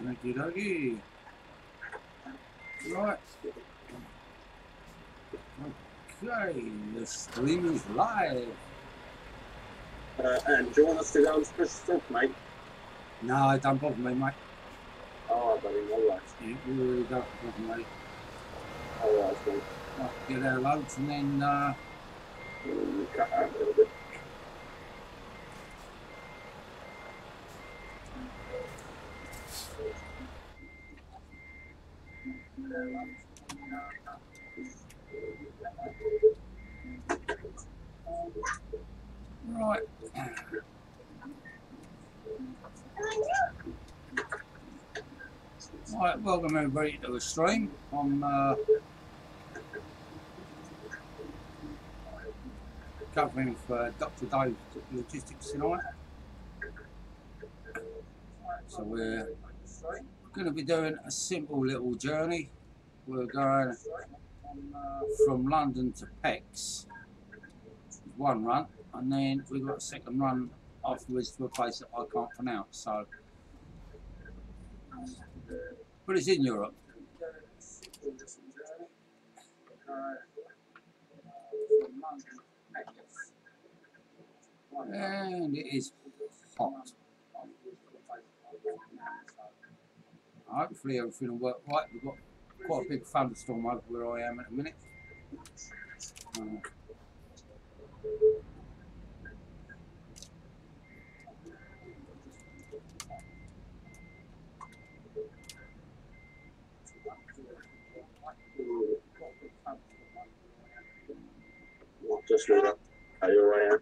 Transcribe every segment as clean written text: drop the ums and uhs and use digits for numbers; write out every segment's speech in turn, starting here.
Okie dokie. Right. Okay, the stream is live. And do you want us to go and push stuff, mate? No, don't bother me, mate. Oh, buddy, all right. You really don't bother me. All right, mate. Right, get our loads and then Cut out a little bit. right. Right, welcome everybody to the stream. I'm covering for Dr. Dave Logistics tonight. So we're going to be doing a simple little journey. We're going from London to Pex, one run, and then we've got a second run afterwards to a place that I can't pronounce. So, but it's in Europe. And it is hot. Hopefully everything will work right. We've got quite a big thunderstorm over where I am at the minute. Just remember, are you all right?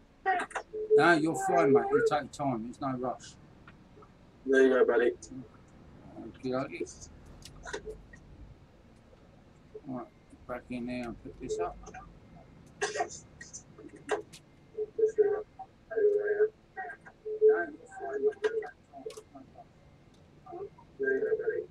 No, you're fine, mate. You take your time. There's no rush. There you go, buddy. Okay. Right, back in there and pick this up. Just remember, are you all right? No, you're fine, mate. There you go, buddy.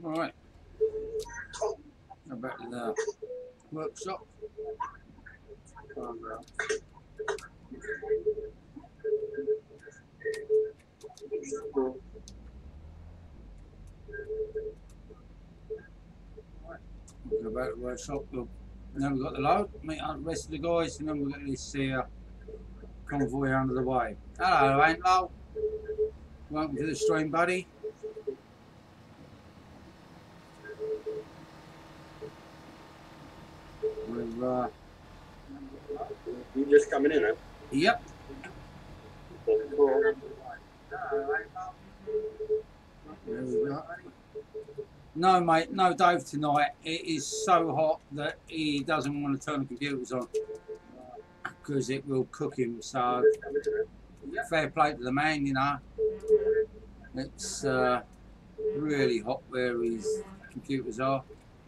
Alright. Go back to the workshop. We'll go back to the workshop. Then we've got the load, meet up the rest of the guys, and then we'll get this convoy under the way. Hello, Antlo. Welcome to the stream, buddy. We're, You just coming in, huh? yep. Cool. There we go. No, mate, no Dave tonight. It is so hot that he doesn't want to turn the computers on because it will cook him. So, fair play to the man, you know. It's really hot where his computers are.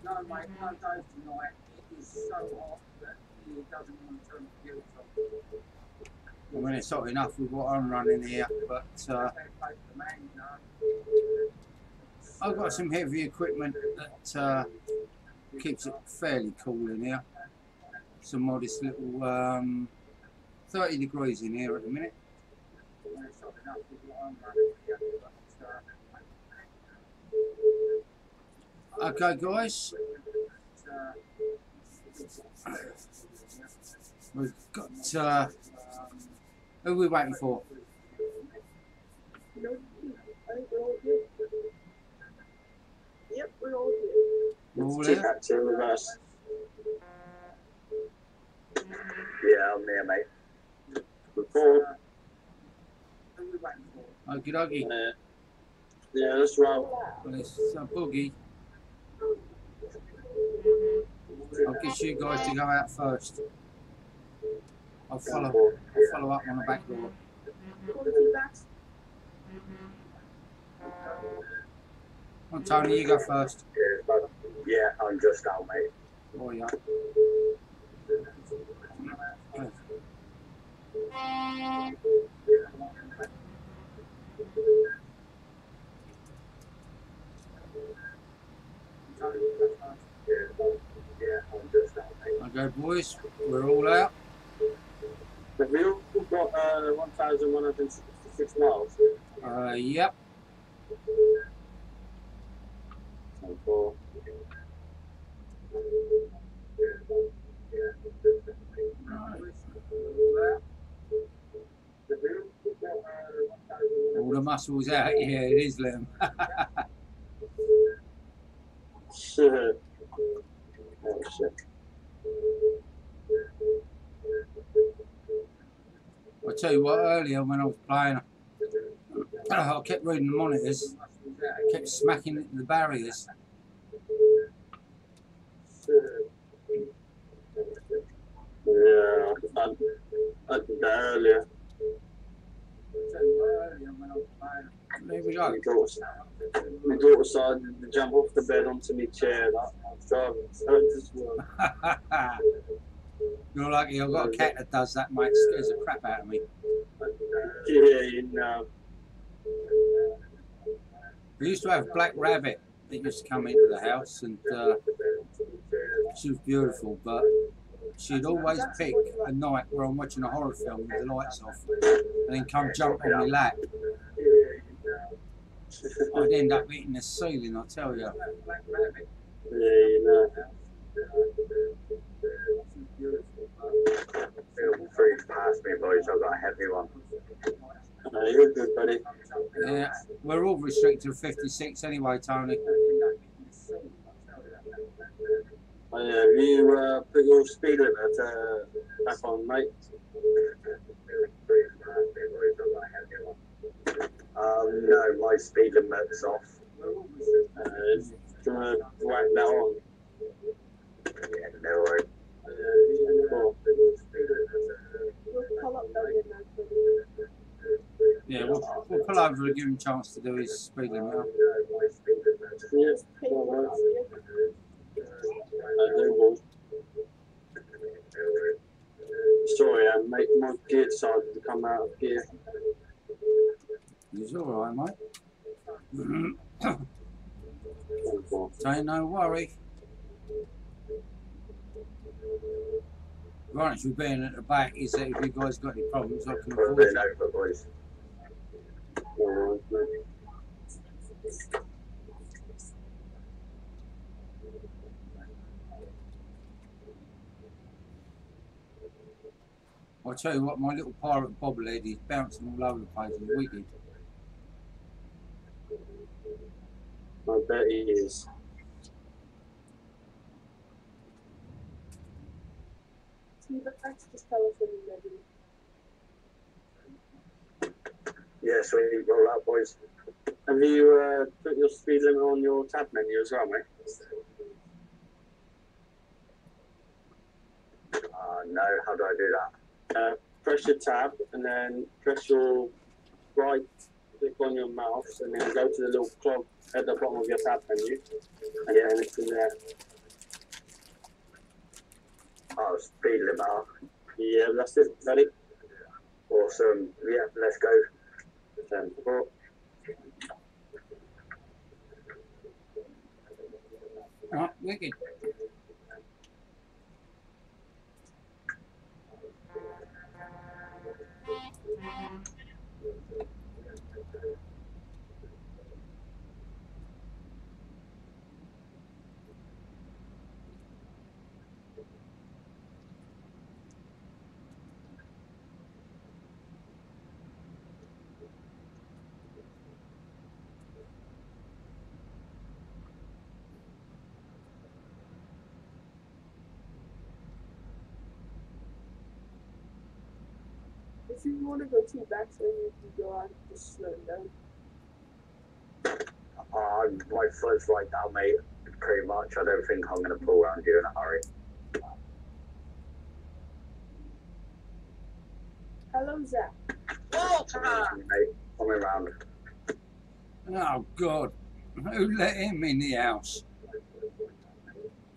No, mate, no Dave tonight. It is so hot that he doesn't want to turn the computers on. I mean, it's hot enough with what I'm running here, but I've got some heavy equipment that keeps it fairly cool in here. Some modest little 30 degrees in here at the minute. Okay, guys. We've got who are we waiting for? Yep, we're all here. We're all Keep here? that to reverse. Yeah, I'm there, mate. Before. Okie dokie. Yeah, let's roll. It's a boogie. I'll get you guys to go out first. I'll follow up on the back door. Come on, Tony, you go first. Yeah, I'm just out, mate. Oh, yeah. Yeah, I'm just out, mate. Okay, boys, we're all out. Have we all got 1,166 miles? Yep. So four. All the muscles out. Yeah, it is, Liam. Shit. Oh shit. I tell you what, earlier when I was playing, I kept reading the monitors, kept smacking into the barriers. Yeah, I did that earlier. There we go. My daughter started to jump off the bed onto my chair. That I was driving. So as well. You're lucky I've got a cat that does that, mate. Scares the crap out of me. Yeah, you know. We used to have Black Rabbit that used to come into the house, and she was beautiful, but she'd always pick a night where I'm watching a horror film with the lights off, and then come jump on my lap. I'd end up hitting the ceiling, I tell you. Yeah, you know. Feel free to pass me, boys. I've got a heavy one. You're good, buddy. Yeah, we're all restricted to 56 anyway, Tony. Oh, yeah, have you put your speed limit back on, mate? No, my speed limit's off. Do you want to whack that on? Yeah, no worries. Cool. Yeah, we'll pull over and give him a chance to do his speed limit. Yeah, sorry, mate, my gear decided to come out of gear. He's alright, mate. Say no worry. The advantage with being at the back is that if you guys got any problems, I can avoid it. Over, boys. I'll tell you what, my little pirate bobblehead is bouncing all over the place and wicked. I bet he is. Just tell us when you're ready. Yeah, sweet, roll out, boys. Have you put your speed limit on your tab menu as well, mate? No, how do I do that? Press your tab and then press your right click on your mouse and then go to the little clock at the bottom of your tab menu and then it's in there. Oh, speed limit. Yeah, that's it, buddy. Awesome. Yeah, let's go. 10, 4. Alright, wicked. If you want to go too back, so you can go on, just slow it down. My foot's right down, mate. Pretty much. I don't think I'm going to pull around you in a hurry. Hello, Zach. Mate, coming around. Oh, God. Who let him in the house?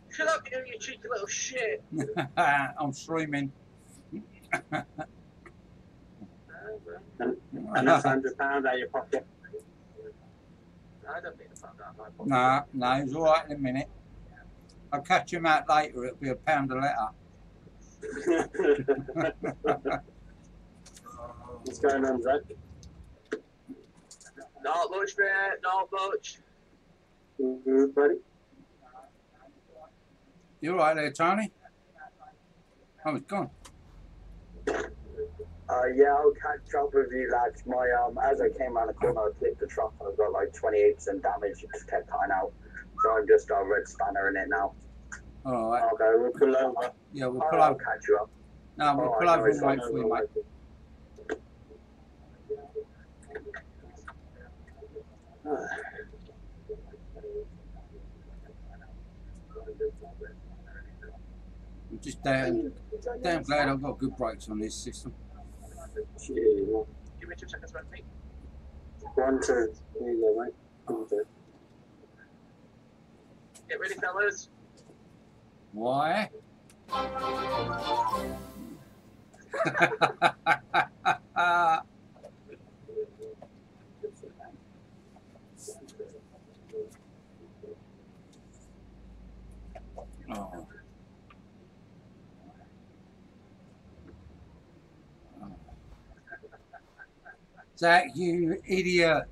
Shut up, you cheeky little shit. I'm streaming. And that's £100 out of your pocket. I don't mean to find out my pocket. Nah, he's alright in a minute. I'll catch him out later. It'll be £1 a letter. What's going on, Zach? Not much, mate. Not much. Good, buddy. You all right there, Tony? Oh, it's gone. Yeah, I'll catch up with you, lads. My as I came around the corner, I clipped the truck and I got like 28% damage. It just kept cutting out, so I'm just red spanner in it now. All right. Okay, we'll pull over. Yeah, we'll pull I'll over. catch you up. No, we'll pull over and wait for you, mate. I'm just damn glad I've got good brakes on this system. Yeah. Give me 2 seconds, mate. 1, 2. Here you go, mate. 1, 2. Get ready, fellas. Why? Oh. Zach, you idiot.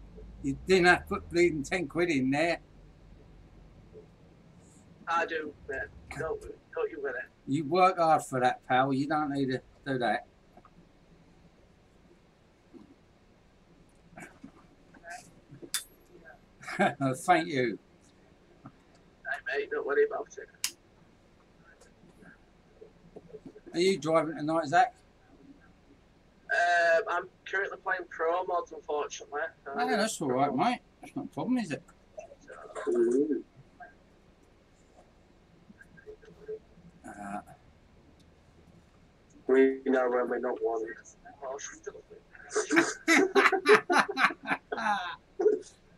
You didn't have to put bleeding 10 quid in there. I do, mate. Don't you with it. You work hard for that, pal. You don't need to do that. Thank you. Hey, mate, don't worry about it. Are you driving tonight, Zach? I'm currently playing pro mods, unfortunately. Oh, that's all right, mate. That's not a problem, is it? We know when we're not wanted.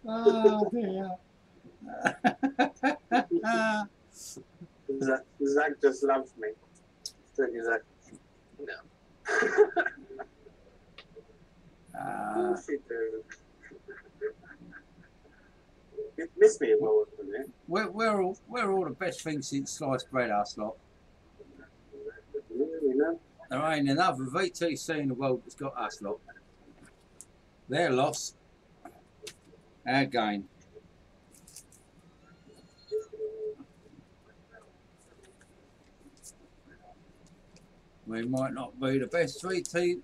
Oh, dear. Zach just loves me. Don't you, Zach? No. You do. You miss me more than me. We're all the best things since sliced bread, us lot. You know? There ain't another VTC in the world that's got us lot. Their loss. Our gain. We might not be the best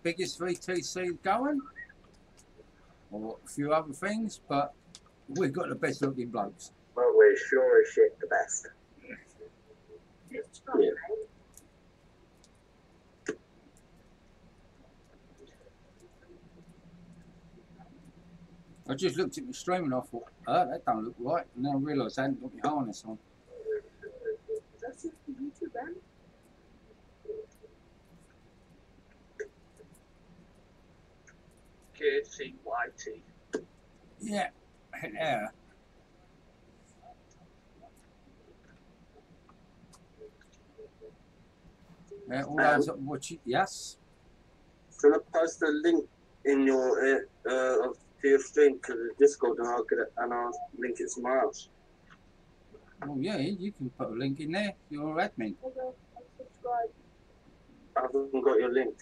biggest VTC going, or a few other things, but we've got the best looking blokes. Well, we're sure as shit the best. Yeah. I just looked at my stream and I thought, oh, that don't look right. And then I realised I hadn't got my harness on. That's it for YouTube, man. KCYT. Yeah, yeah. All those that watch it, yes. So I post a link in your to your stream to the Discord, and I'll get it, and I'll link it somewhere else. Oh yeah, you can put a link in there. You're admin. Okay, I'll subscribe. I haven't got your link.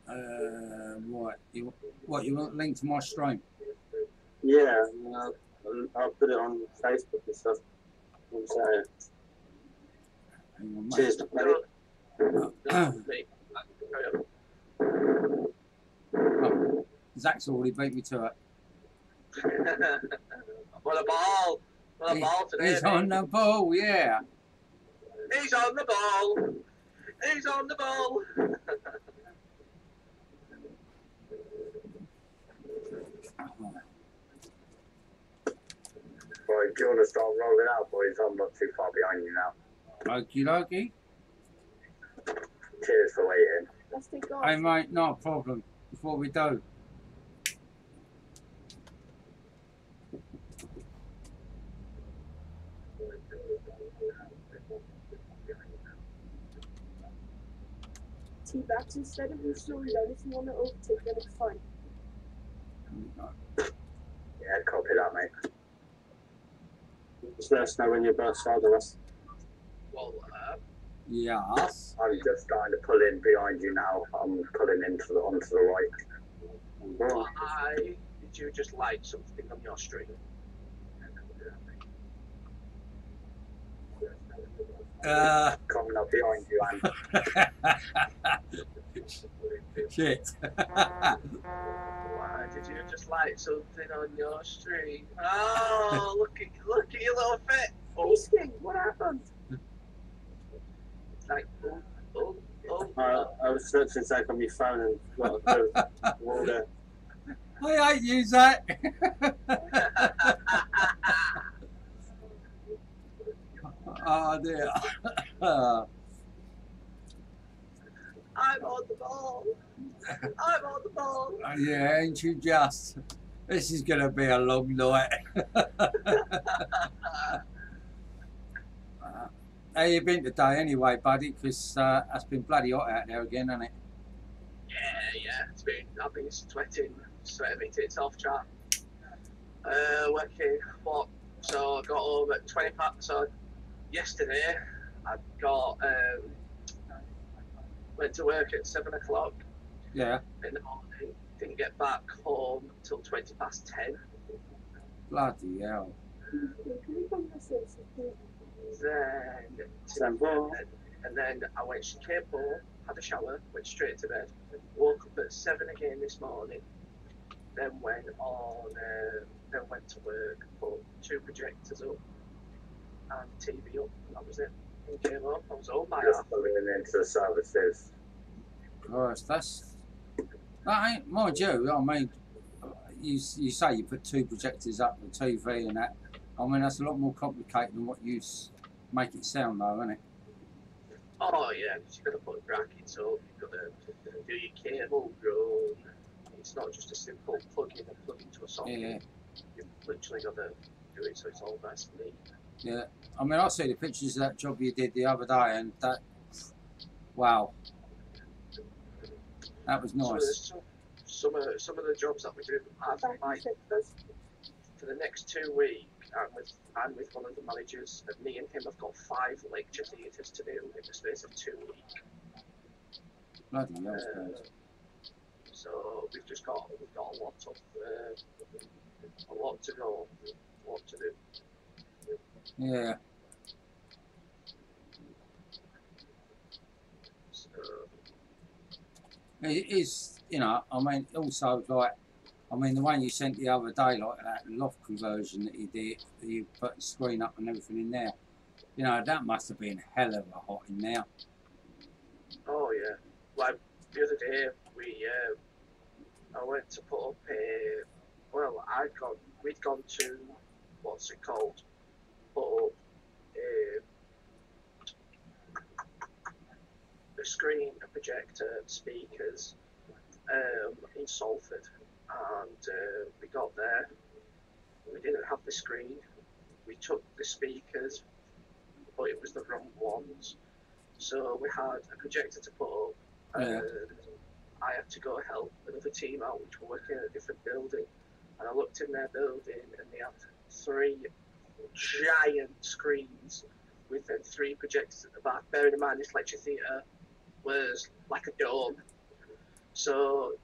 Right. You want a link to my stream? Yeah, I'll put it on Facebook and stuff. I'm saying. Hang on, mate. Cheers, buddy. Oh, Zach's already beat me to it. What a ball! What a ball today! He's on the ball, yeah. He's on the ball! He's on the ball! Boy, do you want to start rolling out, boys? I'm not too far behind you now. Okie dokie. Cheers for waiting. Let's take off. Hey mate, not a problem. It's what we do. T-backs instead of your story that if you want to overtake then it's fine. Yeah, copy that, mate. Just let us know when you're both side of us. Well, Yes. I'm just starting to pull in behind you now. I'm pulling onto the right. why did you just light something on your stream? Coming up behind you, and Shit. Why did you just light something on your stream? Oh, look at your little fit. Oh, What happened? it's like, oh. I was searching something on my phone and got a water. I hate you, Zach. Oh dear. I'm on the ball. I'm on the ball. Yeah, ain't you just? This is going to be a long night. How you been today anyway, buddy? Because it's been bloody hot out there again, hasn't it? Yeah. I've been sweating my tits off, chat. Working, what? So I got home at 20 past. So yesterday, I went to work at 7 o'clock Yeah. in the morning. Didn't get back home till 20 past 10. Bloody hell. And then I came home, had a shower, went straight to bed, woke up at 7 again this morning, then went to work, put 2 projectors up and TV up, and that was it. And came home, I was home by just half. pulling into the services. Christ, that ain't, mind you, I mean, you say you put 2 projectors up with TV and that. I mean, that's a lot more complicated than what you make it sound, though, isn't it? Oh yeah, because you've got to put brackets up, you've got to do your cable run. It's not just a simple plug in and plug into a socket. Yeah. You've literally got to do it so it's all nice and neat. Yeah. I mean, I see the pictures of that job you did the other day, and that, wow. That was nice. Some of the jobs that we do, for the next 2 weeks, I'm with one of the managers, and me and him have got 5 lecture theatres to do in the space of 2 weeks. Bloody hell, so we've got a lot to go, a lot to do. yeah. So, It is, you know, I mean, also, like, I mean, the one you sent the other day, like that loft conversion that you did, you put the screen up and everything in there, you know, that must have been hell of a hot in there. oh yeah, like the other day I went to put up we'd gone to, what's it called, put up a screen, a projector, speakers in Salford, and we got there, we didn't have the screen, we took the speakers, but it was the wrong ones, so we had a projector to put up, and I had to go help another team out which were working in a different building, and I looked in their building and they had 3 giant screens with 3 projectors at the back. Bearing in mind this lecture theatre was like a dome, so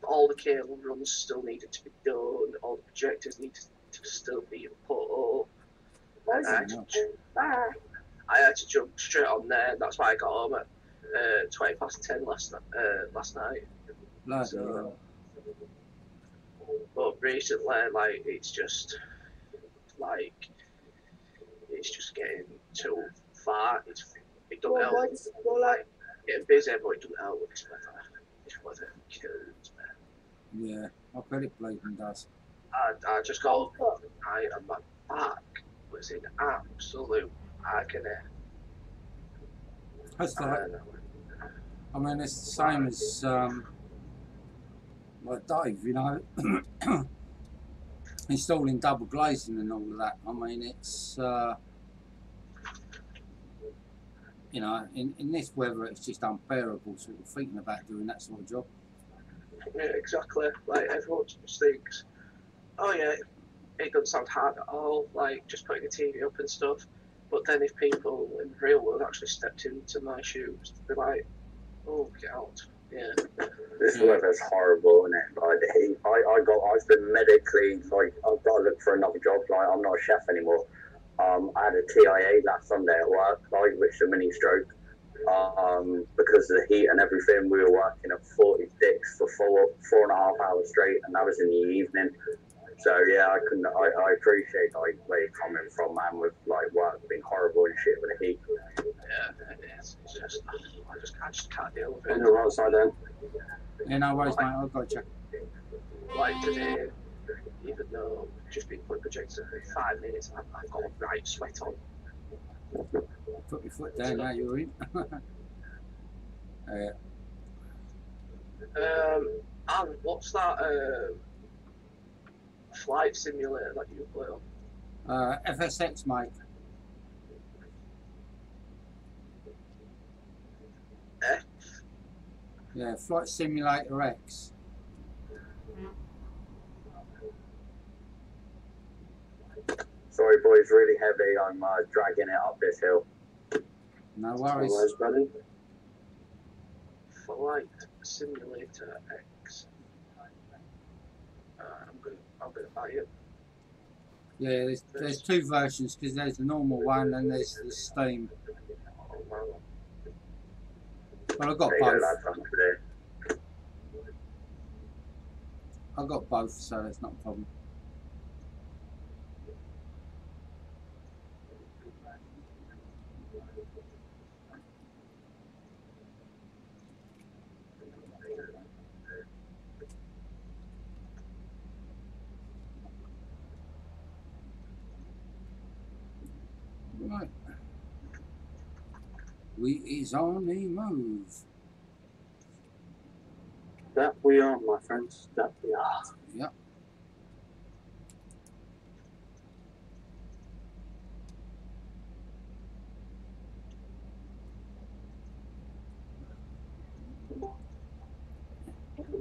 all the cable runs still needed to be done, all the projectors needed to still be put up. I had to jump straight on there, and that's why I got home at 20 past 10 last night. Bloody So, hell. but recently, like, it's just getting too far. It don't help. Like, getting busy, but it doesn't help with this weather. This weather kills me. Yeah, I bet it bleeding does. I just got, my back was in absolute agony. That's like, I mean, it's the same as like Dave, you know, installing double glazing and all of that. I mean, it's you know, in this weather, it's just unbearable sort of thinking about doing that sort of job. Yeah, exactly. Like, everyone just thinks, oh yeah, it doesn't sound hard at all, like just putting a TV up and stuff. But then if people in the real world actually stepped into my shoes, they'd be like, oh God, yeah. This weather's horrible, isn't it? Like the heat. I've been medically, like, I've got to look for another job. Like, I'm not a chef anymore. I had a TIA last Sunday at work, like, which is a mini stroke. Because of the heat and everything, we were working at 46 for 4.5 hours straight, and that was in the evening. So yeah, I appreciate like where you're coming from, man. With like work being horrible and shit with the heat. Yeah, it is. It's just, I just can't deal with it. On the right side then. Yeah, no worries, mate. I've got you. Like today, even though I've just been put projector for 5 minutes, I've got a right sweat on. Put your foot down now, you're in. And what's that flight simulator that you play on? FSX, mate. F? Yeah, Flight Simulator X. Sorry, boys, really heavy. I'm dragging it up this hill. No worries. Otherwise, buddy. Flight Simulator X. I'm gonna buy it. Yeah, there's two versions, because there's the normal one and there's the Steam. Oh, wow. Well, I've got There you go, both. lads, I'm today. I've got both, so that's not a problem. Right. We is on the move. That we are, my friends. That we are. Yep.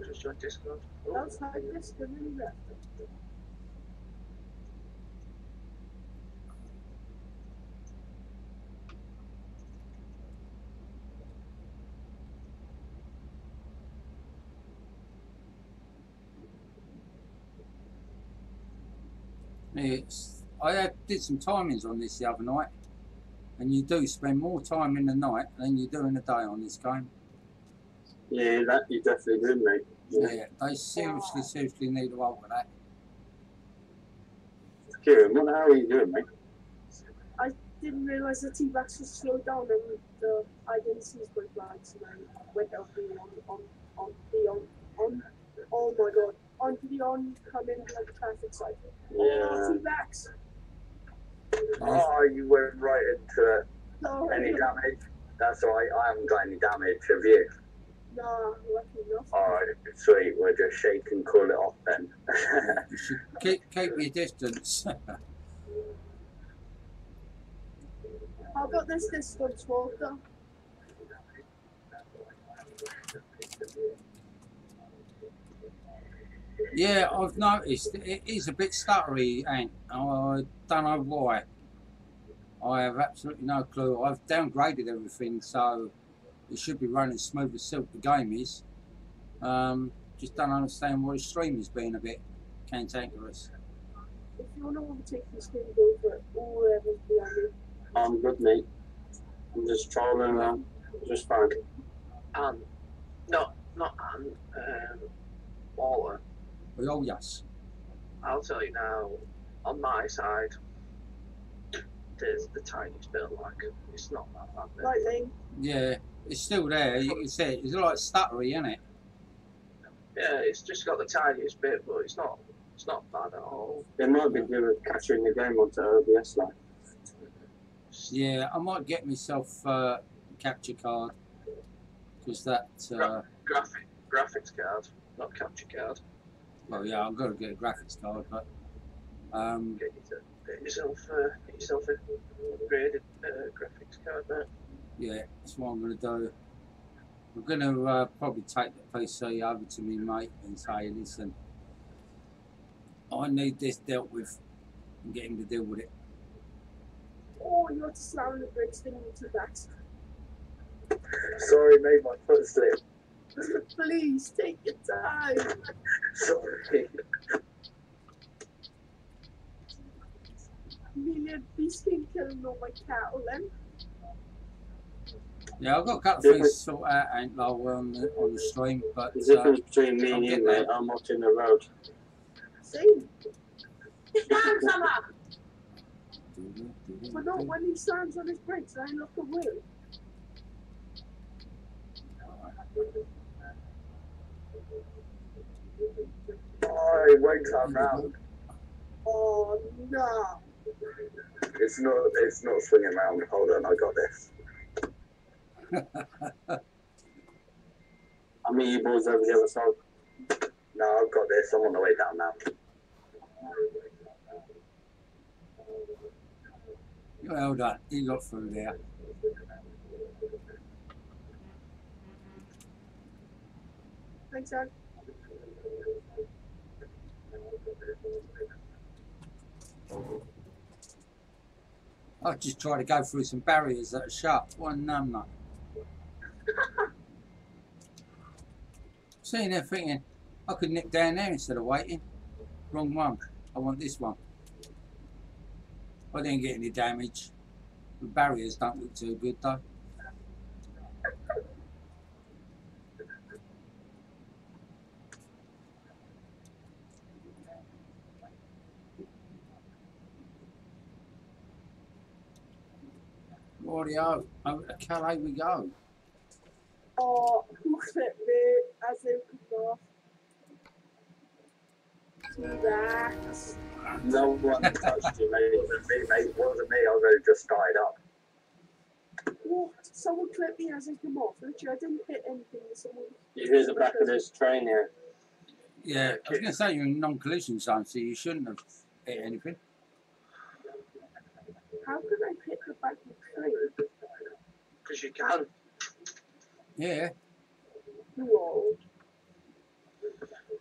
Just your Discord. That's how this can really left. I did some timings on this the other night, and you do spend more time in the night than you do in the day on this game. Yeah, that you definitely do, mate. Yeah, they seriously need to alter that. Kieran, what the hell are you doing, mate? I didn't realise the T-Bax was slowed down and the identities were blanks, and I went out the on. Oh my god, onto the oncoming like traffic cycle. Yeah. T-Bax. Oh, you went right into it. No, Any damage? That's all right. I haven't got any damage. Have you? nah, lucky enough. All right, sweet. We'll just shake and call it off then. You should keep your distance. How about this distance, Walter? Yeah, I've noticed it is a bit stuttery, and I don't know why. I have absolutely no clue. I've downgraded everything, so it should be running smooth as silk. The game is. Just don't understand why the stream is being a bit cantankerous. If you want to overtake this game, go for it. Whoever's behind you. I'm good, mate. I'm just trolling around. Just fine. Not Walter. Oh yes. I'll tell you now, on my side, there's the tiniest bit of lag. It's not that bad. Mate. Lightning. Yeah, it's still there. You can see it. It's like stuttery, isn't it? Yeah, it's just got the tiniest bit, but it's not bad at all. It might be good at capturing the game onto OBS line. Yeah, I might get myself a capture card, because that. Graphics card, not capture card. Well, yeah, I've got to get a graphics card, but Get yourself a upgraded graphics card, mate. yeah, that's what I'm going to do. I'm going to probably take the PC over to me mate and say, listen, I need this dealt with and get him to deal with it. Oh, you had to slam on the brakes, didn't you, T-Bax? Sorry, mate, my foot slipped. Please, take your time. Sorry. Million beast king killing all my cattle then. Yeah, I've got a couple of things to sort out, ain't low on the stream, but The difference between me and you, mate, I'm watching the road. See? Stand, Summer! But not when he stands on his brakes, I look away. Oh, it won't turn round. Oh no! It's not swinging round. Hold on, I got this. I'll meet you boys over the other side. No, I've got this. I'm on the way down now. Well done. You got through there. Thanks, Dad. I just tried to go through some barriers that are shut. One no. Sitting there thinking, I could nip down there instead of waiting. Wrong one. I want this one. I didn't get any damage. The barriers don't look too good though. Rightio, over to Calais we go. Oh, look at me as they come off. T-Bax. No one touched you, mate. It wasn't me, mate. It wasn't me. I've only just started up. What? Someone clipped me as I come off. Literally, I didn't hit anything. Someone. You hear the back of this train here. Yeah, I was going to say you're in non-collision zone, so you shouldn't have hit anything. How could I hit the back of the train? Because you can. Yeah. Lol.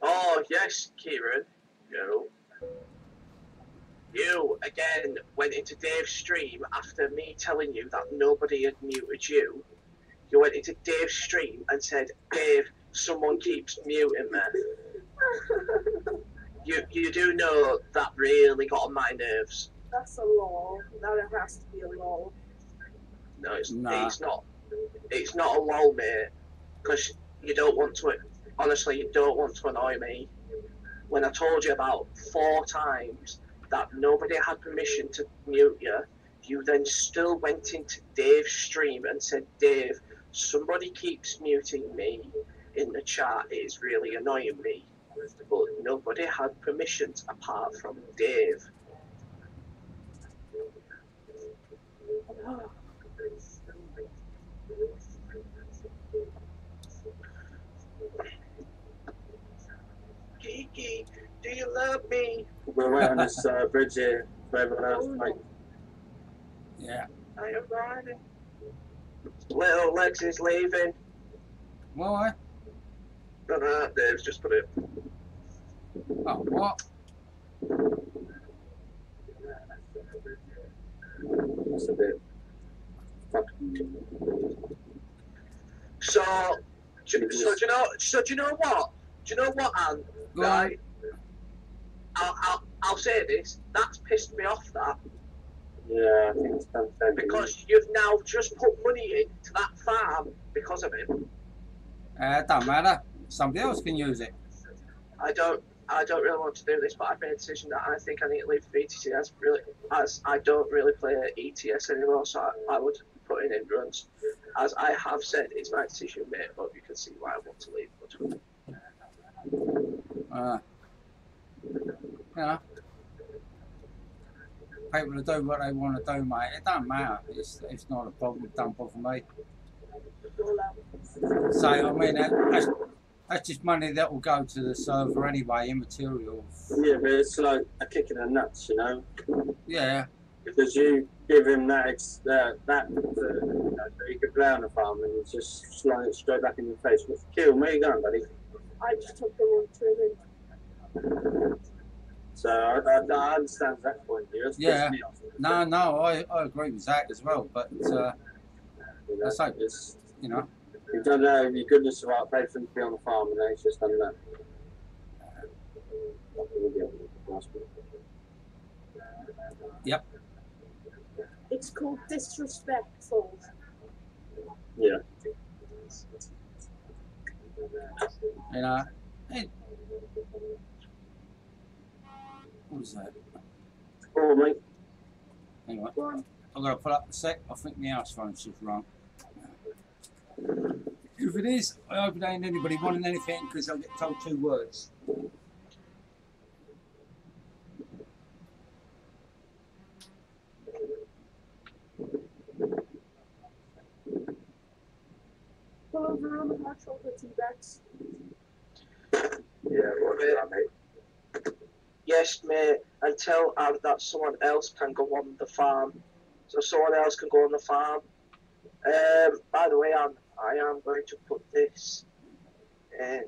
Oh, yes, Kieran. You, again, went into Dave's stream after me telling you that nobody had muted you. You went into Dave's stream and said, Dave, someone keeps muting me. You do know that really got on my nerves. That's a lol. That has to be a lol. No, it's Nah. not. It's not a lol, mate. Because you don't want to. Honestly, you don't want to annoy me. When I told you about 4 times that nobody had permission to mute you, you then still went into Dave's stream and said, Dave, somebody keeps muting me in the chat. It is really annoying me. But nobody had permissions apart from Dave. Kiki, do you love me? We're waiting on this bridge here for everyone else, mate. Yeah. I am riding. Little Lex is leaving. Why? No, Dave's just put it. Oh, what? That's a bit. So do you know what? Do you know what, Anne? Go on. Right? I'll say this. That's pissed me off. That Yeah, I think it's done. because you've now just put money into that farm because of it. It don't matter. Somebody else can use it. I don't really want to do this, but I've made a decision that I think I need to leave VTC as I don't really play ETS anymore, so I would put in runs. As I have said, it's my decision, mate, but you can see why I want to leave. Yeah. People do what they want to do, mate. It don't matter. It's not a problem. It don't bother me. So, I mean, that's just money that will go to the server anyway, immaterial. Yeah, but it's like a kick in the nuts, you know? Yeah. Because you give him that so he could play on the farm and he's just slung it straight back in your face. Kill, where you going, buddy? I just took the wrong turn in. So I understand that point of view. It's Yeah. pissed me off. No, I agree with Zach as well. But You know, that's like, it's, you know, you don't know your goodness about paid for him to be on the farm, and then he's just done that. yep. It's called disrespectful. Yeah. You know, it, what was that? Oh, mate. Anyway, Go on. I've got to pull up the sec. I think the house phone's just wrong. If it is, I hope it ain't anybody wanting anything because I'll get told 2 words. Pull over on the hatch over the tea bags. Yeah, what's that, mate? Yes, mate, and tell Anne that someone else can go on the farm. So someone else can go on the farm. By the way, Anne, I am going to put this in.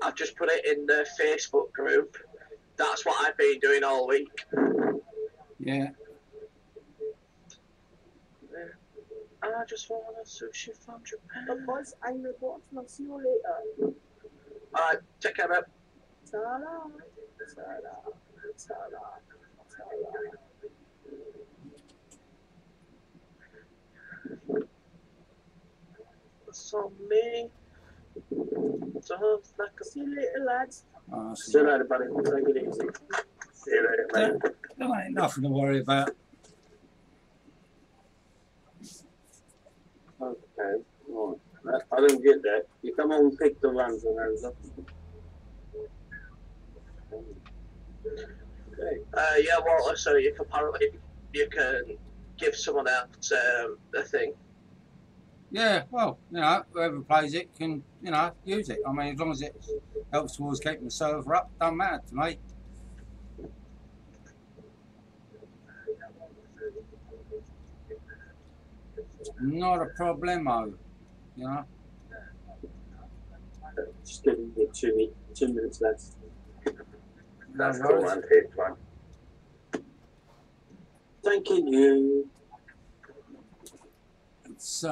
I've just put it in the Facebook group. That's what I've been doing all week. Yeah. I just want a sushi from Japan. But boys, I'm reporting. I'll see you later. Alright, take care, mate. Ta-da. Ta-da. Ta-da. Ta-da. So me. Sounds like a... See you later, lads. See you later, buddy. Take it easy. See you later, mate. There ain't nothing to worry about. Okay. All right. I don't get that. You come on and pick the runs and runs up. Okay. Yeah, Walter, so you can apparently you can give someone else a thing. Yeah, well, you know, whoever plays it can, you know, use it. I mean, as long as it helps towards keeping the server up, don't matter to me. Not a problemo, you know. Just give me 2 minutes left. That's No cool, worries. man. Take time. Thanking you. It's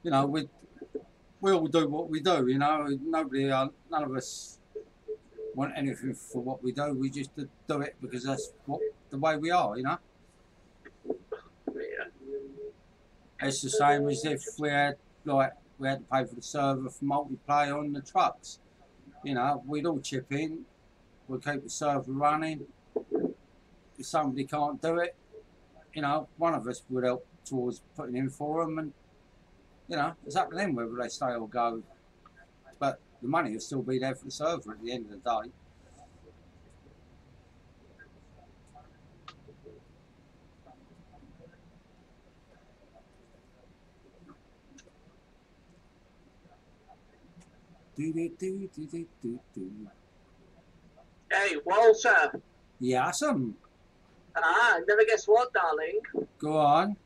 you know, we all do what we do, you know. Nobody, none of us want anything for what we do. We just do it because that's what the way we are, you know. Yeah. It's the same as if we had to pay for the server for multiplayer on the trucks. You know, we'd all chip in. We'll keep the server running. If somebody can't do it, you know, one of us would help towards putting in for them, and you know, it's up to them whether they stay or go. But the money will still be there for the server at the end of the day. Hey, Walter. Yeah, awesome. Never guess what, darling. Go on.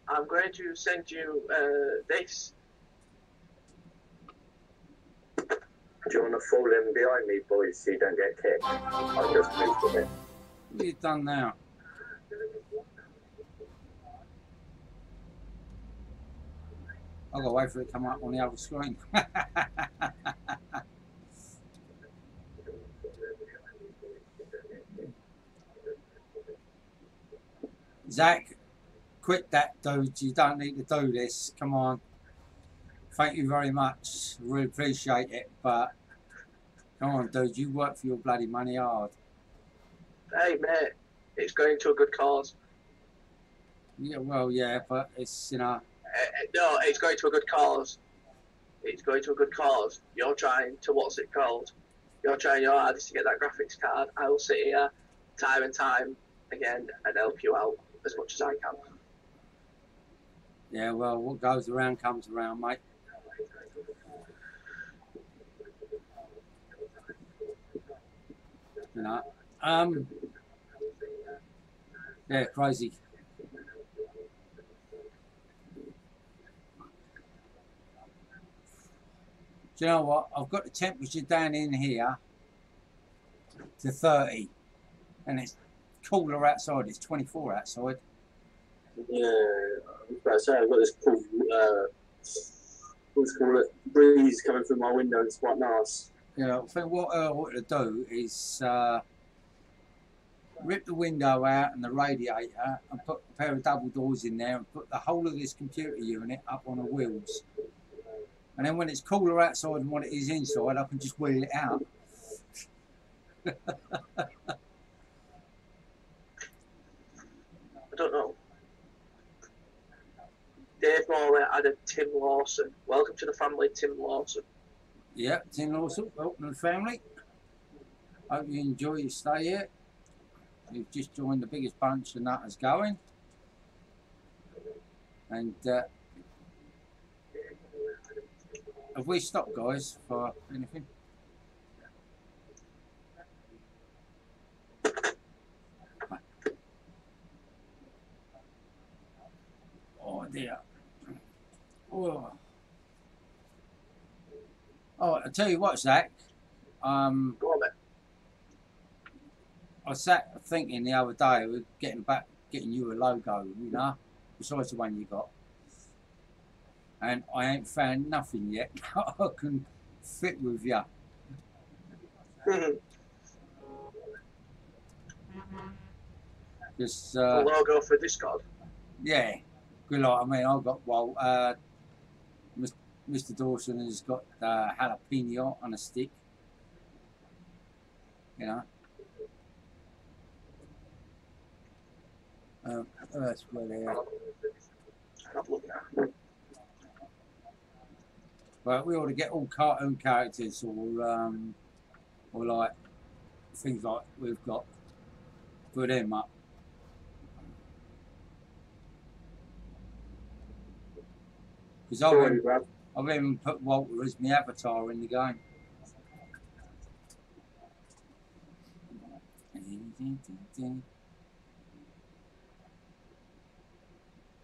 I'm going to send you this. Do you want to fall in behind me, boys, so you don't get kicked? I'll just move a bit. What have you done now? I've got to wait for it to come up on the other screen. Zach, quit that, dude. You don't need to do this. Come on. Thank you very much. Really appreciate it. But come on, dude. You work for your bloody money hard. Hey, mate. It's going to a good cause. Yeah, well, yeah, but it's, you know. No, it's going to a good cause. It's going to a good cause. You're trying to, what's it called? You're trying your hardest to get that graphics card. I will sit here time and time again and help you out as much as I can. Yeah, well, what goes around comes around, mate. You know. Yeah, crazy. Do you know what? I've got the temperature down in here to 30, and it's cooler outside. It's 24 outside. Yeah, I was about to say, I've got this cool, what's it called, breeze coming through my window. It's quite nice. I think what I ought to do is rip the window out and the radiator and put a pair of double doors in there and put the whole of this computer unit up on the wheels. And then when it's cooler outside than what it is inside, I can just wheel it out. I don't know. Dave Morley added Tim Lawson. Welcome to the family, Tim Lawson. Yeah, Tim Lawson, welcome to the family. Hope you enjoy your stay here. You've just joined the biggest bunch of nutters going. And have we stopped, guys, for anything? Oh dear. Oh, I tell you what, Zach. Go on then. I sat thinking the other day of getting you a logo, you know, besides the one you got. And I ain't found nothing yet I can fit with you. Just a logo for Discord. Yeah, good luck. I mean, I've got Mr. Dawson has got jalapeno on a stick. You know. That's where they are. But we ought to get all cartoon characters or like things like we've got. Put them up. Because I've even put Walter as my avatar in the game.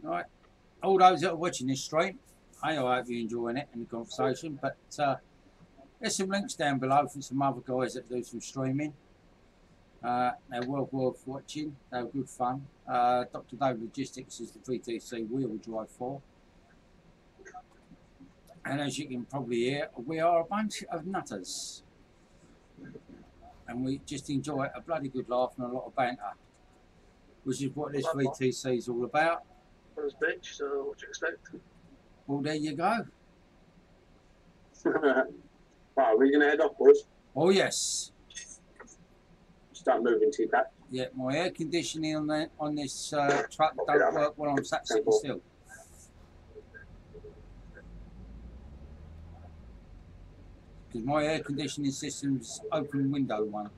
Right, all those that are watching this stream, I hope you're enjoying it and the conversation. But there's some links down below for some other guys that do some streaming. They're well worth watching. They're good fun. Dr. Dave Logistics is the VTC wheel drive for. And as you can probably hear, we are a bunch of nutters. And we just enjoy a bloody good laugh and a lot of banter. Which is what this VTC is all about. Well, it's bitch, so what do you expect? Well, there you go. Right, we're going to head off, boys. Oh, yes. Start moving, T-Pack. Yeah, my air conditioning on this truck don't work while I'm sat sitting still. Because my air conditioning system's open window one.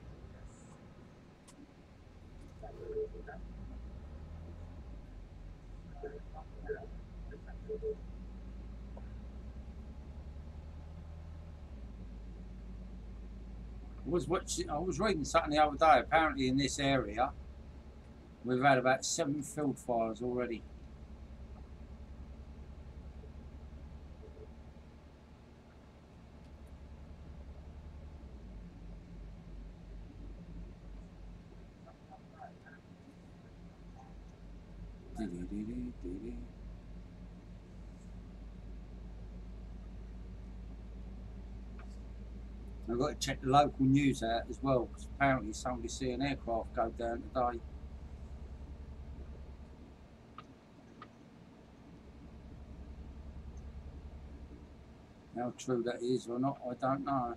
I was reading something the other day. Apparently in this area we've had about 7 field fires already. I've got to check the local news out as well, because apparently somebody see an aircraft go down today. How true that is or not, I don't know.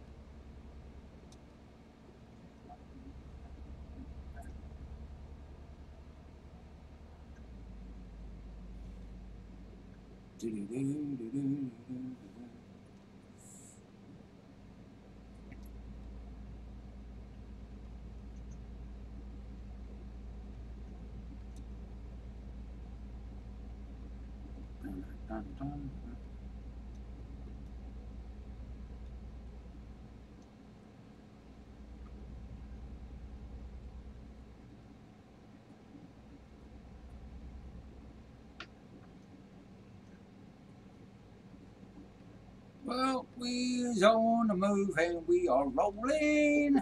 Well, we's on the move and we are rolling.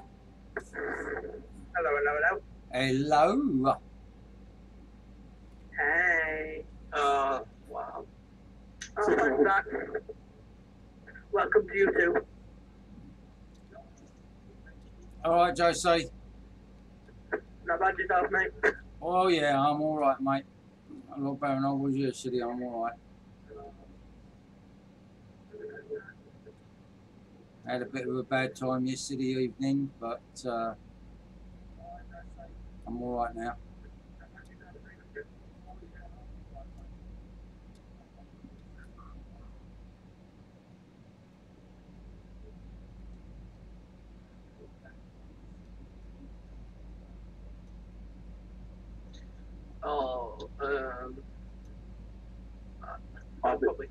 Hello, hello, hello. Hello. Hey. Wow. Oh, what's that? Welcome to YouTube. All right, Josie. Not bad yourself, mate. Oh yeah, I'm all right, mate. A lot better than I was yesterday. I'm all right. I had a bit of a bad time yesterday evening, but I'm all right now. Oh, I'll probably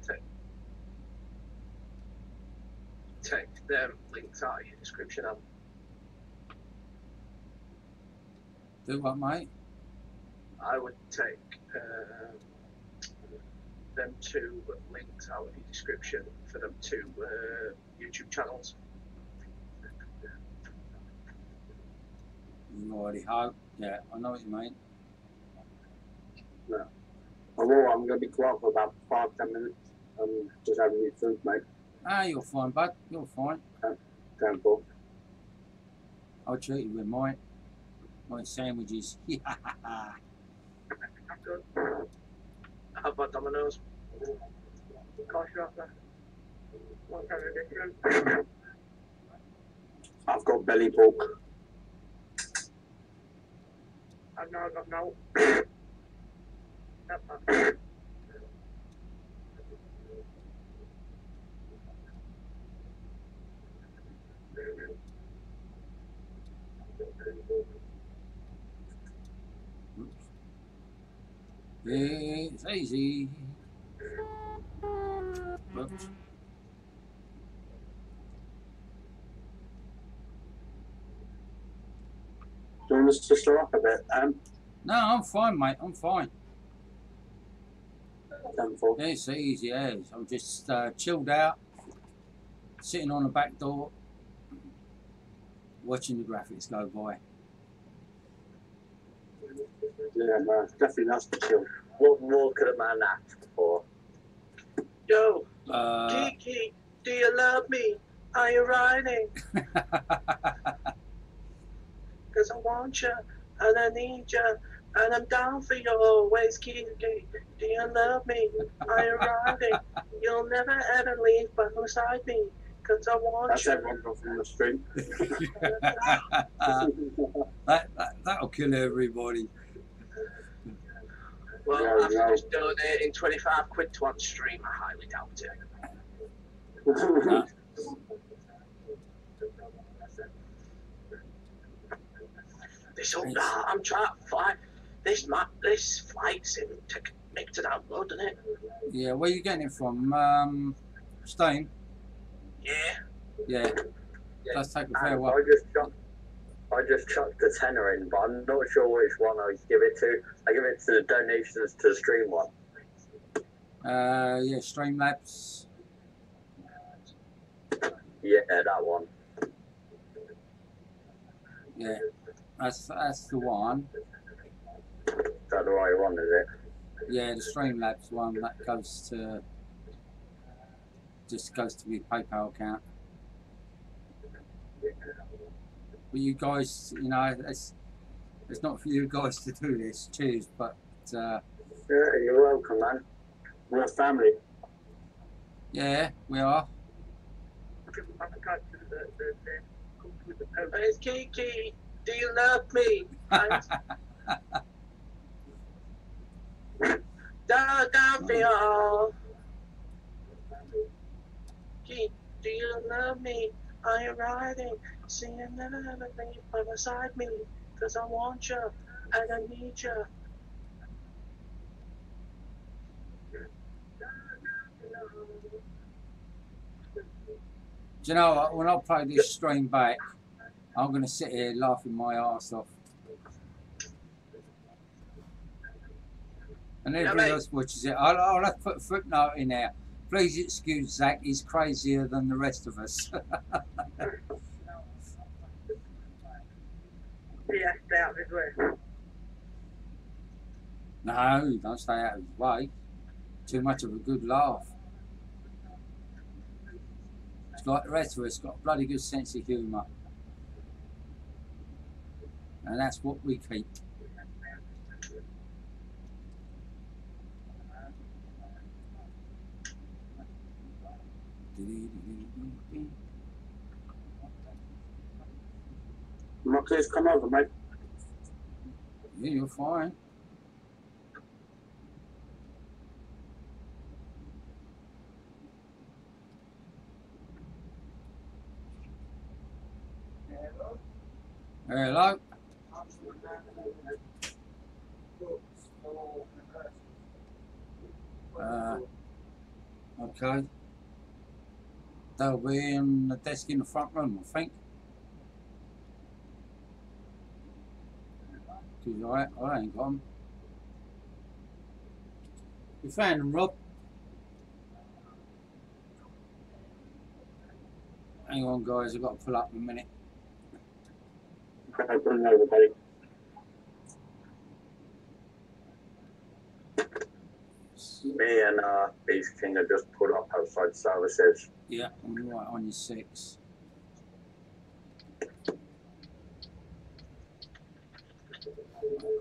take them links out of your description. Do what, mate? I would take them two links out of your description for them two YouTube channels. Righty ho. Yeah, I know what you mean. I'm going to be quiet for about 5-10 minutes. Just having new food, mate. Ah, you're fine, bud. You're fine. Going for. I'll treat you with mine. My sandwiches. Yeah. Good. How about Domino's? Cost you off there. What kind of different? I've got belly pork. I've now got no. It's easy. Oops. Do you want us to slow up a bit? No, I'm fine, mate. I'm fine. 10-4. It's easy as. I'm just chilled out, sitting on the back door, watching the graphics go by. Yeah, man. Definitely nice to chill. What more could a man ask for? Yo, Uh, Kiki, do you love me? Are you riding? Cause I want you, and I need you, and I'm down for you always, Kiki. Do you love me? Are you riding? You'll never ever leave by beside me, cause I want That's you. everyone from the street. that'll kill everybody. Well, Yeah, after yeah. just donating 25 quid to on stream, I highly doubt it. Nah. I'm trying to fly. This flight's in make to download, isn't it? Yeah, where are you getting it from? Steam? Yeah. Yeah. Let's take a fair And one. I just chucked a tenner in, but I'm not sure which one I give it to. I give it to the donations to the stream one. Yeah, Streamlabs. Yeah, that one. Yeah, that's the one. Is that the right one, is it? Yeah, the Streamlabs one that goes to your PayPal account. But you guys, you know, it's not for you guys to do this. Cheers, but Yeah, you're welcome, man. We're a family. yeah, we are. Hey, Kiki, do you love me? Down for you. Kiki, do you love me? Are you riding? See you never ever leave by beside me, cause I want you and I need you. Do you know what? When I play this stream back, I'm going to sit here laughing my arse off. And everybody else watches it. I'll have to put a footnote in there. Please excuse Zach, he's crazier than the rest of us. He has to stay out of his way. No, don't stay out of his way. Too much of a good laugh. It's like the rest of us, got a bloody good sense of humour. And that's what we keep. Marcus, come over, mate. Yeah, you're fine. Hello. Okay. They'll be in the desk in the front room, I think. Because I ain't got them. You found them, Rob? Hang on, guys, I've got to pull up in a minute. Okay, bring over, buddy. Me and Beast King have just pulled up outside services. Yeah, I'm right on your 6.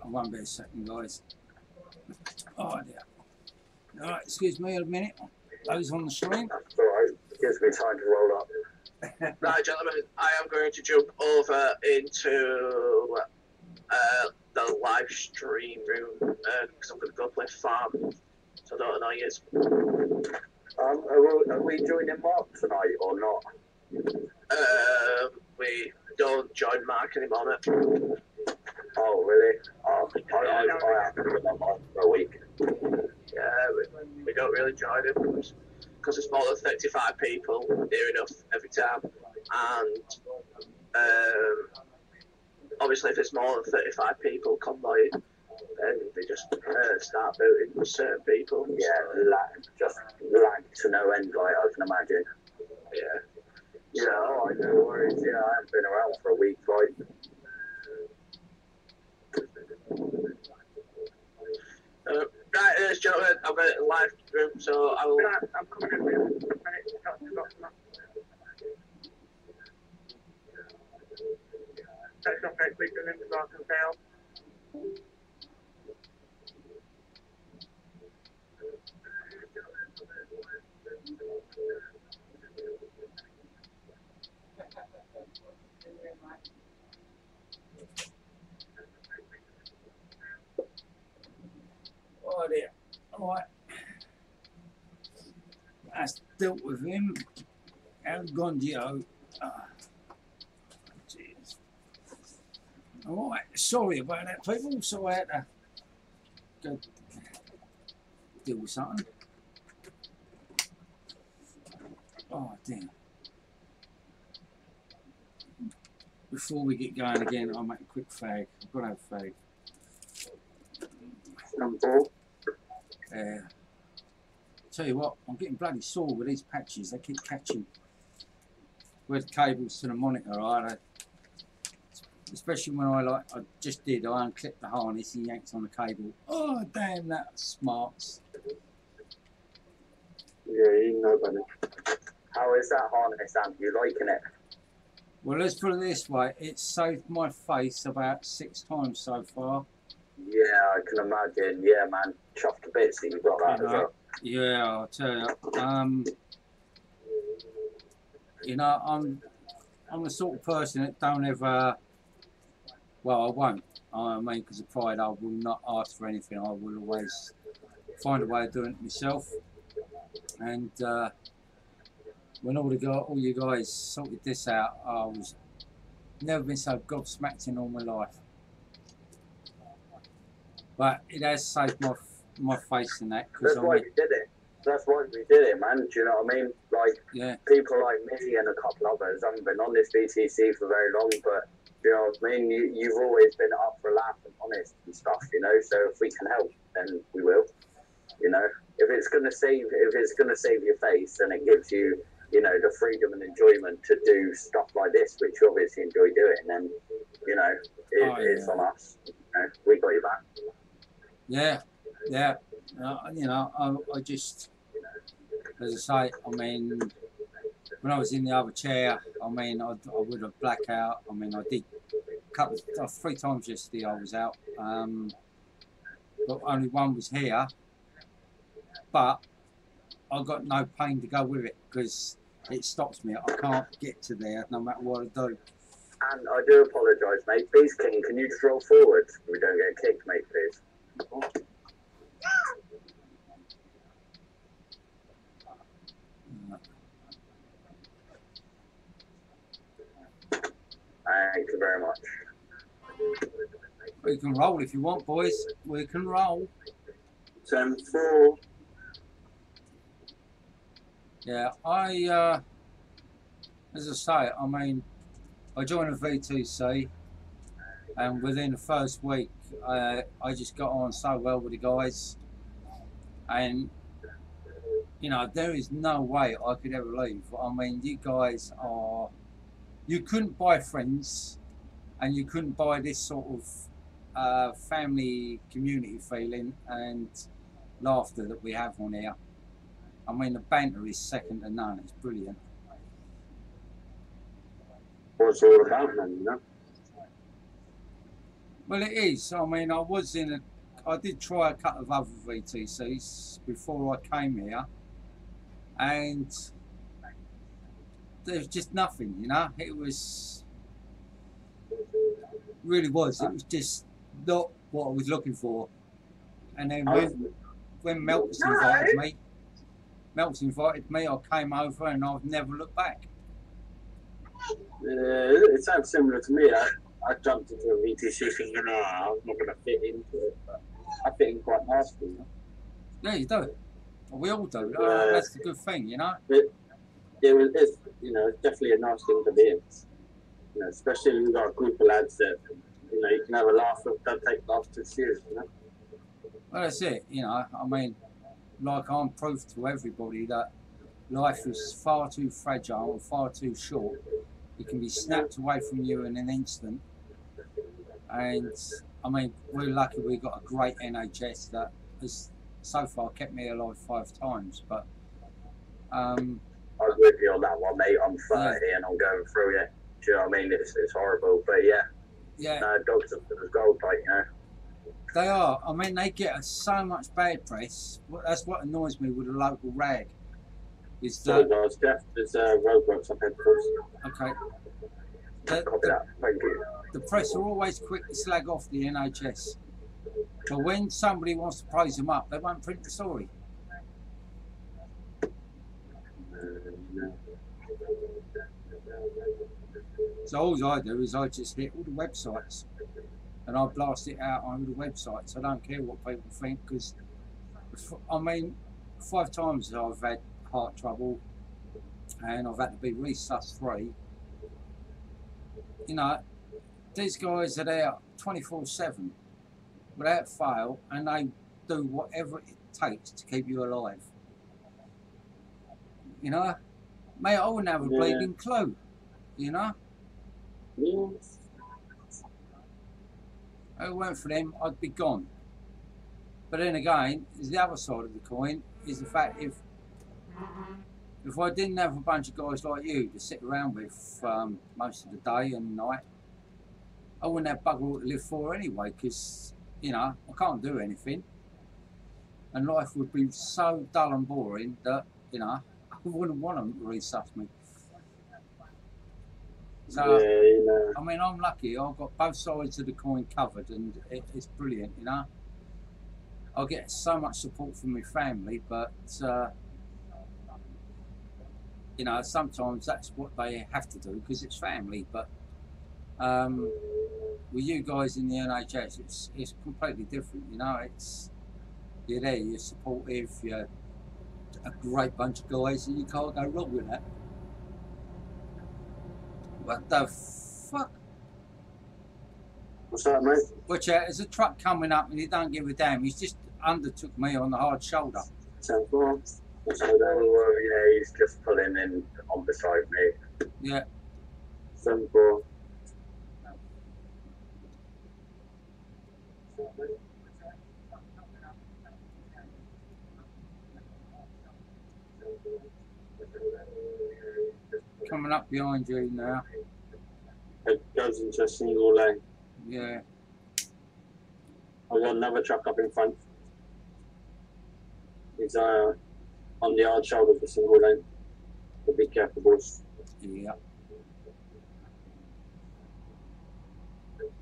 I won't be a second, guys. Oh dear. Alright, excuse me a minute. Those on the screen. That's alright. Gives me time to roll up. Right, gentlemen, I am going to jump over into the live stream room because I'm going to go play farm. So I don't annoy you. Are we joining Mark tonight or not? We don't join Mark anymore, mate. Oh, really? I haven't been on Mark for a week. Yeah, we don't really join him because it's more than 35 people near enough every time. And obviously, if it's more than 35 people convoying, then they just start booting certain people. Yeah, just lag to no end, like I can imagine. Yeah. Yeah, alright, no worries. Yeah, I haven't been around for a week, like. Right, gentlemen, I've got it in live room, so I will. I'm coming in with a minute to talk to Dr. That's not very quick, and then the rock and fail. Oh dear. Alright. That's dealt with him. El Gondio. Jeez. Alright, sorry about that, people. So I had to go deal with something. Oh dear. Before we get going again, I'll make a quick fag. I've got to have a fag. Tell you what, I'm getting bloody sore with these patches. They keep catching. Where the cables to the monitor are, especially when I unclipped the harness and yanked on the cable. Oh damn, that smarts. Yeah, you know, buddy. How is that harness, Sam? You liking it? Well, let's put it this way. It's saved my face about 6 times so far. Yeah, I can imagine. Yeah, man. Chuffed to bits that you got that as well. Yeah, I'll tell you. You know, I'm the sort of person that don't ever. Well, I won't. I mean, because of pride, I will not ask for anything. I will always find a way of doing it myself. And when all you guys sorted this out, I was never been so gobsmacked in all my life. But it has saved my face in that. That's why we did it. That's why we did it, man. Do you know what I mean? Like, yeah. People like me and a couple others haven't been on this VTC for very long, but you know what I mean? You've always been up for a laugh and honest and stuff, you know? So if we can help, then we will, you know? if it's gonna save your face, and it gives you, you know, the freedom and enjoyment to do stuff like this, which you obviously enjoy doing, then, you know, it's on us. You know, we got your back. Yeah, yeah. You know, I just, as I say, I mean, when I was in the other chair, I mean, I would have blacked out. I mean, I did three times yesterday I was out, but only one was here. But I got no pain to go with it because it stops me. I can't get to there no matter what I do. And I do apologise, mate. Beast King, can you just roll forward so we don't get kicked, mate, please? Thank you very much. We can roll if you want, boys. We can roll. 10-4. Yeah, as I say, I mean, I joined a V2C, and within the first week, I just got on so well with the guys, and you know, there is no way I could ever leave. I mean, you guys are, you couldn't buy friends, and you couldn't buy this sort of family community feeling and laughter that we have on here. I mean, the banter is second to none. It's brilliant. What's all about then, you know? Well, it is. I mean, I did try a couple of other VTCs before I came here, and there's just nothing, you know. It was, really was. It was just not what I was looking for. And then when Melt's invited me, I came over and I've never looked back. It sounds similar to me. I jumped into a VTC thinking, I'm not going to fit into it, but I fit in quite nicely. You know? Yeah, you do. Well, we all do. That's the good thing, you know. It's, you know, it's definitely a nice thing to be in. You know, especially when you've got a group of lads that, you know, you can have a laugh, but don't take life too serious, you know. Well, that's it. You know, I mean, like I'm proof to everybody that life is far too fragile and far too short. It can be snapped away from you in an instant. And I mean, we're lucky we got a great NHS that has so far kept me alive 5 times. But I was with you on that one, mate. I'm 30 and I'm going through it. Do you know what I mean? It's horrible, but yeah. No, dogs are gold, like, you know. They are. I mean, they get so much bad press. That's what annoys me with the local rag. Is that? So, Jeff, there's roadworks up ahead for us. Okay. Copy that. Thank you. The press are always quick to slag off the NHS, but when somebody wants to praise them up, they won't print the story. So all I do is I just hit all the websites and I blast it out on all the websites. I don't care what people think, because I mean, 5 times I've had heart trouble and I've had to be resuscitated 3. You know, these guys are there 24/7 without fail, and they do whatever it takes to keep you alive. You know, mate, I wouldn't have a bleeding clue. You know. Yes. If it weren't for them, I'd be gone. But then again, the other side of the coin is the fact if I didn't have a bunch of guys like you to sit around with most of the day and night, I wouldn't have bugger all to live for anyway, because, you know, I can't do anything. And life would be so dull and boring that, you know, I wouldn't want them to resuscitate me. So, you know. I mean, I'm lucky. I've got both sides of the coin covered, and it's brilliant, you know. I get so much support from my family, but, you know, sometimes that's what they have to do because it's family. But with you guys in the NHS, it's completely different, you know. You're there, you're supportive, you're a great bunch of guys, and you can't go wrong with that. What the fuck? What's that, mate? Watch out, there's a truck coming up and he don't give a damn. He's just undertook me on the hard shoulder. 10-4. Let's go Oh, down. yeah, he's just pulling in on beside me. Yeah. 7-4. Coming up behind you now. It goes into a single lane. Yeah. I've got another truck up in front. He's on the hard shoulder of the single lane. So be careful, boys. Yeah.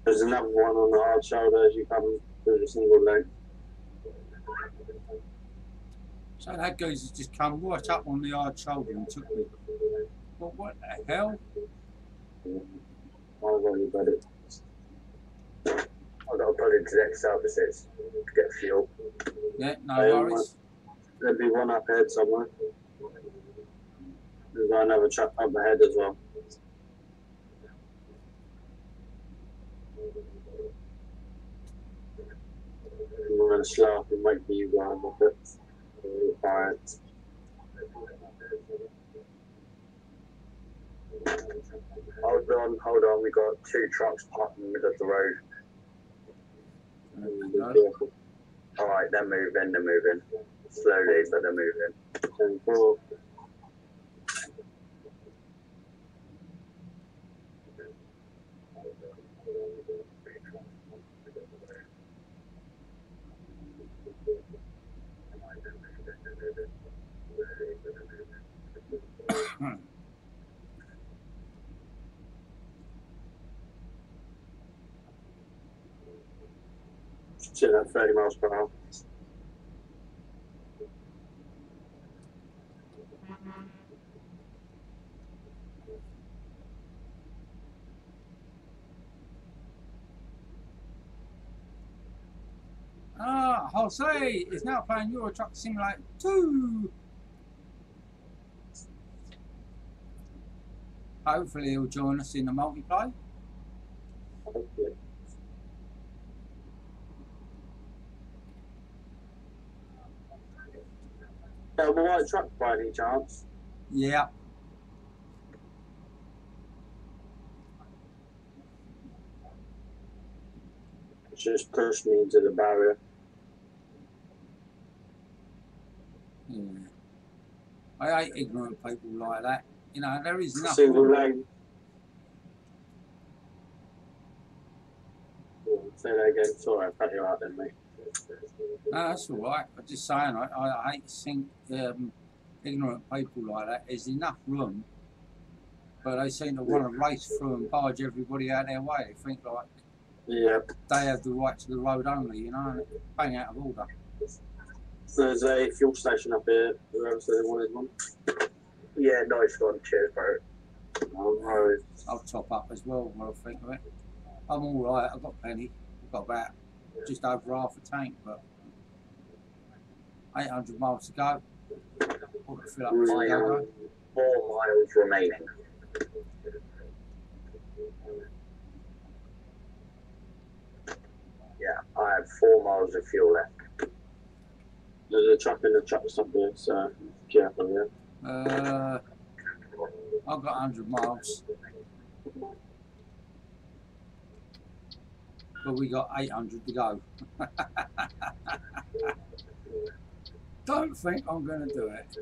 There's another one on the hard shoulder as you come through the single lane. So that guy's just come right up on the hard shoulder and took me. Well, what the hell? I've already got it. I've got to pull into the next services to get fuel. Yeah, no Hey, worries. There'll be one up ahead somewhere. There's another truck up ahead as well. I'm going to slow up and wait for you guys a bit. Alright. Hold on, we got 2 trucks parked in the middle of the road. Be careful. Alright, they're moving. Slowly, but they're moving. 10-4. Sitting at 30 miles per hour. Jose is now playing Euro Truck Simulator 2. Hopefully he'll join us in the multiplayer. Hopefully. Yeah, the white truck by any chance? Yeah. Just pushed me into the barrier. Yeah. I hate ignorant people like that. You know, there is nothing. Single lane. Oh, say that again. Sorry, I cut you out then, mate. No, that's all right. I'm just saying, I hate seeing ignorant people like that. There's enough room, but they seem to want to race through and barge everybody out their way. They think like Yeah. they have the right to the road only, you know, and it's bang out of order. There's a fuel station up here. Whoever said they wanted one. Yeah, nice one. Cheers, bro. No worries. I'll top up as well when I think of it. I'm all right. I've got plenty. I've got about just over half a tank, but 800 miles to go. I'll fill up as we go. 4 miles remaining. Yeah, I have 4 miles of fuel left. There's a truck in the truck stop here, so careful, yeah. I've got 100 miles. But we got 800 to go. Don't think I'm going to do it.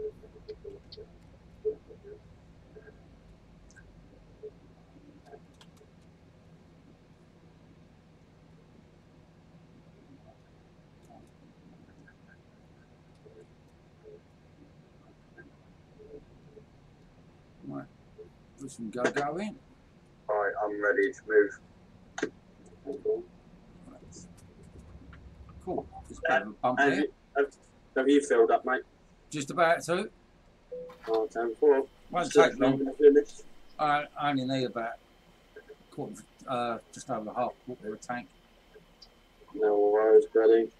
Right, put some go in. Alright, I'm ready to move. Cool. Just a bit of a bump here. Have you filled up, mate? Just about to. Oh, 10-4. Won't Still take long. to finish. I only need about just over half a quarter of a tank. No worries, buddy.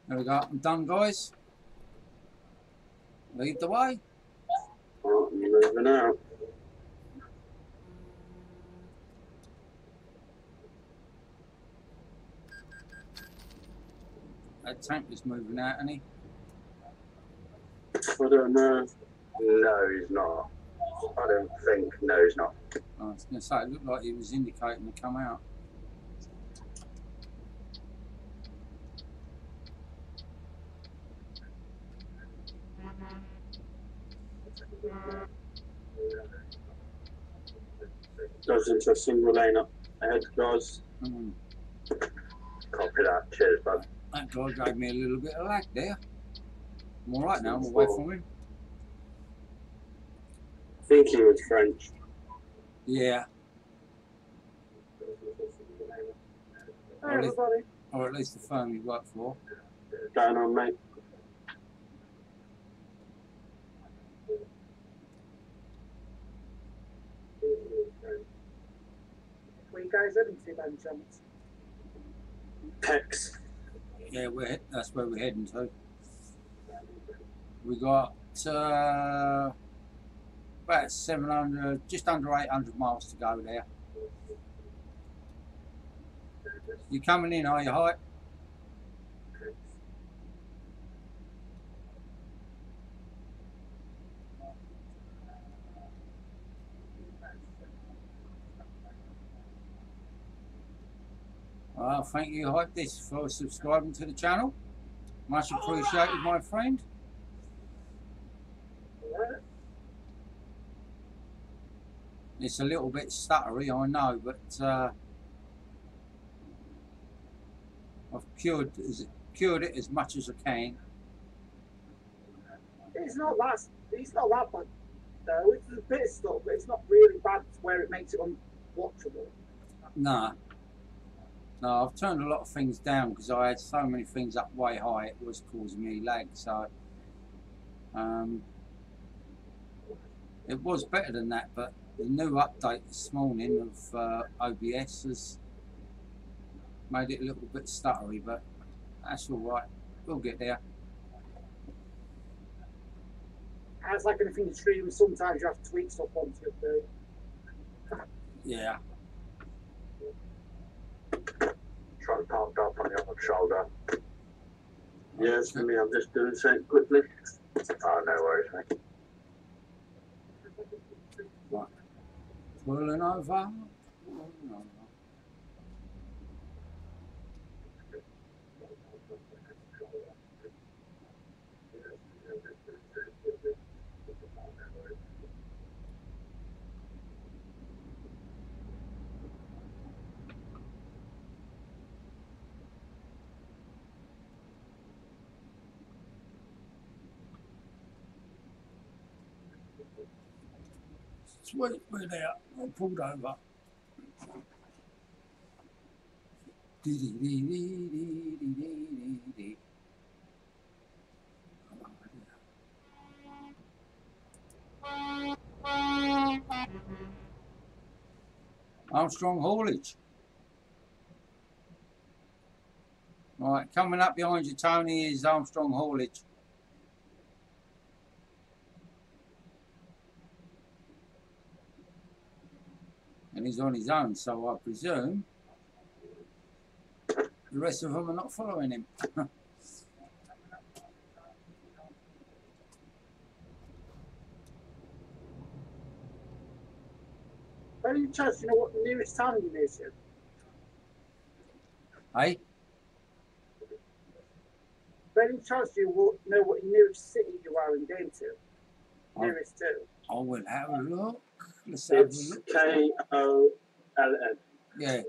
There we go. I'm done, guys. Lead the way. Oh, I'm moving out. That tank is moving out, isn't he? I don't know. No, he's not. I don't think. No, he's not. I was going to say, it looked like he was indicating to come out. Goes into a single lane up ahead, guys. Mm. Copy that. Cheers, bud. That guy gave me a little bit of lag there. I'm alright now, I'm away from him. I think he was French. Yeah, Hi, everybody. or at least the firm he worked for. Going on, mate. Where you guys heading to, by any chance? Pex. Yeah, that's where we're heading to. We got about 700, just under 800 miles to go there. You coming in, are you, Hype? Well, thank you, Hype, this for subscribing to the channel. Much appreciated, my friend. Alright. It's a little bit stuttery, I know, but I've cured it as much as I can. It's not that bad, though. It's a bit of stuff, but it's not really bad to where it makes it unwatchable. Nah. No, I've turned a lot of things down because I had so many things up way high, it was causing me lag, so it was better than that, but the new update this morning of OBS has made it a little bit stuttery, but that's alright, we'll get there. It's like anything in streaming, sometimes you have to tweak stuff onto it, though. Yeah. Trying to park up on the other shoulder. Yes, for me, I'm just doing something quickly. Oh, no worries, mate. Right. Pulling over. Pulling over. Sweet, we're there. I pulled over. Armstrong haulage. Right, coming up behind you, Tony, is Armstrong haulage. And he's on his own, so I presume the rest of them are not following him. By any chance, you know what the nearest town you near to? Hey? By any chance, you will know what nearest city you are in game to? Nearest to? I will have a look. Let's have a It's look. K-O-L-N. Yeah.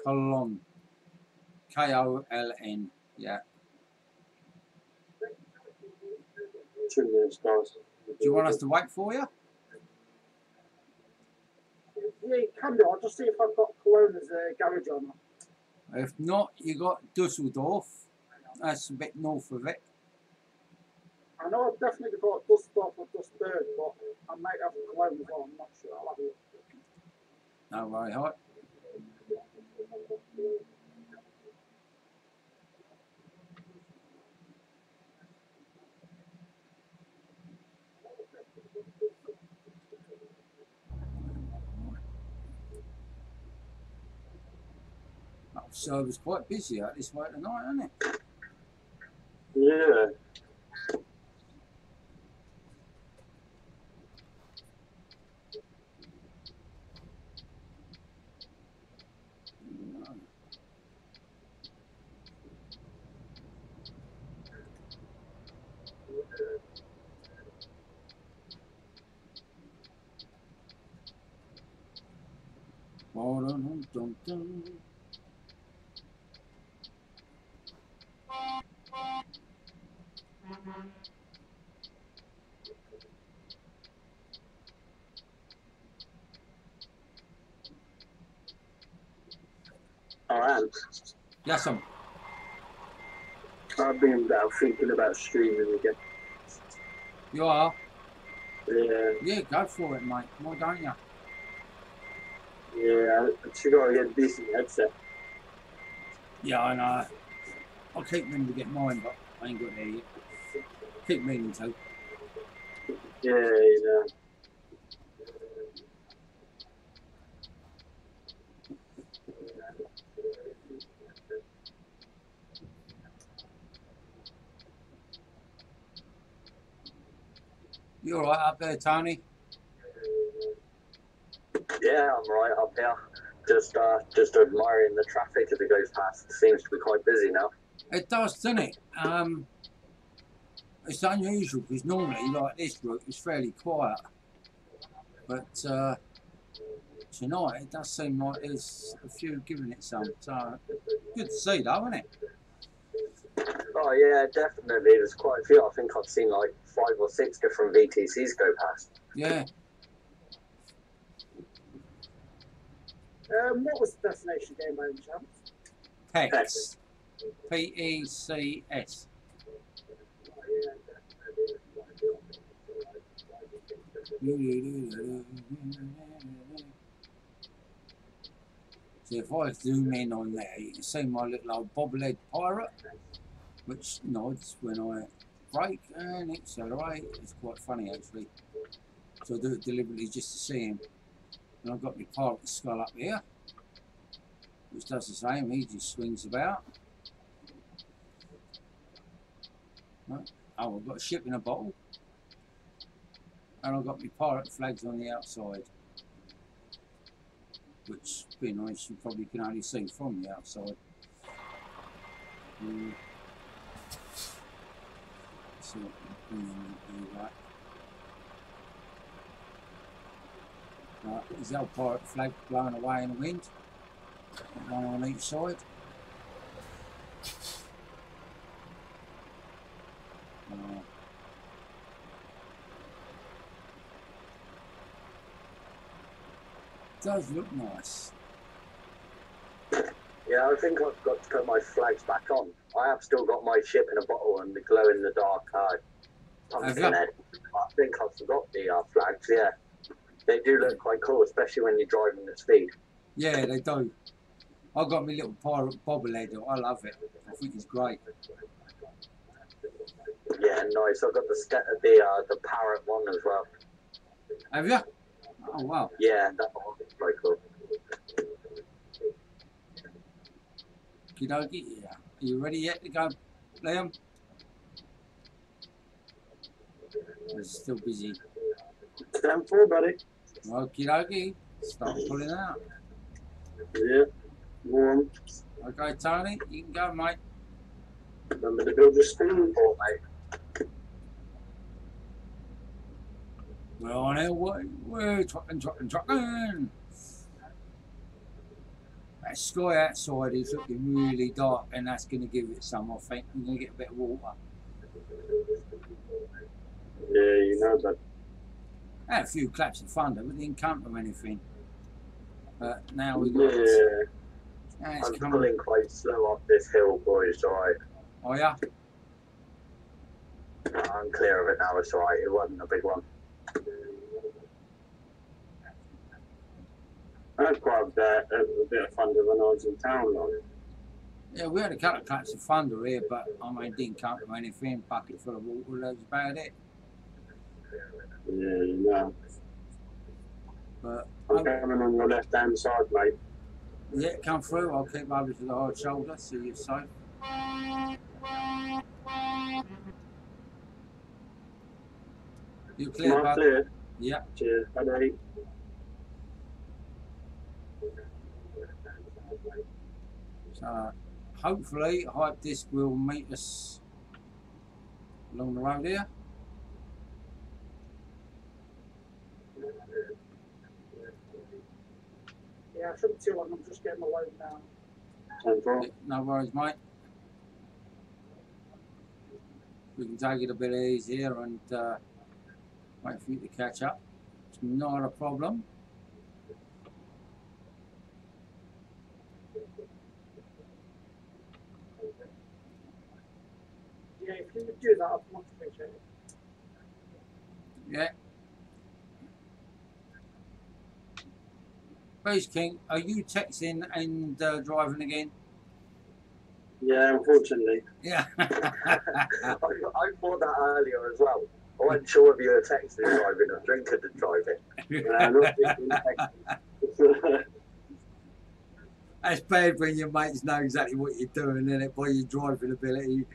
Colon. K-O-L-N. Yeah. 2 minutes, guys. Do you want us to wait for you? Yeah, you can do. I'll just see if I've got Cologne as a garage or not. If not, you got Dusseldorf. That's a bit north of it. I know I've definitely got Dusseldorf or Dustberg, but I might have Cologne as well. I'm not sure. I'll have a look. No worry, Hype. So it was quite busy out this way tonight, isn't it? Yeah. Alright. Yes, I've been thinking about streaming again. you are? Yeah. Yeah, go for it, mate. Why don't you? Yeah, I should go get a decent headset. Yeah, I know. I keep meaning to get mine, but I ain't got there yet. Keep meaning to. Yeah, you know. You alright up there, Tony? Yeah, I'm right up here. Just admiring the traffic as it goes past. It seems to be quite busy now. It does, doesn't it? It's unusual because normally, like this route, is fairly quiet. But tonight, it does seem like there's a few giving it some. So, good to see, though, isn't it? Oh yeah, definitely. There's quite a few. I think I've seen like 5 or 6 different VTCs go past. Yeah. What was the destination game by any chance? PECS. P-E-C-S. So if I zoom in on there, you can see my little old bobblehead pirate, which nods when I brake and accelerate. It's quite funny actually. So I do it deliberately just to see him. And I've got my pirate skull up here, which does the same. He just swings about. Oh, I've got a ship in a bottle. And I've got my pirate flags on the outside. Which, being honest, you probably can only see from the outside. So, is the old pirate flag blowing away in the wind? One on each side. Does look nice. Yeah, I think I've got to put my flags back on. I have still got my ship in a bottle and the glow in the dark pumpkin head. I think I forgot the flags, yeah. They do look quite cool, especially when you're driving at speed. Yeah, they do. I've got my little pirate bobblehead. I love it. I think it's great. Yeah, nice. I've got the parrot one as well. Have you? Oh, wow. Yeah, that one's very cool. Okie yeah. Are you ready yet to go, Liam? It's still busy. Stand for, buddy. Okie dokie. Start pulling out. Yeah. Warm. Okay, Tony, you can go, mate. Remember to build your screen for, mate. We're on our way. We're trucking. That sky outside is looking really dark, and that's going to give it some, I think. We're going to get a bit of water. Yeah, you know that. I had a few claps of thunder, but didn't come to anything. But now we got. Yeah. I'm pulling quite slow up this hill, boys. Alright. Oh yeah. I'm clear of it now. It's alright. It wasn't a big one. I had quite a bit of thunder when I was in town, though. Yeah, we had a couple of claps of thunder here, but I mean, didn't come to anything. Bucket full of water, that was about it. Yeah, you know. But I'm coming on your left-hand side, mate. Yeah, come through. I'll keep over to the hard shoulder so you're safe. You clear, Mark bud? clear. Yeah. Cheers. Bye. So hopefully hype disc will meet us along the road here. Yeah, I shouldn't too long. I'm just getting my load now. 10-4. Yeah, no worries, mate. We can take it a bit easier and wait for you to catch up. It's not a problem. Yeah, if you would do that, I'd much appreciate it. Yeah. Base King, are you texting and driving again? Yeah, unfortunately. Yeah. I thought that earlier as well. I wasn't sure if you were texting and driving or drinking and driving. Not thinking text. That's bad when your mates know exactly what you're doing, isn't it, by your driving ability.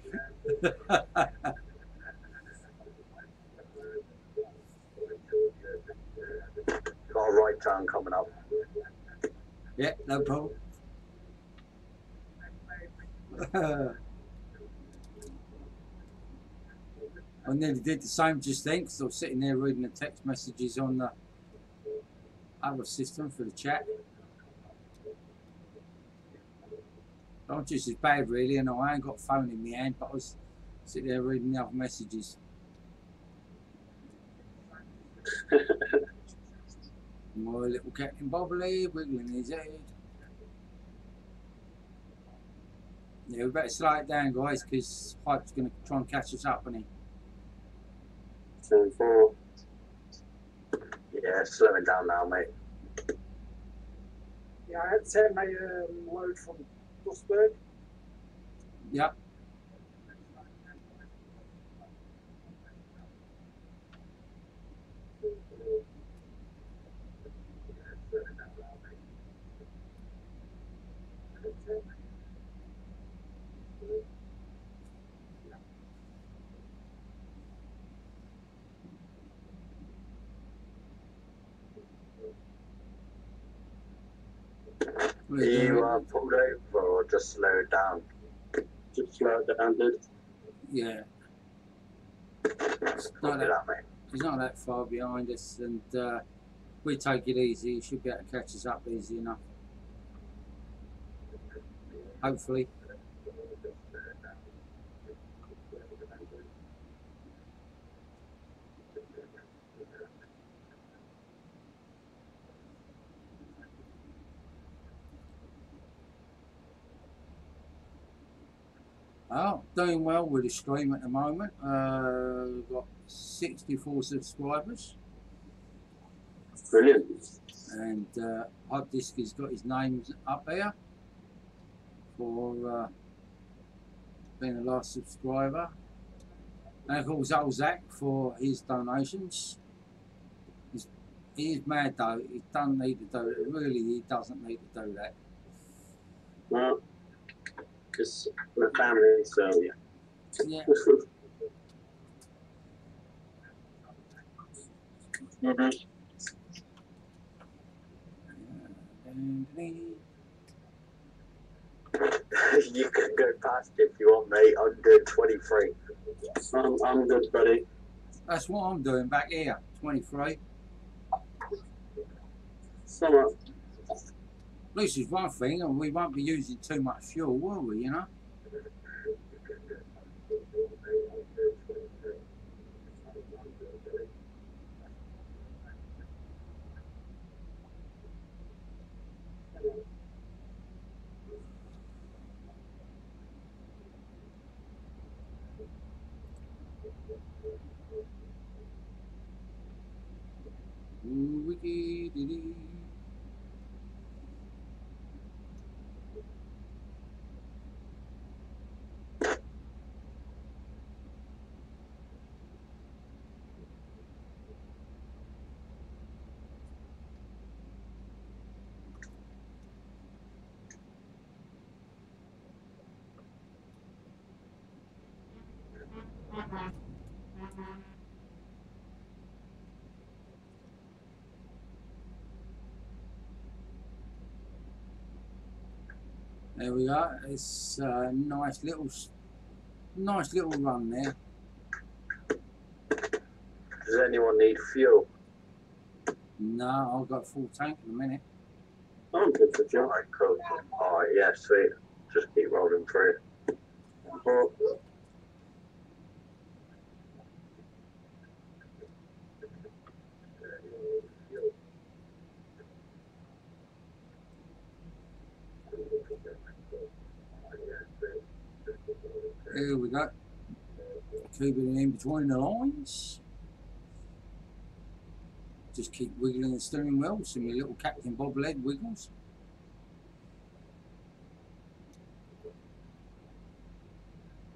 Got a right turn coming up. Yeah, no problem. I nearly did the same just then because I was sitting there reading the text messages on the other system for the chat. I'm just as bad really, and I ain't got a phone in my hand, but I was sitting there reading the other messages. My little Captain Bobbly wiggling his head. Yeah, we better slow it down, guys, because Hype's going to try and catch us up, isn't he? 10-4. Yeah, slowing down now, mate. Yeah, I had to take my load from Dustberg. Yep. Are you pulled over or just slowed down? Just slow it down, dude. Yeah. It's Copy not that, that, mate. he's not that far behind us, and we take it easy. He should be able to catch us up easy enough. Hopefully. Oh, doing well with the stream at the moment. We've got 64 subscribers. Brilliant. And Hot Disc has got his name up there for being the last subscriber. And of course, old Zach for his donations. He is mad though. He doesn't need to do it. Really, he doesn't need to do that. Well, it's my family, so yeah. Yeah. You can go past if you want, mate. I'm doing 23. I'm good, buddy. That's what I'm doing back here. 23. Somewhat. At least it's one thing, and we won't be using too much fuel, will we, you know? Wiki-dee-dee. There we go. It's a nice little run there. Does anyone need fuel? No, I've got a full tank in a minute. I'm good for fuel. Alright, cool. Alright, yeah, sweet. Just keep rolling through. But Here we go. Keeping it in between the lines. Just keep wiggling the steering wheel, so my little Captain Bobblehead wiggles.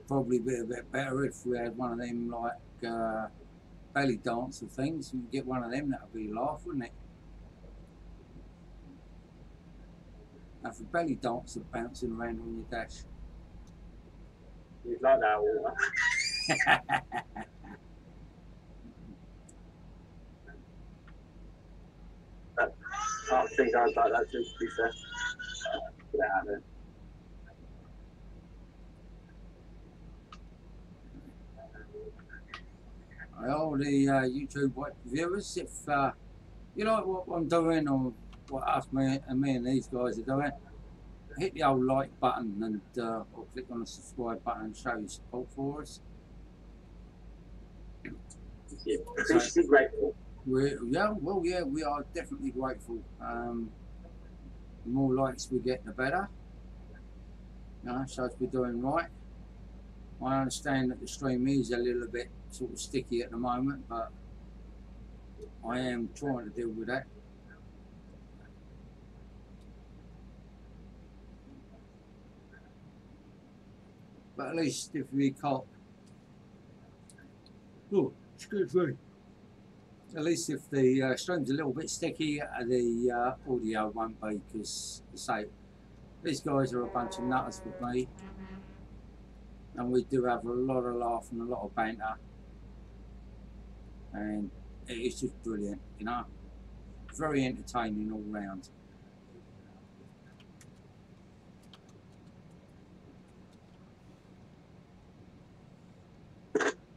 Probably be a bit better if we had one of them like belly dancer things. You get one of them, that would be a laugh, wouldn't it? Have a belly dancer bouncing around on your dash. you'd like that water. I think I'd like that too, to be fair. Get out of there. All the YouTube viewers, if you like what I'm doing or what us, me and these guys are doing, hit the old like button and or click on the subscribe button and show your support for us. Yeah, appreciably grateful. Yeah, we are definitely grateful. The more likes we get, the better. So we're doing right. I understand that the stream is a little bit sort of sticky at the moment, but I am trying to deal with that. But at least if we can't, oh, excuse me. At least if the stream's a little bit sticky, the audio won't be, because, say, these guys are a bunch of nutters with me, and we do have a lot of laugh and a lot of banter, and it's just brilliant, you know, very entertaining all round.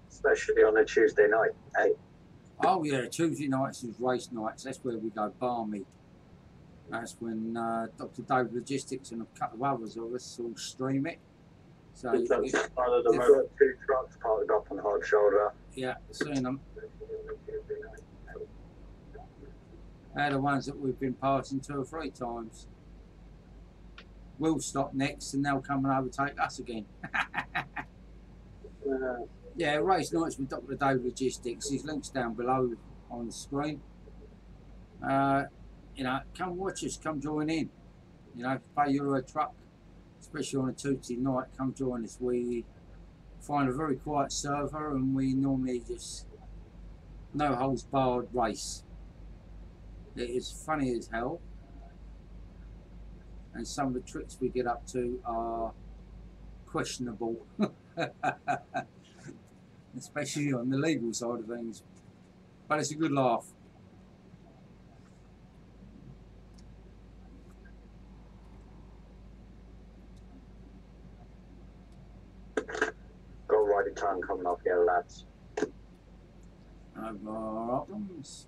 Especially on a Tuesday night, hey? Oh yeah, Tuesday nights is race nights. That's where we go balmy. That's when Dr. Dave Logistics and a couple of others of us all stream it. So We've got 2 trucks parked up on Hard Shoulder. yeah, seen them. They're the ones that we've been passing 2 or 3 times. We'll stop next and they'll come and overtake us again. Yeah, race nights with Dr. Dave Logistics. His link's down below on the screen. You know, come watch us, come join in. You know, pay Eruo truck, especially on a Tuesday night, come join us. We find a very quiet server and we normally just no holds barred race. It is funny as hell. And some of the tricks we get up to are questionable. Especially on the legal side of things, but it's a good laugh. Got a riding time coming up here, lads. No problems.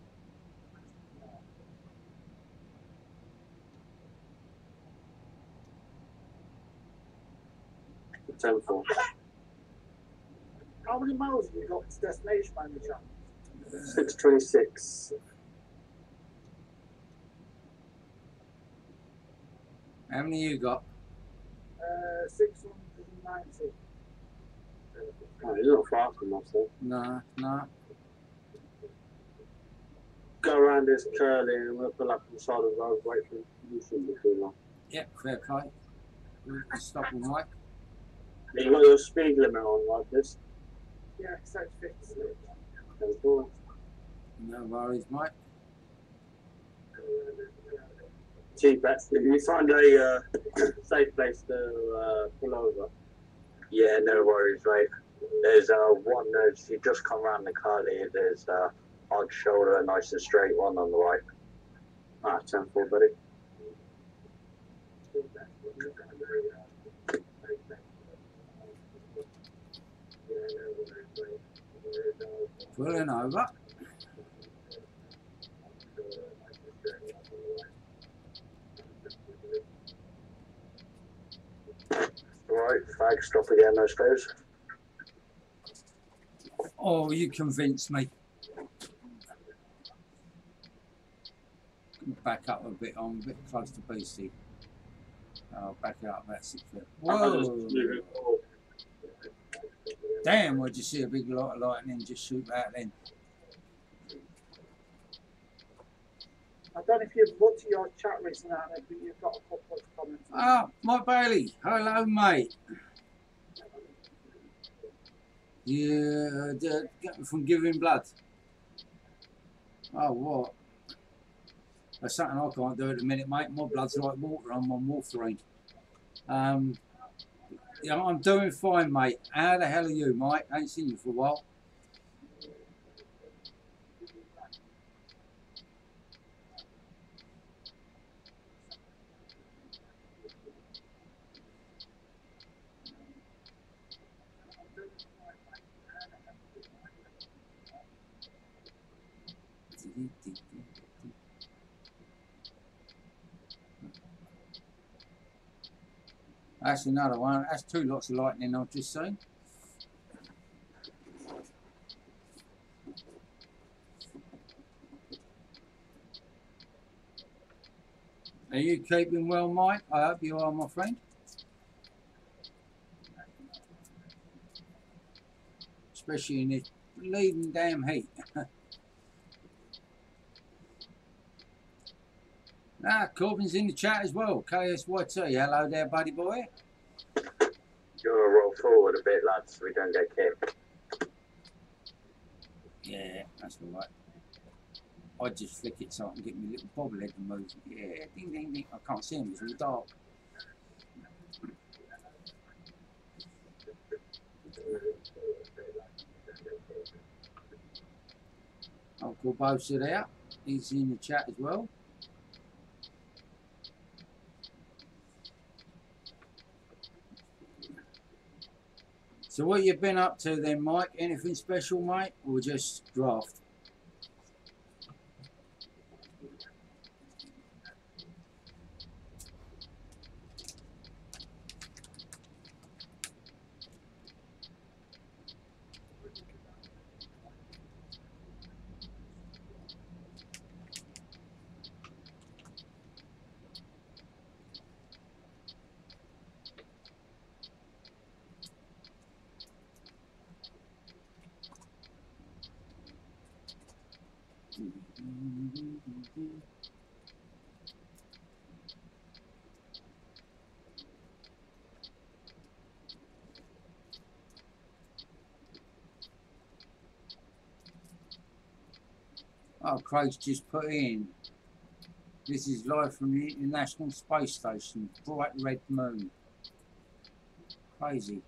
Temple. How many miles have you got to destination by any chance? 626. How many you got? 690. Oh, you're not far from us, though. No. Go around this curly and we'll pull up on the side of the road, wait for you, shouldn't be too long. Yep, fair play. We'll stop and wait. You got your speed limit on like this. Yeah, so it's 50. Temple. No worries, mate. Cheap, if you find a safe place to pull over. Yeah, no worries, mate. There's one, you just come around the curly, there's Hard Shoulder, a nice and straight one on the right. Ah, Temple, buddy. Pulling over. Right, flag stop again, I suppose. Oh, you convinced me. Back up a bit. I'm a bit close to BC. I'll back it up about 6 feet. Whoa! Damn, what'd you see? A big lot of lightning just shoot out then. I don't know if you've looked at your chat recently, but you've got a couple of comments. Ah, Mike Bailey. Hello, mate. Yeah, from giving blood. Oh, what? That's something I can't do at the minute, mate. My blood's like water. I'm on warfarin. Yeah, I'm doing fine, mate. How the hell are you, Mike? I ain't seen you for a while. That's another one. That's 2 lots of lightning I've just seen. Are you keeping well, Mike? I hope you are, my friend. Especially in this bleeding damn heat. Corbin's in the chat as well. KSYT. Hello there, buddy boy. You want to roll forward a bit, lads, so we don't get kicked. Yeah, that's all right. I just flick it so I can get my little bobblehead to move. Yeah, ding, ding, ding. I can't see him. It's all dark. Uncle Bo's there. He's in the chat as well. So what you been up to then, Mike? Anything special, mate? Or just draft? Oh, Craig's just put in. This is live from the International Space Station. Bright red moon. Crazy.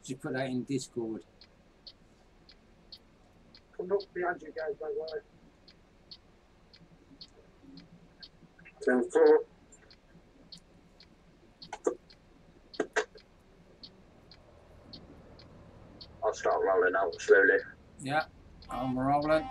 Just put that in Discord. Come up behind you guys, by the way. 10-4. I'll start rolling out slowly. Yeah, I'm rolling.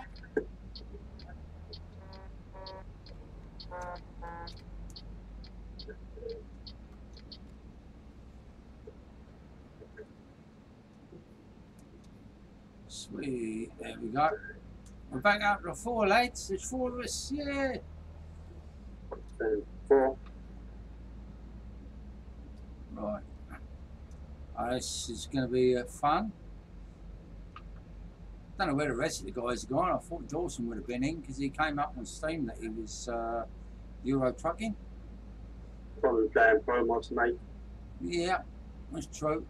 Sweet, there we go. We're back up to 4, lads. There's 4 of us, yeah. 10-4. Right. This is going to be fun. Don't know where the rest of the guys are gone. I thought Dawson would have been in because he came up on Steam that he was Euro trucking. Probably playing promos, mate. Yeah, that's true.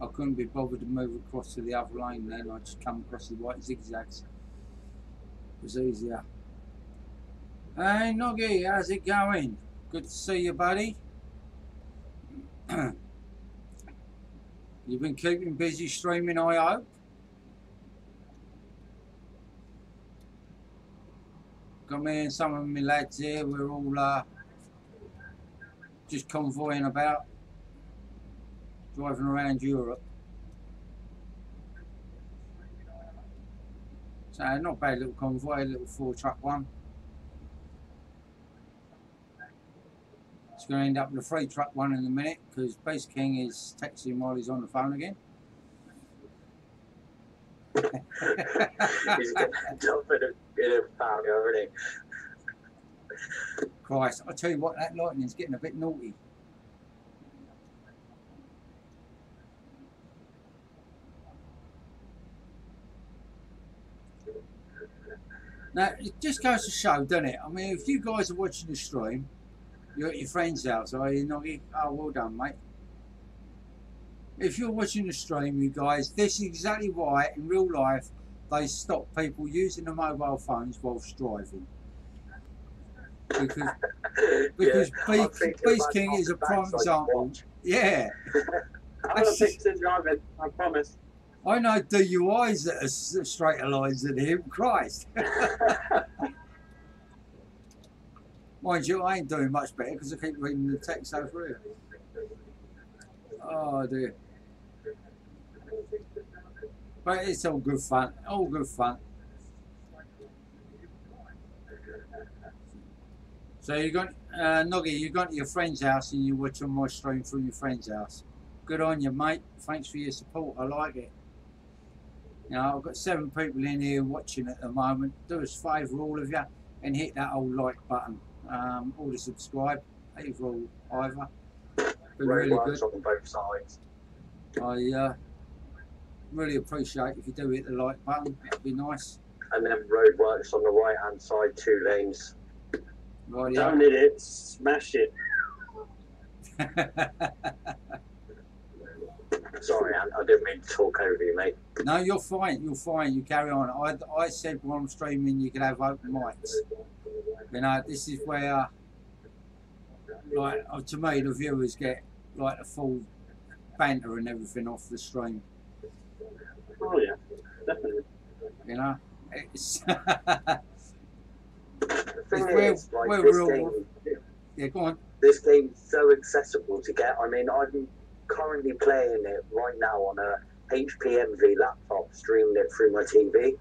I couldn't be bothered to move across to the other lane then. I just come across the white zigzags. It was easier. Hey Noggy, how's it going? Good to see you, buddy. You've been keeping busy streaming, I hope. Got me and some of my lads here. We're all just convoying about, driving around Europe. So not a bad little convoy, a little 4-truck one. It's going to end up with a 3-truck one in a minute because Base King is texting while he's on the phone again. He's going to jump in a pound, already. Christ, I tell you what, that lightning's getting a bit naughty. Now, it just goes to show, doesn't it? I mean, if you guys are watching the stream, you're at your friend's house, are you, Noggy? Oh, well done, mate. If you're watching the stream, you guys, this is exactly why, in real life, they stop people using the mobile phones whilst driving. Because yeah, Beast King is a prime example. Yeah. I'm a picture driving, I promise. I know DUIs that are straighter lines than him. Christ. Mind you, I ain't doing much better because I keep reading the text over here. Oh dear. But it's all good fun. All good fun. So you got Noggy, you got to your friend's house and you watch on my stream through your friend's house. Good on you, mate. Thanks for your support. I like it. You know, I've got 7 people in here watching at the moment. Do us a favour, all of you, and hit that old like button. Or to subscribe, either or either. Be really good. On both sides. I really appreciate if you do hit the like button. That'd be nice. And then roadworks on the right hand side, 2 lanes. Right, Don't hit it, smash it. Sorry, I didn't mean to talk over you, mate. No, you're fine. You're fine. You carry on. I said while I'm streaming, you could have open mics. You know, this is where, like, to me, the viewers get like the full banter and everything off the stream. Oh yeah, definitely. You know, it's. The thing It's is, like, where this we're all. game, Yeah, go on. this game's so accessible to get. I mean, I'm currently playing it right now on a HPMV laptop, streaming it through my TV.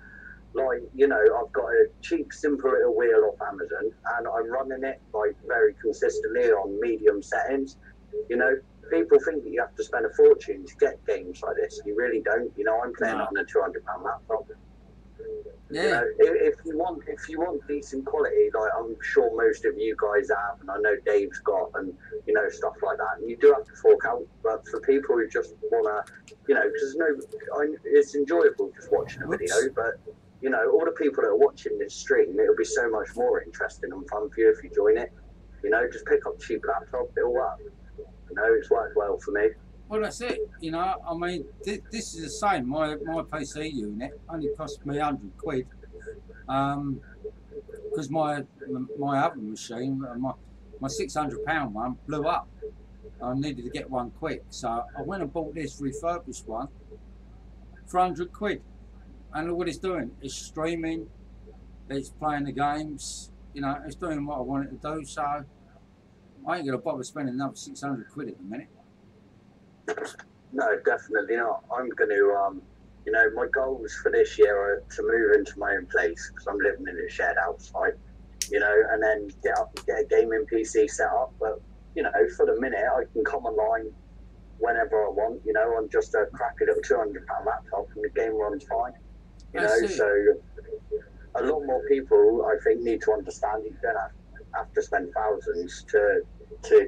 Like, you know, I've got a cheap, simple little wheel off Amazon, and I'm running it like very consistently on medium settings. You know, people think that you have to spend a fortune to get games like this. You really don't. You know, I'm playing it on a £200 laptop. Yeah. You know, if you want decent quality, like I'm sure most of you guys have, and I know Dave's got, and you know, stuff like that. And you do have to fork out, but for people who just wanna, you know, because it's enjoyable just watching a video, but you know, all the people that are watching this stream, it'll be so much more interesting and fun for you if you join it. You know, just pick up a cheap laptop, it'll work. You know, it's worked well for me. Well, that's it. You know, I mean, this is the same. My PC unit only cost me £100, because my other machine, my £600 one blew up. I needed to get one quick, so I went and bought this refurbished one for £100. And look what it's doing. It's streaming. It's playing the games. You know, it's doing what I want it to do. So I ain't gonna bother spending another £600 at the minute. No, definitely not. I'm going to, you know, my goals for this year are to move into my own place because I'm living in a shared house, like, you know, and then get a gaming PC set up. But, you know, for the minute, I can come online whenever I want, you know, on just a crappy little £200 laptop and the game runs fine. You know, so a lot more people, I think, need to understand you don't have to spend thousands to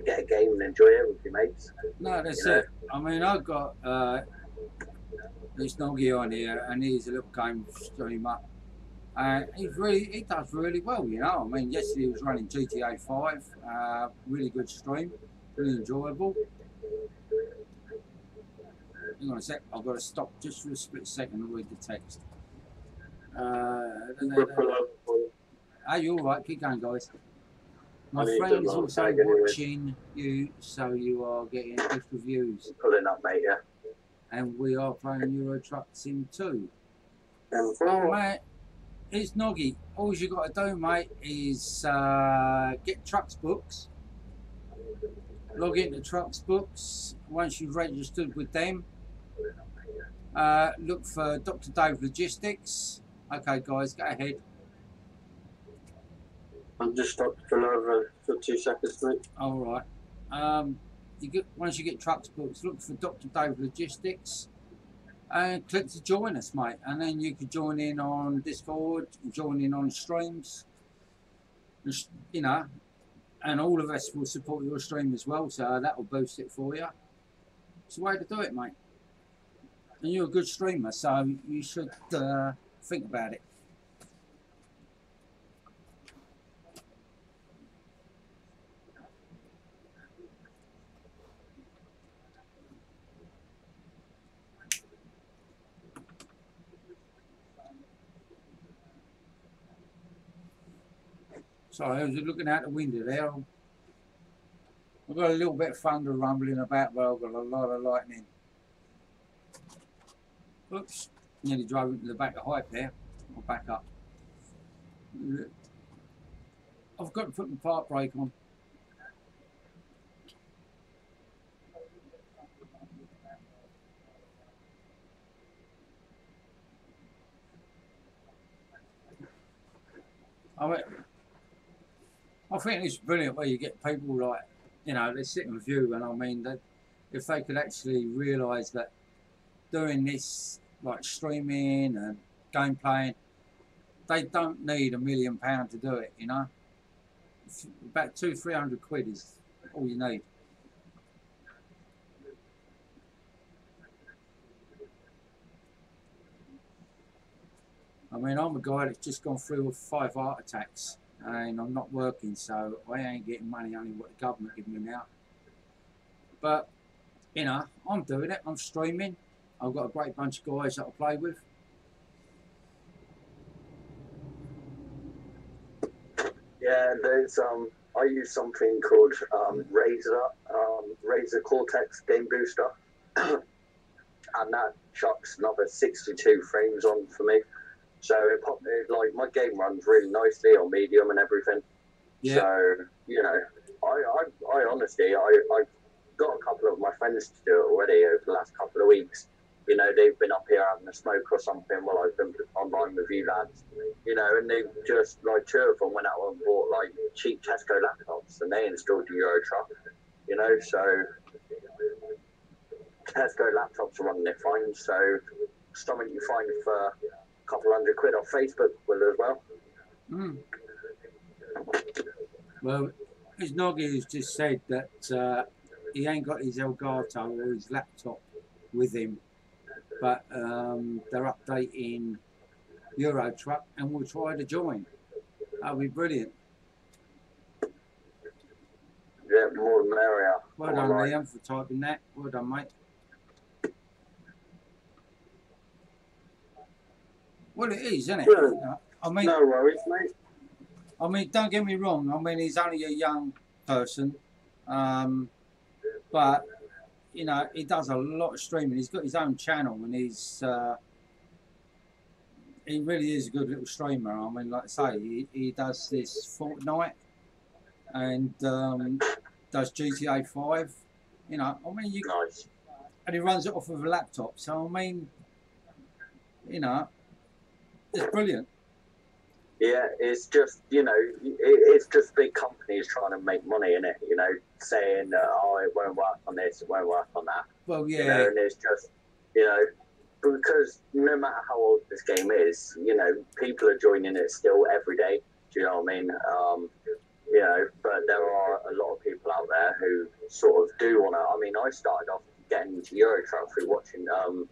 get a game and enjoy it with your mates. No, that's it. I mean, I've got this Noggy on here, and he's a little game streamer. He does really well, you know. I mean, yesterday he was running GTA 5, really good stream, really enjoyable. Hang on a sec, I've got to stop just for a split second and read the text. Are you alright? Keep going, guys. My friend is also watching you, so you are getting good reviews. Pulling up, mate, yeah. and we are playing Euro Truck Sim 2. M4. Mate, it's Noggy. All you got to do, mate, is get Trucks Books, log into Trucks Books. Once you've registered with them, look for Dr. Dave Logistics. Okay, guys, go ahead. I'm just stopped pull over for 2 seconds, mate. All right. Once you get Trucks Books, look for Dr. Dave Logistics and click to join us, mate. And then you can join in on Discord, join in on streams, you know, and all of us will support your stream as well. So that will boost it for you. It's the way to do it, mate. And you're a good streamer, so you should think about it. Sorry, I was looking out the window there. I've got a little bit of thunder rumbling about, but I've got a lot of lightning. Oops, nearly drove into the back of Hype there. I'll back up. I've got to put my park brake on. I think it's brilliant where you get people like, you know, they sit with you, and I mean, that if they could actually realise that doing this, like streaming and game playing, they don't need £1 million to do it, you know. About 200-300 quid is all you need. I mean, I'm a guy that's just gone through with 5 heart attacks, and I'm not working, so I ain't getting money, only what the government give me now. But, you know, I'm doing it, I'm streaming. I've got a great bunch of guys that I play with. Yeah, there's I use something called Razer Cortex Game Booster, and that chucks another 62 frames on for me. So like my game runs really nicely on medium and everything. Yeah. So you know, I honestly I got a couple of my friends to do it already over the last couple of weeks. You know, they've been up here having a smoke or something while I've been online with you lads. You know, and they've just, like, 2 of them went out and bought, like, cheap Tesco laptops, and they installed the Euro Truck. You know, so Tesco laptops are running it fine. So something you find for a couple £100 off Facebook will as well. Mm. Well, his Noggy has just said that he ain't got his Elgato or his laptop with him, but they're updating Euro Truck and we'll try to join. That'll be brilliant. Yeah, more the merrier. Well done, Liam, for typing that. Well done, mate. Well, it is, isn't it? Yeah. I mean, No worries, mate. I mean, don't get me wrong. I mean, he's only a young person, but you know, he does a lot of streaming. He's got his own channel, and he really is a good little streamer. I mean, like I say, he does this Fortnite and does GTA 5. You know, I mean, Nice. And he runs it off of a laptop. So I mean, you know, it's brilliant. Yeah, it's just, you know, it's just big companies trying to make money in it, you know, saying, oh, it won't work on this, it won't work on that. Well, yeah. You know, and it's just, you know, because no matter how old this game is, you know, people are joining it still every day. Do you know what I mean? You know, but there are a lot of people out there who sort of do want to. I mean, I started off getting into Euro Truck through watching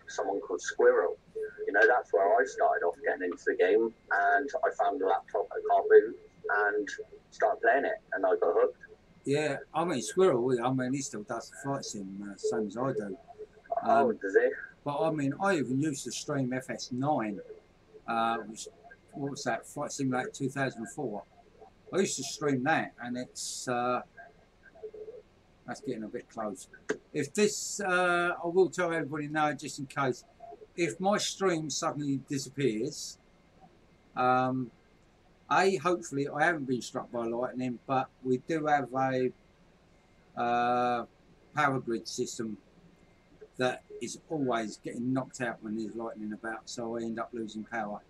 someone called Squirrel. You know, that's where I started off getting into the game, and I found a laptop at car boot and started playing it, and I got hooked. Yeah, I mean, Squirrel, I mean, he still does the flight sim, same as I do. Oh, does he? But I mean, I even used to stream FS9, which, what was that, Flight Simulator 2004. I used to stream that, and it's, That's getting a bit close. If this, I will tell everybody now, just in case, if my stream suddenly disappears, hopefully I haven't been struck by lightning, but we do have a power grid system that is always getting knocked out when there's lightning about, so I end up losing power.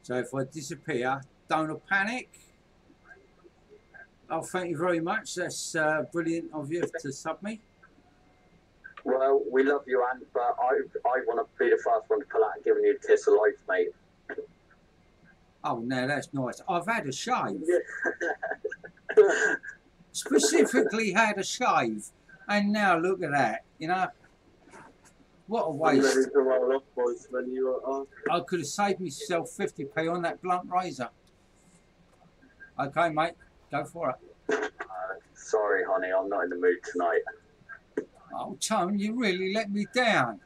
So if I disappear, don't panic. Oh, thank you very much. That's brilliant of you to sub me. Well, we love you, Ant, but I want to be the first one to pull out and give you a kiss of life, mate. Oh, no, that's nice. I've had a shave. Specifically had a shave. And now look at that, you know. What a waste. I could have saved myself 50p on that blunt razor. Okay, mate, go for it. Sorry, honey, I'm not in the mood tonight. Oh, Tone, you really let me down.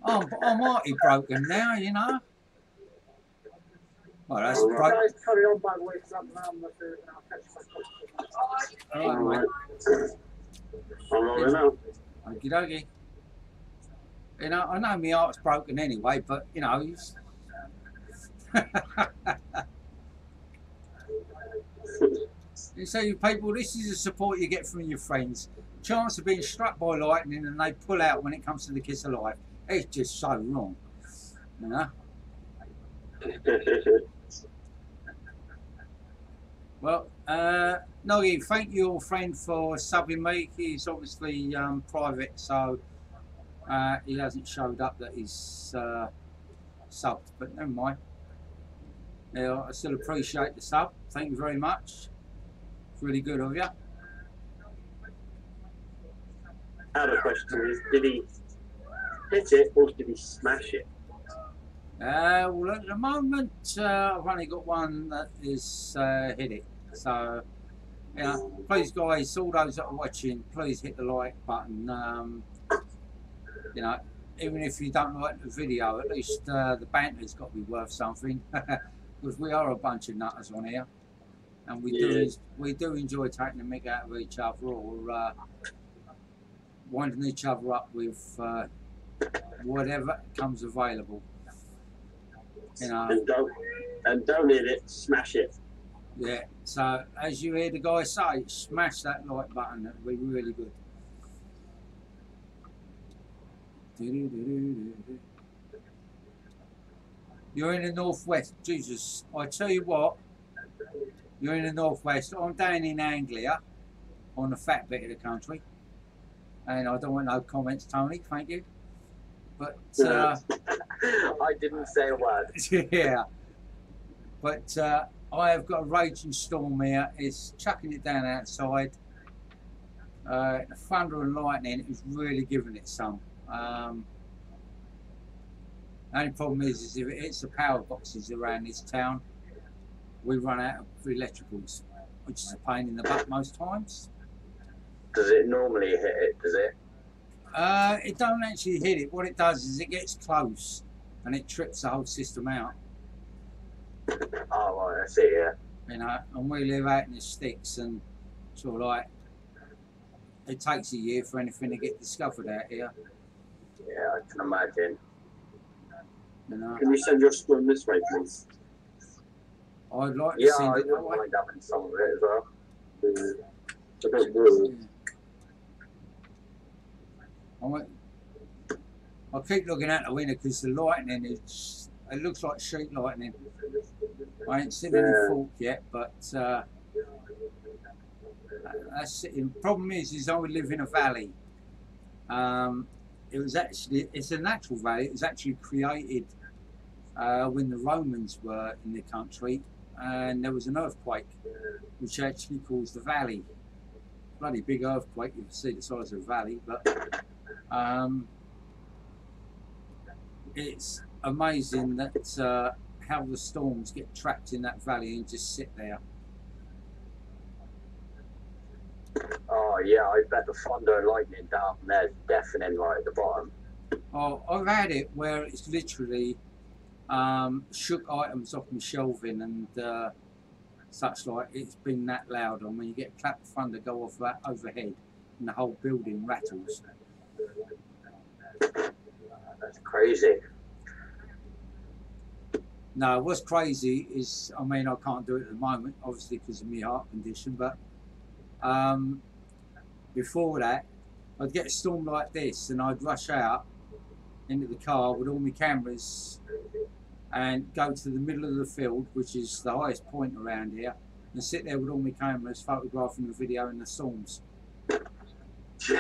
I'm hearty broken now, you know. Well, that's broken. Guys, carry on by the way, because I'm around the food and I'll catch you back up. All right, mate. I'm rolling out. Okie dokie. You know, I know my heart's broken anyway, but, you know, you say, people, this is the support you get from your friends. Chance of being struck by lightning and they pull out when it comes to the kiss of life. It's just so wrong, you know. Well, Noggy, thank your friend for subbing me. He's obviously private, so he hasn't showed up that he's subbed, but never mind. Yeah, I still appreciate the sub. Thank you very much. It's really good of you. Other question is, did he hit it or did he smash it? Well, at the moment, I've only got one that is hit it. So, you know, please, guys, all those that are watching, please hit the like button. You know, even if you don't like the video, at least the banter's got to be worth something, because we are a bunch of nutters on here, and we do enjoy taking the mick out of each other or winding each other up with whatever comes available. You know, and don't hit it, smash it. Yeah, so as you hear the guy say, smash that like button. That'd be really good. You're in the northwest. Jesus, I tell you what, you're in the northwest. I'm down in Anglia, on the fat bit of the country, and I don't want no comments, Tony. Thank you. But I didn't say a word. yeah, but I have got a raging storm here. It's chucking it down outside. The thunder and lightning is really giving it some. The only problem is if it hits the power boxes around this town, we run out of electricals, which is a pain in the butt most times. Does it normally hit it, does it? It don't actually hit it. What it does is it gets close and it trips the whole system out. Oh, right, I see, yeah. You know, and we live out in the sticks, and sort of like it takes a year for anything to get discovered out here. Yeah, I can imagine. You know, Can you send your storm this way, please? I'd like to Yeah, send I it that wouldn't way. mind having some of it as well. It's a bit blue. I keep looking out the window because the lightning is, it looks like sheet lightning. I ain't seen any fault yet, but that's it. The problem is I would live in a valley. It was actually, it's a natural valley. It was actually created when the Romans were in the country, and there was an earthquake which actually caused the valley. Bloody big earthquake, you can see the size of the valley, but it's amazing that how the storms get trapped in that valley and just sit there. Oh, yeah, I bet the thunder and lightning down there is deafening right at the bottom. Oh, I've had it where it's literally shook items off my shelving and such like. It's been that loud. And when you get a clap of thunder go off that overhead, and the whole building rattles. That's crazy. No, what's crazy is, I mean, I can't do it at the moment, obviously because of my heart condition, but before that, I'd get a storm like this and I'd rush out into the car with all my cameras and go to the middle of the field, which is the highest point around here, and sit there with all my cameras photographing the video in the storms. Do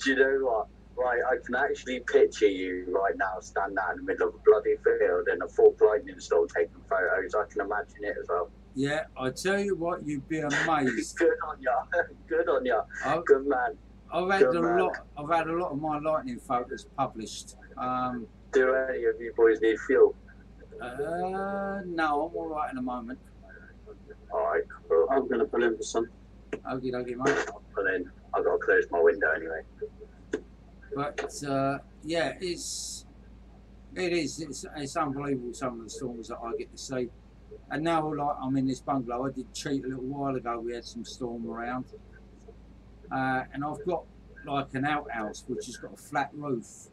you know what? Right, I can actually picture you right now standing out in the middle of a bloody field in a full lightning storm taking photos. I can imagine it as well. Yeah, I tell you what, you'd be amazed. Good on ya. Good on ya. Good man. I've had a lot of my lightning photos published. Do any of you boys need fuel? No, I'm all right in a moment. All right, cool. I'm going to pull in for some. Okie dokie, mate. I'll pull in. I've got to close my window anyway. But yeah, it's unbelievable some of the storms that I get to see. And now, like, I'm in this bungalow. I did cheat a little while ago. We had some storm around, and I've got like an outhouse which has got a flat roof.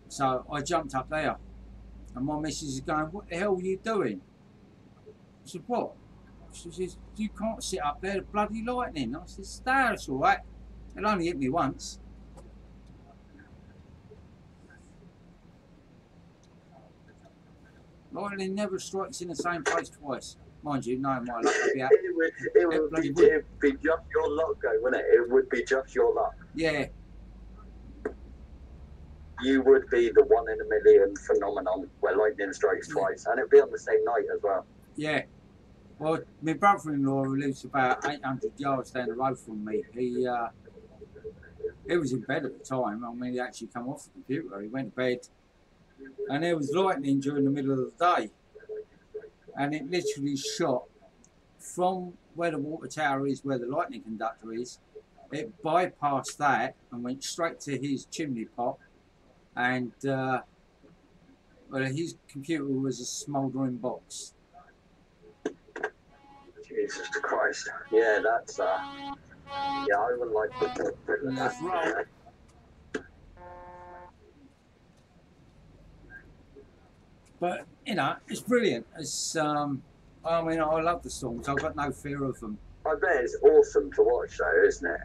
So I jumped up there, and my missus is going, "What the hell are you doing?" I said, "What?" She says, "You can't sit up there, bloody lightning." I said, "That's all right. It'll only hit me once." Lightning never strikes in the same place twice. Mind you, knowing my luck, I'd be out. It would be just your luck, though, wouldn't it? It would be just your luck. Yeah. You would be the 1 in a million phenomenon where lightning strikes twice, and it'd be on the same night as well. Yeah. Well, my brother-in-law, who lives about 800 yards down the road from me, he was in bed at the time. I mean, he actually come off the computer. He went to bed, and there was lightning during the middle of the day, and it literally shot from where the water tower is, where the lightning conductor is. It bypassed that and went straight to his chimney pot, and well, his computer was a smouldering box. Jesus Christ! Yeah, that's yeah, I wouldn't like to. That's right. But you know, it's brilliant. It's I mean, I love the storms. I've got no fear of them. I bet it's awesome to watch, though, isn't it?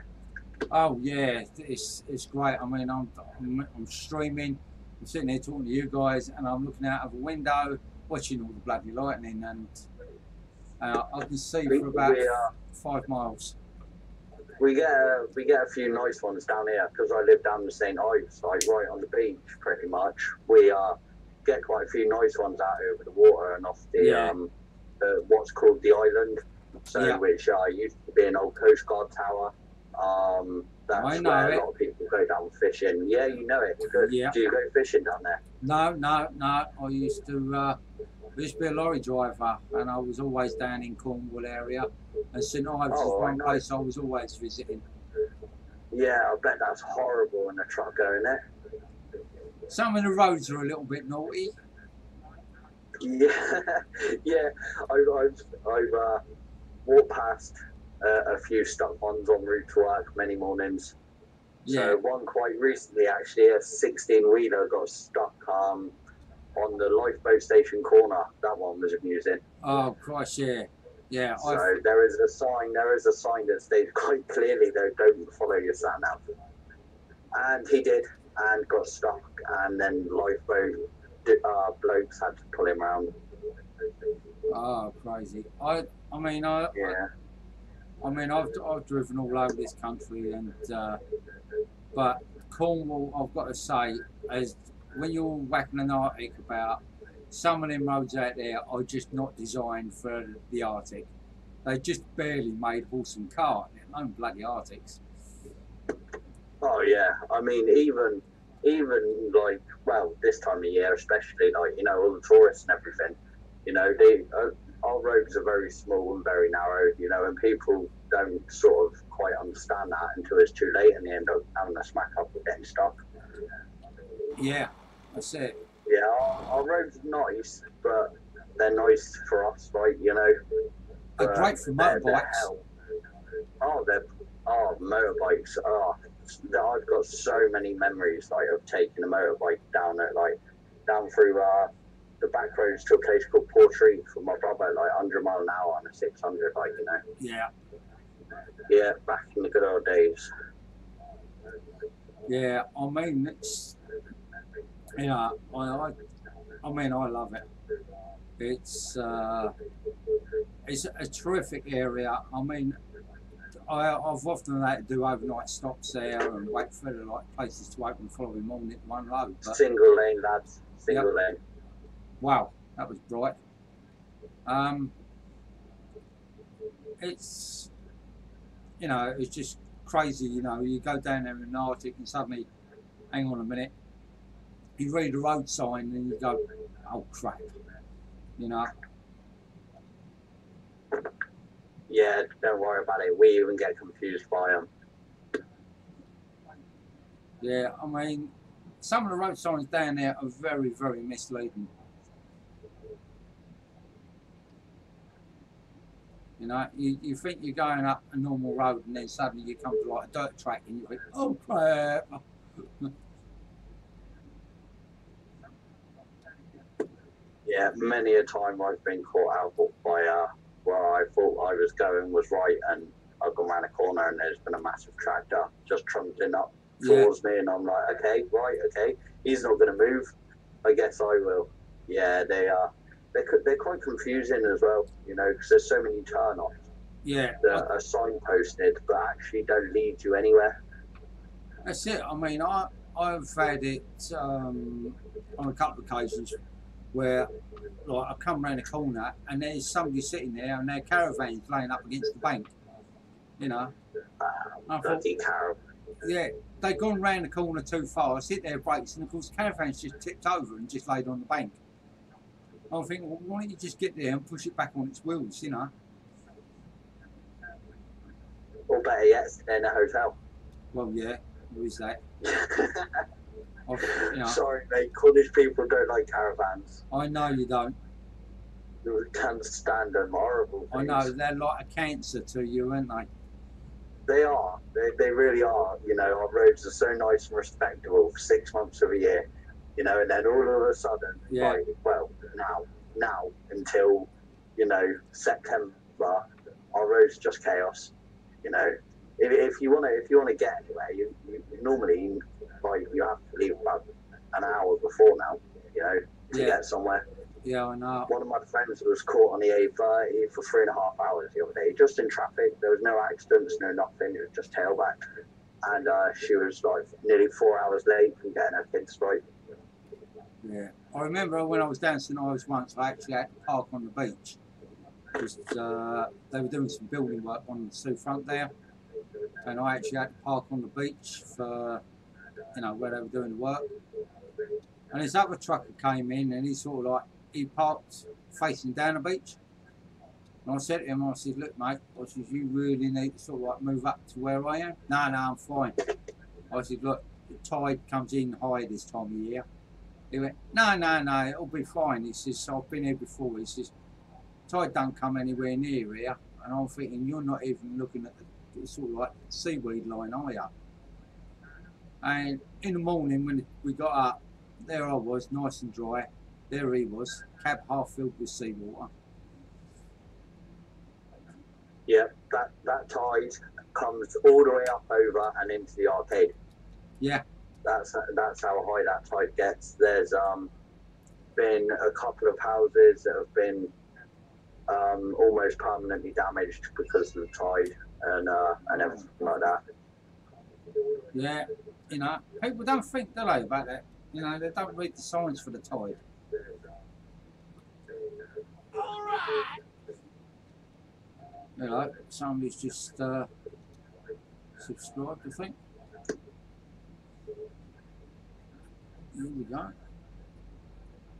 Oh yeah, it's great. I mean, I'm streaming. I'm sitting here talking to you guys, and I'm looking out of a window, watching all the bloody lightning, and I can see for about 5 miles. We get a few nice ones down here because I live down the St. Ives, like right on the beach, pretty much. We get quite a few nice ones out over the water and off the what's called the island, which used to be an old Coast Guard tower. That's where a lot of people go down fishing. Yeah, you know it. Yeah. Do you go fishing down there? No. I used to be a lorry driver, and I was always down in Cornwall area. And St. Ives is one place I was always visiting. Yeah, I bet that's horrible in a truck going there. Some of the roads are a little bit naughty. Yeah. I've walked past a few stuck ones en route to work many mornings. Yeah. So one quite recently, actually, a 16-wheeler got stuck on the lifeboat station corner. That one was amusing. Oh, Christ, yeah. Yeah. So there is a sign that states quite clearly, though, don't follow your sat nav. And he did, and got stuck, and then lifeboat blokes had to pull him around. Oh, crazy. I mean, I've driven all over this country, and but Cornwall, I've got to say, as when you're whacking an Arctic about, some of them roads out there are just not designed for the Arctic. They just barely made horse and cart, let alone bloody Arctics. Oh yeah, I mean even like, well, this time of year especially, like, you know, all the tourists and everything, you know, our roads are very small and very narrow, you know, and people don't sort of quite understand that until it's too late and they end up having a smack up with getting stuck. Yeah, that's it. Yeah, our roads are nice, but they're nice for us, right? You know, they're great for motorbikes. Oh, motorbikes. Oh, I've got so many memories like of taking a motorbike down at down through the back roads to a place called Portree with my brother, like 100 mile an hour on a 600, like, you know. Yeah. Yeah, back in the good old days. Yeah, I mean, it's, you know, I mean, I love it. It's a terrific area. I mean, I've often had to do overnight stops there and wait for the like places to open the following morning at one load. But, Single lane, lads. Single Yep. lane. wow, that was bright. It's, you know, it's just crazy. You know, you go down there in the Arctic and suddenly, hang on a minute, you read a road sign and you go, oh crap, you know. Yeah, don't worry about it. We even get confused by them. Yeah, I mean, some of the road signs down there are very, very misleading. You know, you think you're going up a normal road and then suddenly you come to like a dirt track and you think, oh crap. Yeah, many a time I've been caught out by where I thought I was going was right, and I've gone around a corner and there's been a massive tractor just trundling up towards me, and I'm like, okay, right, okay, he's not going to move. I guess I will. Yeah, they're quite confusing as well, you know, because there's so many turn-offs Yeah, that are signposted but actually don't lead you anywhere. that's it. I mean, I've had it on a couple of occasions where like I come around the corner and there's somebody sitting there and their caravan's laying up against the bank. You know. I thought, Bloody caravan. yeah, they've gone round the corner too far, hit their brakes, and of course the caravan's just tipped over and just laid on the bank. I think, well, why don't you just get there and push it back on its wheels, you know? Or better yet, stay in a hotel. Well, yeah, there is that. You know, Sorry, mate, Cornish people don't like caravans. I know you don't. They can't stand them horrible things. I know, they're like a cancer to you, aren't they? They are. They really are. You know, our roads are so nice and respectable for 6 months of a year. You know, and then all of a sudden, Yeah. like, well, now until, you know, September, our roads are just chaos. You know, if you wanna get anywhere, you normally, like, you have to leave about an hour before now, you know, to get somewhere. Yeah, I know. One of my friends was caught on the A30 for 3.5 hours the other day, just in traffic. There was no accidents, no nothing. It was just tailback, and she was like nearly 4 hours late from getting her kids right. Yeah, I remember when I was down St Ives once, I actually had to park on the beach because they were doing some building work on the seafront there, and I actually had to park on the beach for, you know, where they were doing the work. And this other trucker came in and he parked facing down the beach. And I said to him, I said, look mate, I said, you really need to sort of like move up to where I am. No, I'm fine. I said, look, the tide comes in high this time of year. He went, no, it'll be fine. He says, I've been here before. He says, tide don't come anywhere near here. And I'm thinking, you're not even looking at the sort of like seaweed line, are you? And in the morning when we got up, there I was, nice and dry. There he was, cab half filled with seawater. Yeah, that tide comes all the way up over and into the arcade. Yeah. That's how high that tide gets. There's been a couple of houses that have been almost permanently damaged because of the tide and everything like that. Yeah, you know, people don't think, do they, about that? You know, they don't read the signs for the tide. You know, somebody's just subscribed, I think. There we go.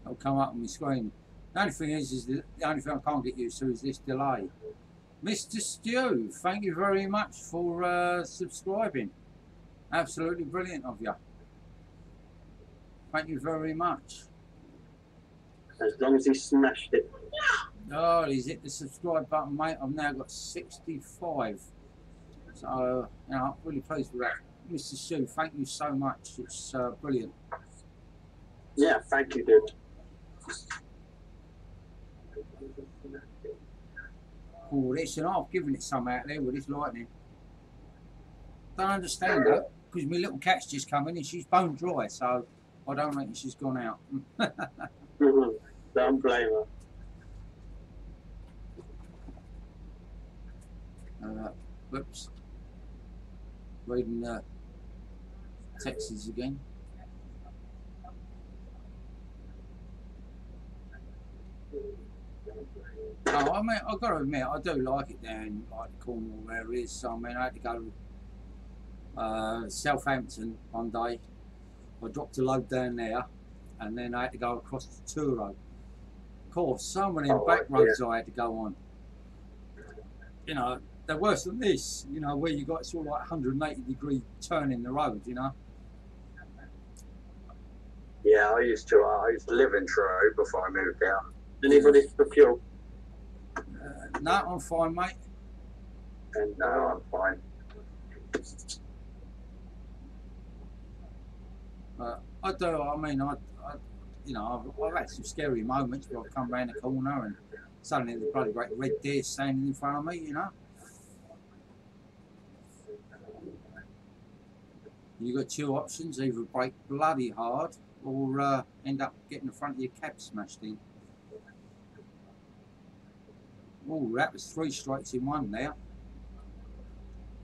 It'll come up on my screen. The only thing is the only thing I can't get used to is this delay. Mr. Stew, thank you very much for subscribing. Absolutely brilliant of you. Thank you very much. As long as he smashed it. Oh, he's hit the subscribe button, mate. I've now got 65 So, you know, I'm really pleased with that. Mr. Sue, thank you so much. It's brilliant. Yeah, thank you, dude. Oh, this, and I've given it some out there with this lightning. Don't understand though, because my little cat's just come in and she's bone dry, so I don't think she's gone out. Don't blame her. Whoops. Reading texts again. Oh, I mean, I've got to admit, I do like it down like Cornwall where it is. So, I mean, I had to go Southampton one day. I dropped a load down there, and then I had to go across to Truro. Of course, some of them back roads I had to go on. You know, they're worse than this. You know, where you got sort of like 180-degree turn in the road. You know. Yeah, I used to live in Truro before I moved there. Anybody for fuel? No, I'm fine, mate. And no, I'm fine. I do. I mean, you know, I've had some scary moments where I've come round the corner and suddenly there's a bloody great red deer standing in front of me. You know. You got two options: either brake bloody hard or end up getting the front of your cab smashed in. Oh, that was 3 strikes in one there.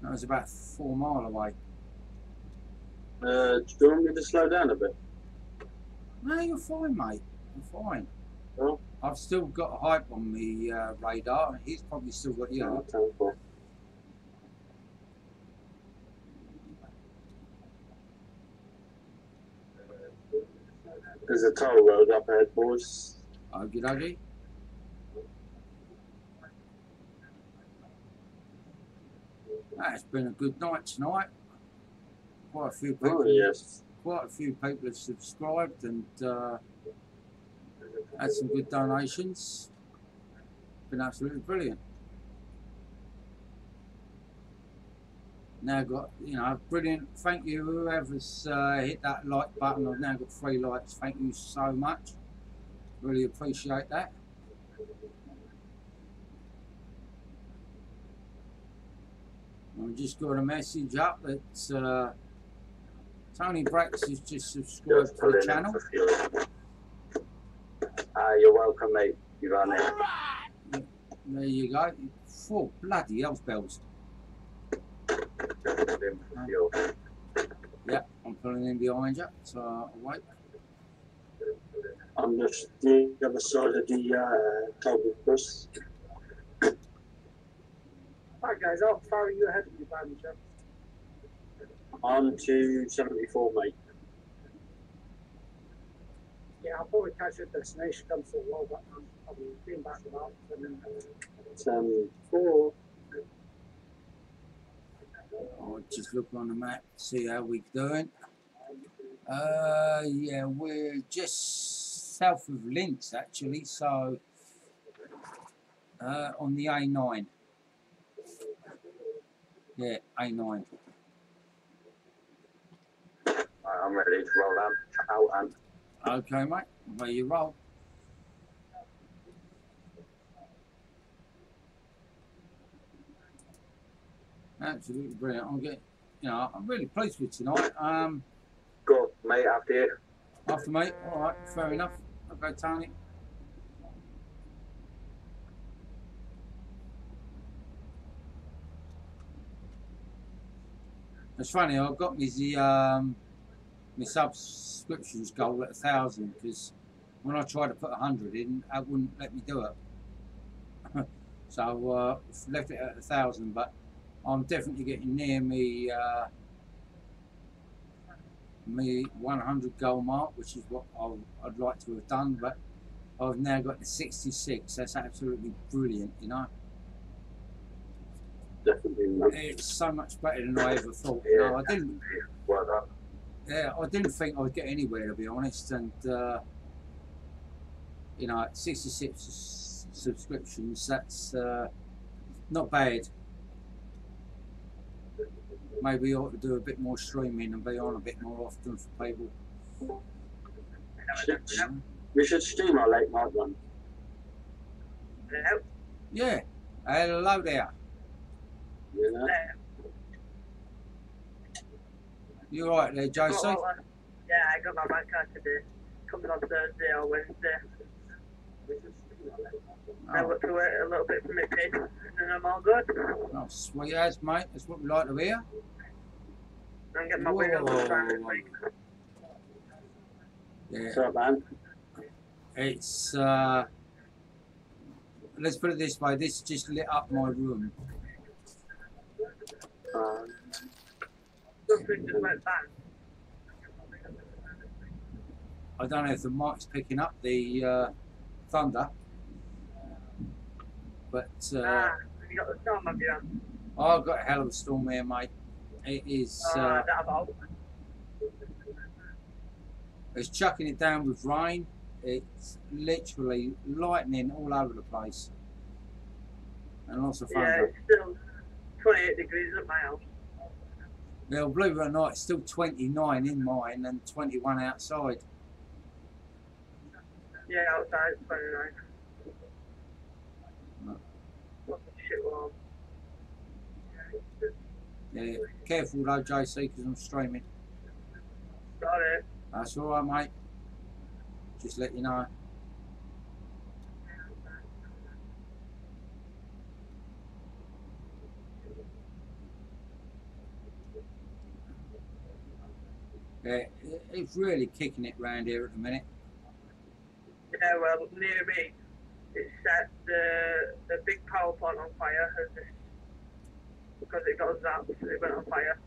That was about 4 miles away. Do you want me to slow down a bit? No, you're fine, mate. You're fine. Oh. I've still got a hype on me radar. He's probably still got you. There's a toll road up ahead, boys. Okie dokie. It's been a good night tonight. Quite a few people. Oh, yes. Quite a few people have subscribed and had some good donations. Been absolutely brilliant. Now got, you know, brilliant. Thank you whoever's hit that like button. I've now got 3 likes. Thank you so much. Really appreciate that. I've just got a message up that Tony Brax has just subscribed to the channel. You're welcome, mate. You run it. There you go. 4 bloody hell's bells. Yeah, I'm pulling in behind you, so I'll wait. I'm just the other side of the toll bus. Right, guys, how far are you ahead of me, manager? I'm 274, mate. Yeah, I'll probably catch you at destination. Come for a while, but I'll be being back about. 4. I'll just look on the map, see how we're doing. Yeah, we're just south of Links actually, so on the A9. Yeah, A9. I'm ready to roll out and. Okay, mate. Where you roll. Absolutely brilliant. I'm getting, you know, I'm really pleased with tonight. Go, mate, after you. After me. All right, fair enough. Okay, Tony. It's funny. I've got my subscriptions goal at 1,000 because when I tried to put 100 in, it wouldn't let me do it. So left it at 1,000, but I'm definitely getting near me 100 goal mark, which is what I'd like to have done, but I've now got the 66. That's absolutely brilliant, you know. Definitely. It's so much better than I ever thought. Yeah, You know, I didn't. Well done. Yeah, I didn't think I'd get anywhere, to be honest, and you know, 66 subscriptions. That's not bad. maybe you ought to do a bit more streaming and be on a bit more often for people. We should stream our late night one. Hello? Yeah. Hello there. You know? You alright there, Josie? Yeah, I got my bank card today. Comes on Thursday or Wednesday. I got to wait a little bit for my pin, and then I'm all good. Oh, sweet as, mate. That's what we like to hear. And get my wheels on time this week. Yeah. So, man. It's, let's put it this way, this just lit up my room. Something just went bang. I don't know if the mic's picking up the thunder, but You got the storm up here. I've got a hell of a storm here, mate. It is, That about. it's chucking it down with rain. It's literally lightning all over the place. And lots of Yeah, thunder. it's still 28 degrees at my house. Well, believe it or not, it's still 29 in mine and 21 outside. Yeah, outside it's 29. No. Fucking shit warm. Yeah, careful though, JC, because I'm streaming. Sorry. That's alright, mate. Just let you know. Yeah, it's really kicking it round here at the minute. Yeah, well, near me, it set the big power plant on fire has just, because it got zapped, it went on fire.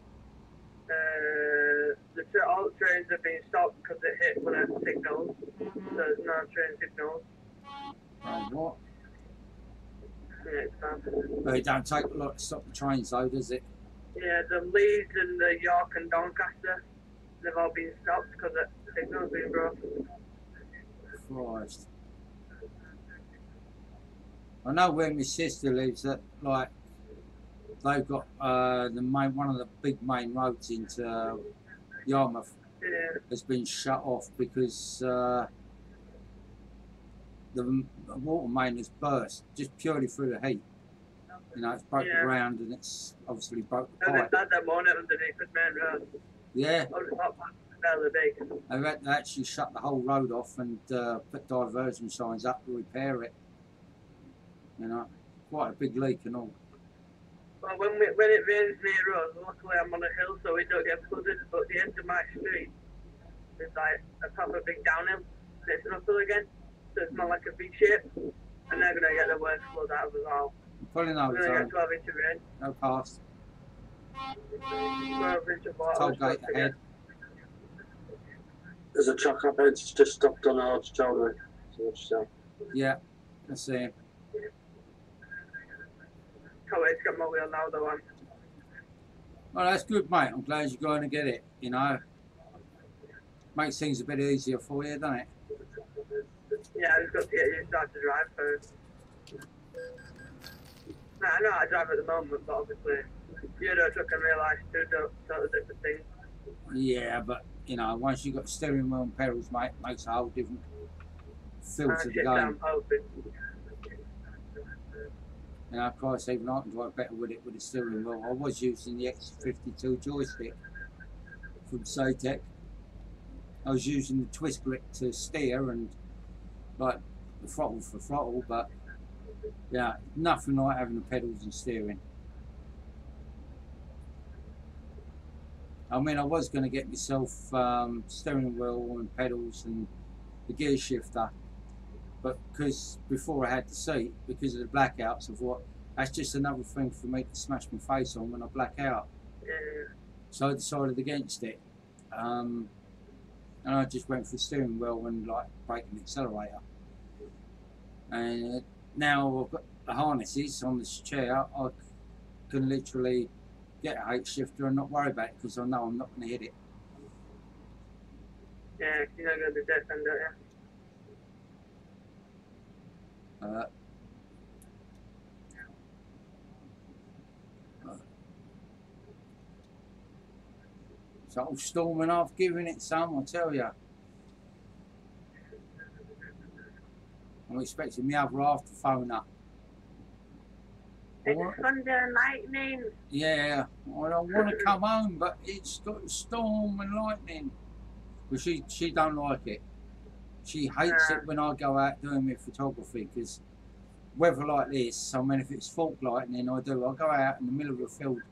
All the trains have been stopped because it hit one of the signals, so there's no train signals. What? Yeah, it's bad. Well, it don't take a lot to stop the trains though, does it? Yeah, the Leeds and the York and Doncaster, they've all been stopped because the signal's been broken. Christ. I know where my sister lives that like they've got one of the big main roads into Yarmouth Yeah. has been shut off because the water main has burst just purely through the heat. You know, it's broke the ground and it's obviously broke the And pipe. they've had them on it underneath the main road. Yeah, Oh, it's not fairly big. they've had to actually shut the whole road off and put diversion signs up to repair it. You know, quite a big leak and all. Well, when it rains near us, luckily I'm on a hill so we don't get flooded, but the end of my street is like a proper big downhill. And it's an uphill again, so it's not like a big shape. And they're going to get the worst flood out of us all. I'm pulling over, We're going to get so 12 inch of rain. no pass. 12 inch of water. Toll gate ahead. There's a truck up there, it's just stopped on our shoulder. So watch yourself. Yeah, that's it. Can't wait to get my wheel now, though. Well, that's good, mate. I'm glad you're going to get it. You know, makes things a bit easier for you, doesn't it? Yeah, I just got to get used to how to drive first. Nah, I know how to drive at the moment, but obviously, Euro truck and real life two totally different things. Yeah, but you know, once you've got steering wheel and pedals, mate, it makes a whole different feel to the Shit, game. I'm hoping. You know, of course, even I can drive better with it with the steering wheel. I was using the X52 joystick from Satec. I was using the twist grip to steer and like the throttle for throttle, but yeah, nothing like having the pedals and steering. I mean, I was going to get myself steering wheel and pedals and the gear shifter, but because before I had the seat, because of the blackouts, I thought that's just another thing for me to smash my face on when I black out. Yeah. So I decided against it, and I just went for steering wheel and like brake and accelerator. And now I've got the harnesses on this chair, I can literally get a H shifter and not worry about it because I know I'm not going to hit it. Yeah, you're not going to be dead then, don't you? So storming off, giving it some, I tell you. I'm expecting the other half to phone up. It's thunder and lightning. Yeah, I don't want to come home, but it's got storm and lightning. But she don't like it. She hates it when I go out doing my photography, because weather like this, I mean, if it's fault lightning, I go out in the middle of a field,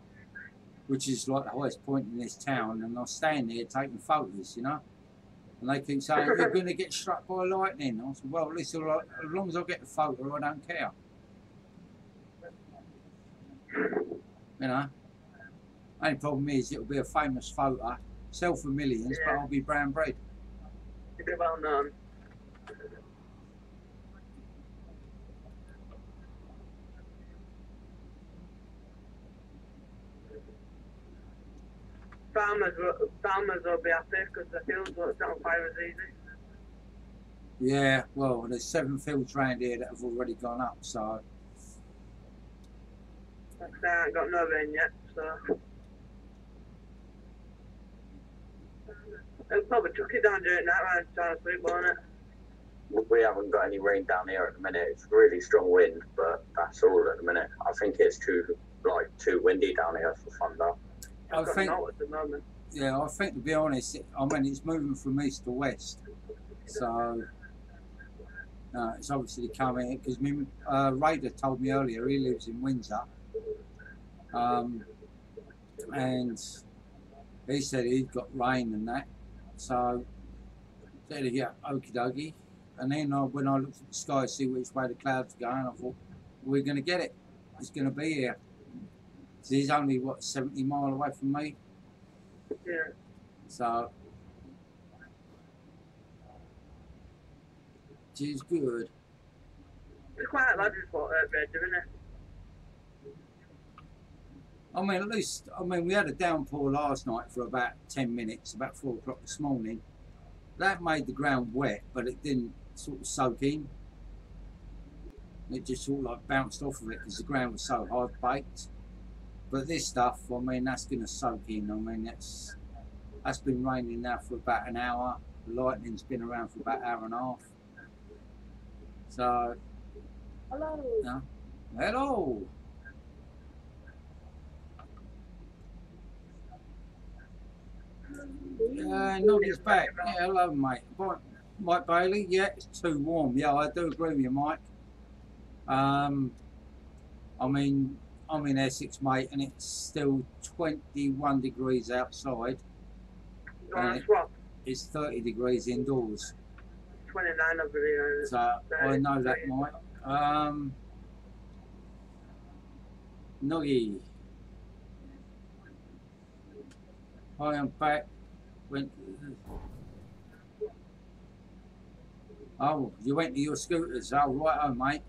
which is like the highest point in this town, and I'll stand there taking photos, you know. And they keep saying, you're going to get struck by lightning. I said, well, listen, as long as I get the photo, I don't care. You know, only problem is it'll be a famous photo, sell for millions, but I'll be brown bread. You'll be well known. Farmers will be happy because the fields won't set on fire as easy. Yeah, well, there's 7 fields round here that have already gone up, so. They ain't got no rain yet, so. It'll probably chuck it down during that round time of sleep, won't it? We haven't got any rain down here at the minute. It's really strong wind, but that's all at the minute. I think it's too windy down here for thunder. I think, at the moment. yeah, I think to be honest, I mean, it's moving from east to west, so it's obviously coming, because Raider told me earlier he lives in Windsor, and he said he'd got rain and that, so I said, yeah, okie dokie. And then when I looked at the sky to see which way the clouds are going, I thought, we're going to get it. It's going to be here. So he's only, what, 70 miles away from me? Yeah. So, which is good. It's quite a lot of what they're doing it. I mean, at least, we had a downpour last night for about 10 minutes, about 4 o'clock this morning. That made the ground wet, but it didn't sort of soak in. It just sort of like bounced off of it because the ground was so hard baked. But this stuff, I mean, that's going to soak in. I mean, that's been raining now for about an hour. The lightning's been around for about an hour and a half. So, Hello. no. Hello. Noggy's back. Yeah, hello, mate. Mike Bailey. Yeah, it's too warm. Yeah, I do agree with you, Mike. I mean, I'm in Essex, mate, and it's still 21 degrees outside. It's 30 degrees indoors. 29 over here. So I know that, Mike. Noggy. I am back. Oh, you went to your scooters. Oh, right on, mate.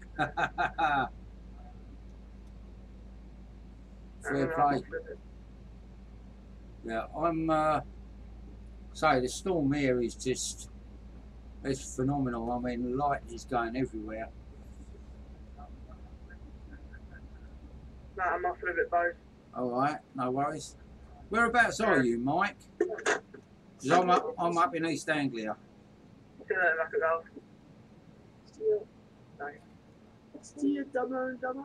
Fair play. Yeah, I'm sorry, the storm here is just, it's phenomenal. I mean, light is going everywhere. No, I'm off a bit, boys. Alright, no worries. Whereabouts are you, Mike? Because I'm up in East Anglia. See you later, back at golf. See you, dumber and dumber.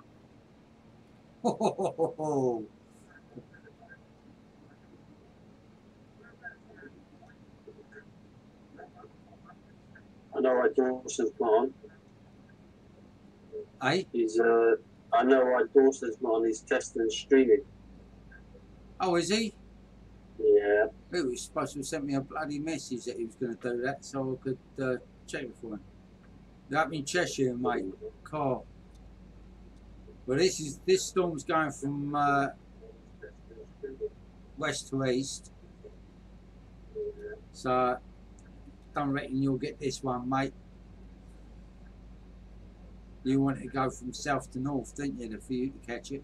Ho, ho, ho, ho, ho. I know what Dawson's got on. Hey? I know what Dawson's got on. He's testing streaming. Oh, is he? Yeah. He was supposed to have sent me a bloody message that he was going to do that so I could check it for him. You're up in Cheshire, mate. Car. Well, this storm's going from west to east. So, don't reckon you'll get this one, mate. You want it to go from south to north, didn't you, for you to catch it?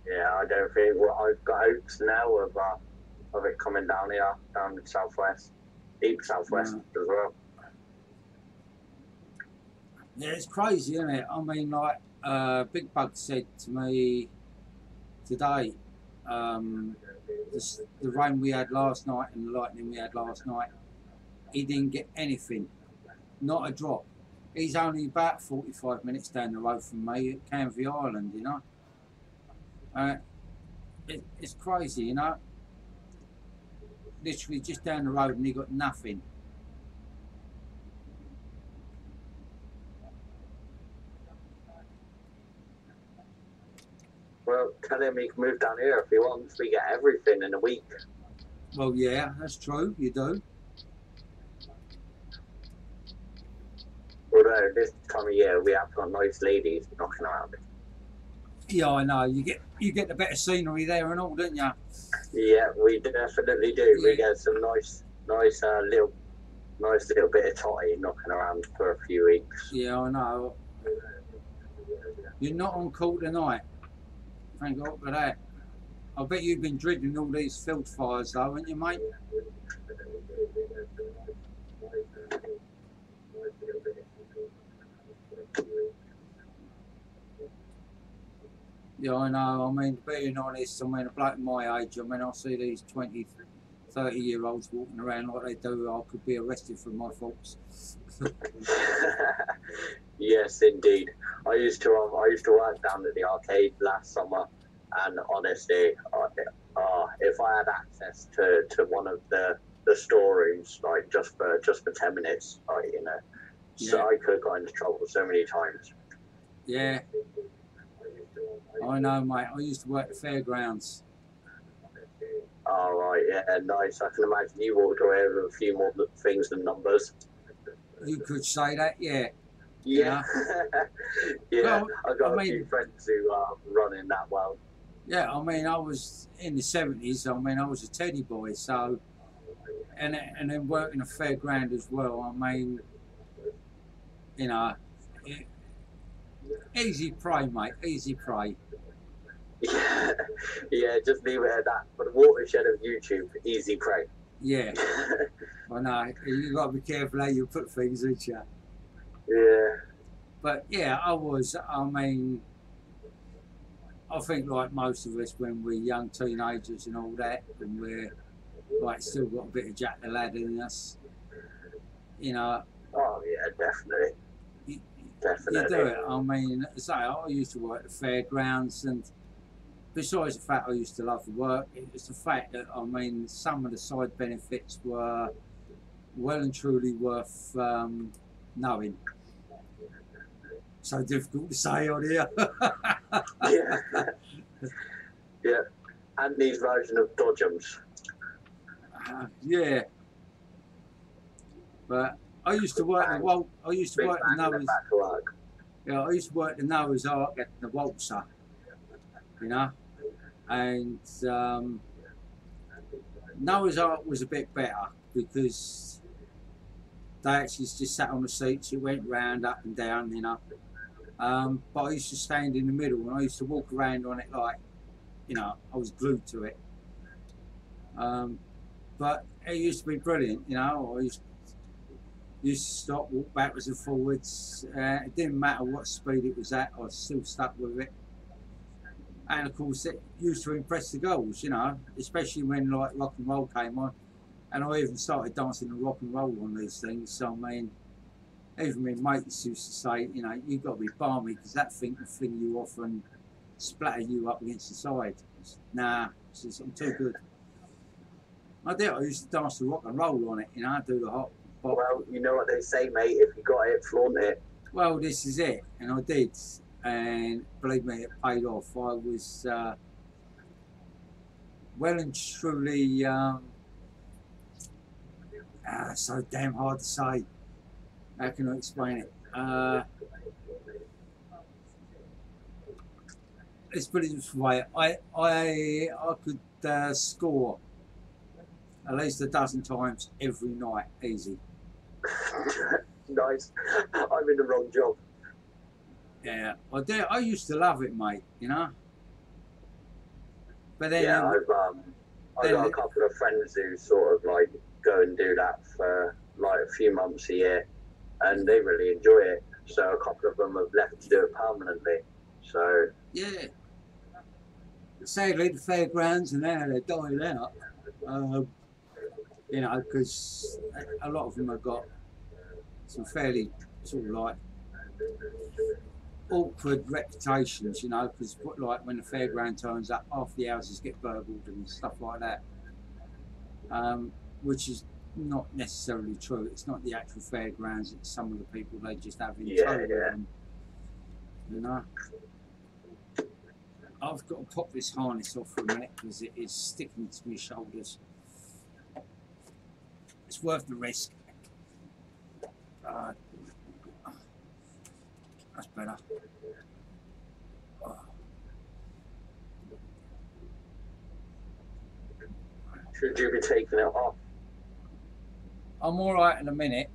Yeah, I don't think. Well, I've got hopes now of it coming down here, down the southwest, deep southwest as well. Yeah, it's crazy, isn't it? I mean, like, Big Bug said to me today, the rain we had last night and the lightning we had last night, he didn't get anything, not a drop. He's only about 45 minutes down the road from me at Canvey Island, you know. It's crazy, you know. Literally just down the road and he got nothing. Well, tell him he can move down here if he wants. We get everything in a week. Well, yeah, that's true. You do. Although this time of year we have got nice ladies knocking around. Yeah, I know. You get the better scenery there and all, don't you? Yeah, we definitely do. Yeah. We get some nice little bit of totty knocking around for a few weeks. Yeah, I know. You're not on call tonight. Thank God for that. I bet you've been drinking all these field fires though, haven't you, mate? Yeah, I know. I mean, being honest, I mean, a bloke my age, I mean, I see these 20, 30-year-olds walking around like they do, I could be arrested for my faults. Yes, indeed. I used to work down at the arcade last summer, and honestly, if I had access to one of the storerooms, like just for 10 minutes, you know, so I could have got into trouble so many times. Yeah. I know, mate. I used to work at the fairgrounds. Oh, right, yeah, nice. I can imagine you walked away with a few more things than numbers. You could say that, yeah. Yeah. Yeah, Well, I've got I a few friends who are running that well. Yeah, I mean, I was in the 70s. I mean, I was a teddy boy, so, and then working a fairground as well. I mean, you know, easy prey, mate. Easy prey. Yeah, just leave it at that. For the watershed of YouTube, easy prey. Yeah. I know. You got to be careful how you put things, ain't you? Yeah. But yeah, I mean, I think like most of us when we're young teenagers and all that, and we're like still got a bit of Jack the Lad in us, you know. Oh yeah, definitely. Definitely. You do it. I mean, say I used to work at the fairgrounds, and besides the fact I used to love the work, it was the fact that, I mean, some of the side benefits were well and truly worth knowing. So difficult to say on here. Yeah. Yeah. Andy's version of Dodgems. Yeah. But I used to work I used to work the Noah's. Yeah, I used to work the Noah's Ark at the Waltzer, you know, and Noah's Ark was a bit better because they actually just sat on the seats. It went round, up and down, you know. But I used to stand in the middle and I used to walk around on it like, you know, I was glued to it. But it used to be brilliant, you know. I used to stop, walk backwards and forwards. It didn't matter what speed it was at, I was still stuck with it. And of course, it used to impress the girls, you know, especially when like rock and roll came on. And I even started dancing the rock and roll on these things. So I mean, even my mates used to say, you know, you've got to be balmy because that thing can fling you off and splatter you up against the side. Nah, I'm too good. I did. I used to dance the rock and roll on it, you know, I do the hop. Bop. Well, you know what they say, mate, if you got it, flaunt it. Well, this is it, and I did. And believe me, it paid off. I was well and truly, so damn hard to say. How can I explain it? Let's put it this way. I could score at least a dozen times every night, easy. Nice. I'm in the wrong job. Yeah, I did. I used to love it, mate. You know. But then, yeah, I've got a couple of friends who sort of like go and do that for like a few months a year, and they really enjoy it. So a couple of them have left to do it permanently. So yeah. Sadly, the fairgrounds and now they're dying out. You know, because a lot of them have got some fairly sort of like awkward reputations, you know, because like when the fairground turns up, half the houses get burgled and stuff like that, which is not necessarily true. It's not the actual fairgrounds, it's some of the people they just have in tow with them, you know. I've got to pop this harness off for a minute because it is sticking to my shoulders. It's worth the risk. That's better. should you be taking it off? I'm all right in a minute.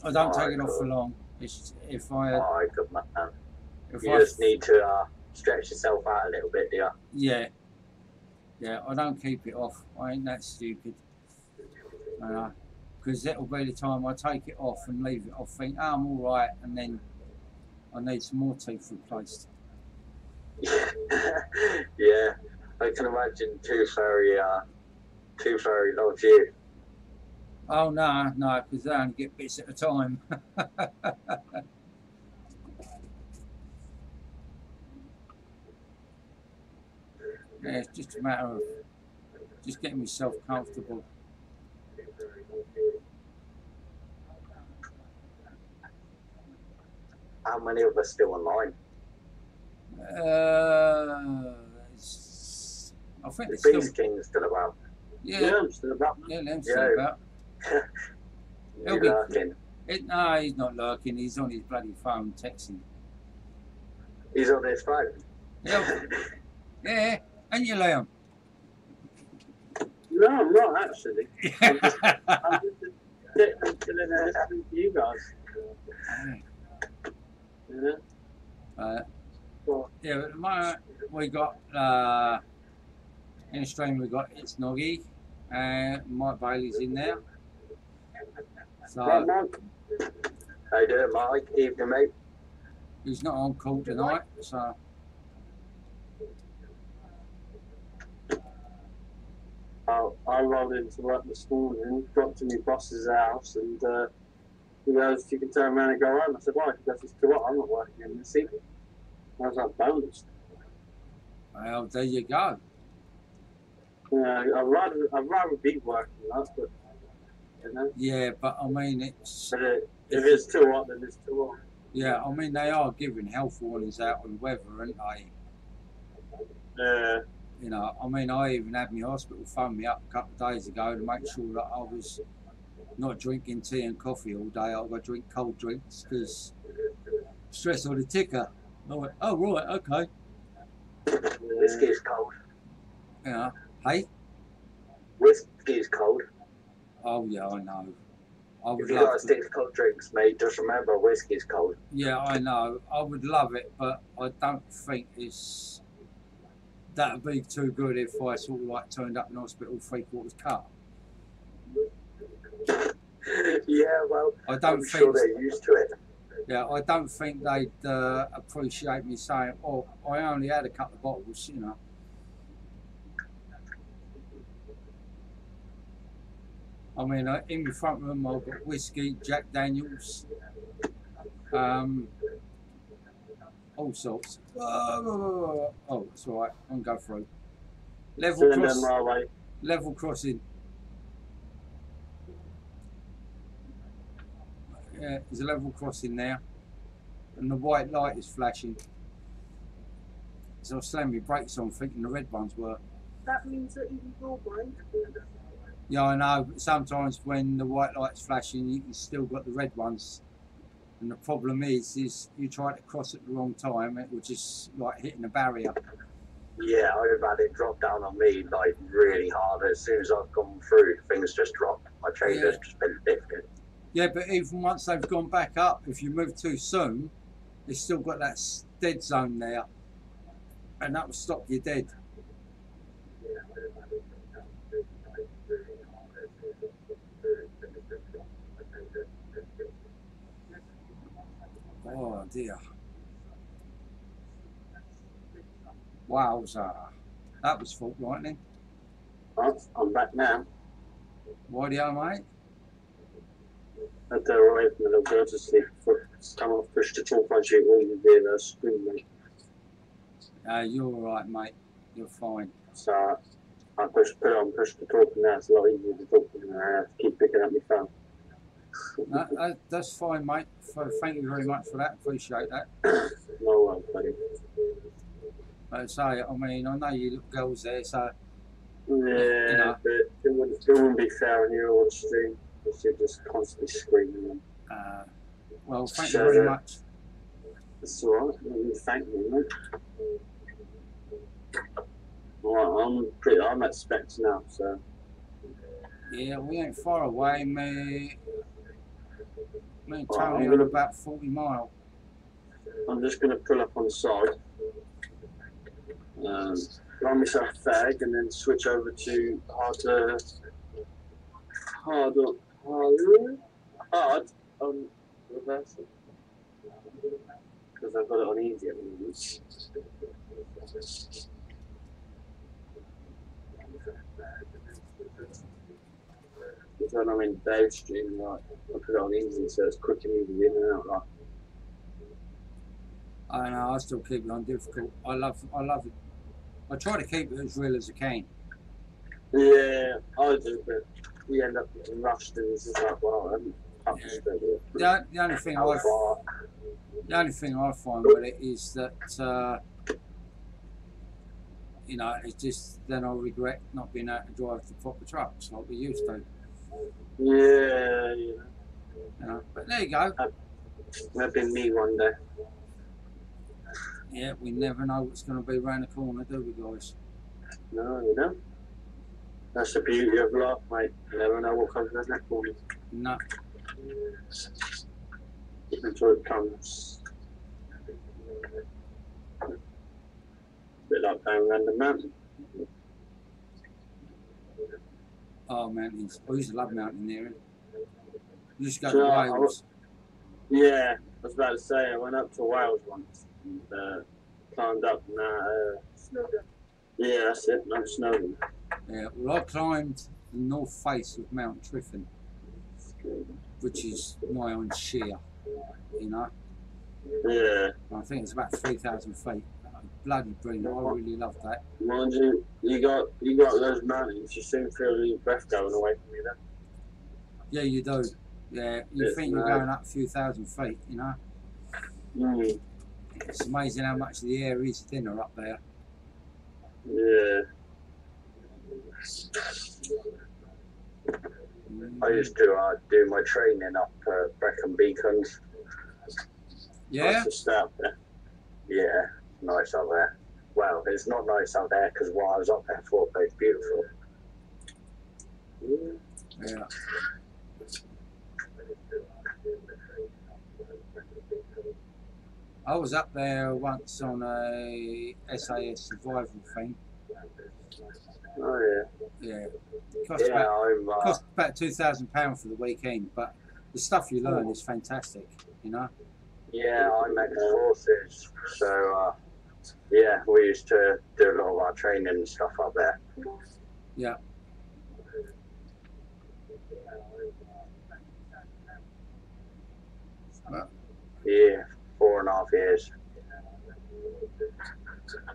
I don't take it off for long. It's if I. Alright, good man. If You just need to stretch yourself out a little bit, do you? Yeah. Yeah, I don't keep it off. I ain't that stupid. Because that'll be the time I take it off and leave it off, think, oh, I'm all right, and then I need some more teeth replaced. Yeah, I can imagine Tooth Fairy loves you. Oh, no, because they only get bits at a time. Yeah, it's just a matter of just getting myself comfortable. How many of us still online? I think it's the Beast King's still about. Yeah, I'm still about. Yeah, Lem's still about. He's lurking. No, he's not lurking. He's on his bloody phone texting. He's on his phone. Yeah, yeah, and you, Liam. No, I'm not actually. I'm just sitting and chilling and listening to you guys. Yeah. Yeah, at the moment we got in the stream we got It's Noggy and Mike Bailey's in there. So right, Mike. How you doing, Mike? Evening, mate. He's not on call tonight, so I rolled into work this morning, got to my boss's house, and he goes, "You can turn around and go home." I said, "Why?" He goes, "It's too hot. I'm not working in this evening." I was like, "Bonus." well, there you go. Yeah, I'd rather be working that, but you know. Yeah, but I mean it's. But if it's too hot, then it's too hot. Yeah, I mean they are giving health warnings out on weather, aren't they? Yeah. You know, I mean, I even had my hospital phone me up a couple of days ago to make sure that I was not drinking tea and coffee all day. I've got to drink cold drinks because stress on the ticker. I went, oh, right, okay. Whiskey's cold. You know, hey? Whiskey's cold. Oh, yeah, I know. I would if you love gotta stick to cold drinks, mate, just remember whiskey's cold. Yeah, I know. I would love it, but I don't think it's... that would be too good if I sort of like turned up in hospital 3/4 cut. Yeah, well, I'm sure they're used to it. Yeah, I don't think they'd appreciate me saying, "Oh, I only had a couple of bottles," you know. I mean, in the front room, I've got whiskey, Jack Daniels, all sorts. Oh, it's all right. I'm going through. Level crossing. Yeah, there's a level crossing there, and the white light is flashing. So I slammed my brakes on, thinking the red ones were. That means that even you're blind. Yeah, I know, but sometimes when the white light's flashing, you still got the red ones. And the problem is you try to cross at the wrong time, it will just like hitting a barrier. Yeah, I've had it drop down on me like really hard. As soon as I've gone through, things just drop. My trailer's just been lifted. Yeah, but even once they've gone back up, if you move too soon, it's still got that dead zone there, and that will stop you dead. Oh dear. Wowza. That was fortnightly. I'm back now. Rightio, mate. I had to away from the little girl to sleep. Come off, push the talk on you all you did, screaming. You're alright, mate. You're fine. So I put it on, push the talk, and now it's a lot easier to talk to, and I have to keep picking up my phone. No, that's fine, mate. So thank you very much for that. Appreciate that. No worries, buddy. But say, I mean, I know you little girls there, so Yeah, you know. but it wouldn't be fair on you on stream. You're just constantly screaming. Well, thank you very much. That's alright. You thank me, mate. Well, I'm at Specs now, so. Yeah, we ain't far away. Me and Well, Tony are about 40 mile. I'm just going to pull up on the side. Buy myself a fag and then switch over to hard on reversal. Because I've got it on easy at the moment. Because when I'm in Dave's stream, like, I put it on easy so it's quick and easy in and out. Like. I know, I still keep it on difficult. I love it. I try to keep it as real as I can. Yeah, I do, but we end up getting rushed and it's just like, wow, I'm up to straight here. The only thing I find with it is that you know, it's just then I regret not being able to drive the proper trucks like we used to. Yeah. You know, but there you go. Maybe me one day. Yeah, we never know what's going to be around the corner, do we, guys? No, you know. That's the beauty of life, mate. You never know what comes around that corner. No. Until it comes. A bit like going around the mountain. Oh, mountains. I used to love mountaineering. You just go to Wales. Yeah, I was about to say, I went up to Wales once. And, climbed up and Snowdon. yeah, that's it, Mount Snowdon. Yeah, well, I climbed the north face of Mount Triffin, which is nigh on sheer, you know. Yeah. I think it's about 3,000 feet. Bloody brilliant. I really loved that. Mind you, you got those mountains, you soon feel your breath going away from you then. Yeah, you do. Yeah, you think you're going up a few thousand feet, you know. Mm. It's amazing how much the air is thinner up there. Yeah. I used to do my training up at Brecon Beacons. Yeah? Nice to stay up there. Yeah, nice up there. Well, it's not nice up there because while I was up there, I thought it was beautiful. Yeah. I was up there once on a SAS survival thing. Oh Yeah. yeah. Cost about £2,000 for the weekend, but the stuff you learn is fantastic, you know. Yeah, I'm ex-forces, so yeah, we used to do a lot of our training and stuff up there. Yeah. Well, yeah, 4.5 years.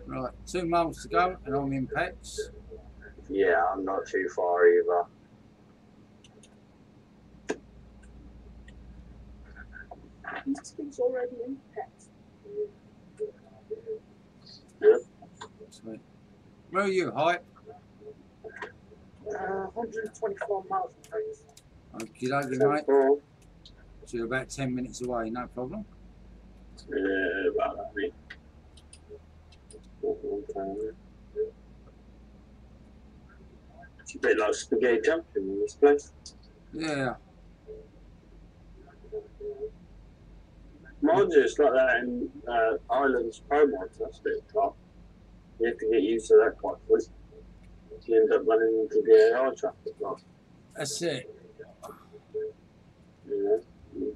Right, 2 miles to go, and I'm in PEX. Yeah, I'm not too far either. These things already in pets. Yeah. Sweet. Where are you, Hype? 124 miles in place. Okie dokie, mate. Cool. So you're about 10 minutes away, no problem. Yeah, about that, mate. It's a bit like spaghetti jumping in this place. Yeah. Mine's just like that in Ireland's pro mods, that's a bit tough. You have to get used to that quite quick. You end up running into the AI traffic lot. That's it. You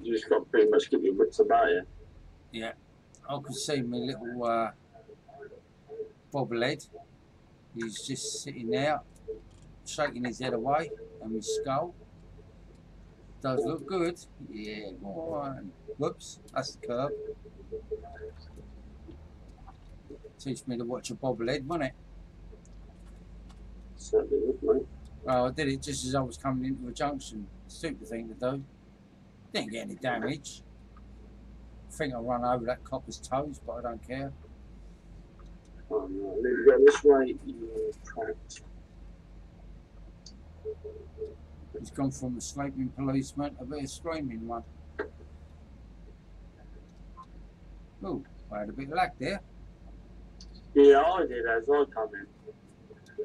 just got to pretty much get your wits about you. Yeah. I could see my little bobblehead. He's just sitting there, shaking his head away, and his skull. Does look good. Yeah, go on. Whoops, that's the curb. Teach me to watch a bobblehead, wouldn't it? Certainly would, mate. Well, I did it just as I was coming into a junction. Stupid thing to do. Didn't get any damage. I think I run over that copper's toes, but I don't care. Oh no, if you go this way, you're trapped. He's gone from a sleeping policeman to a screaming one. Oh, I had a bit of lag there. Yeah, I did as I come in.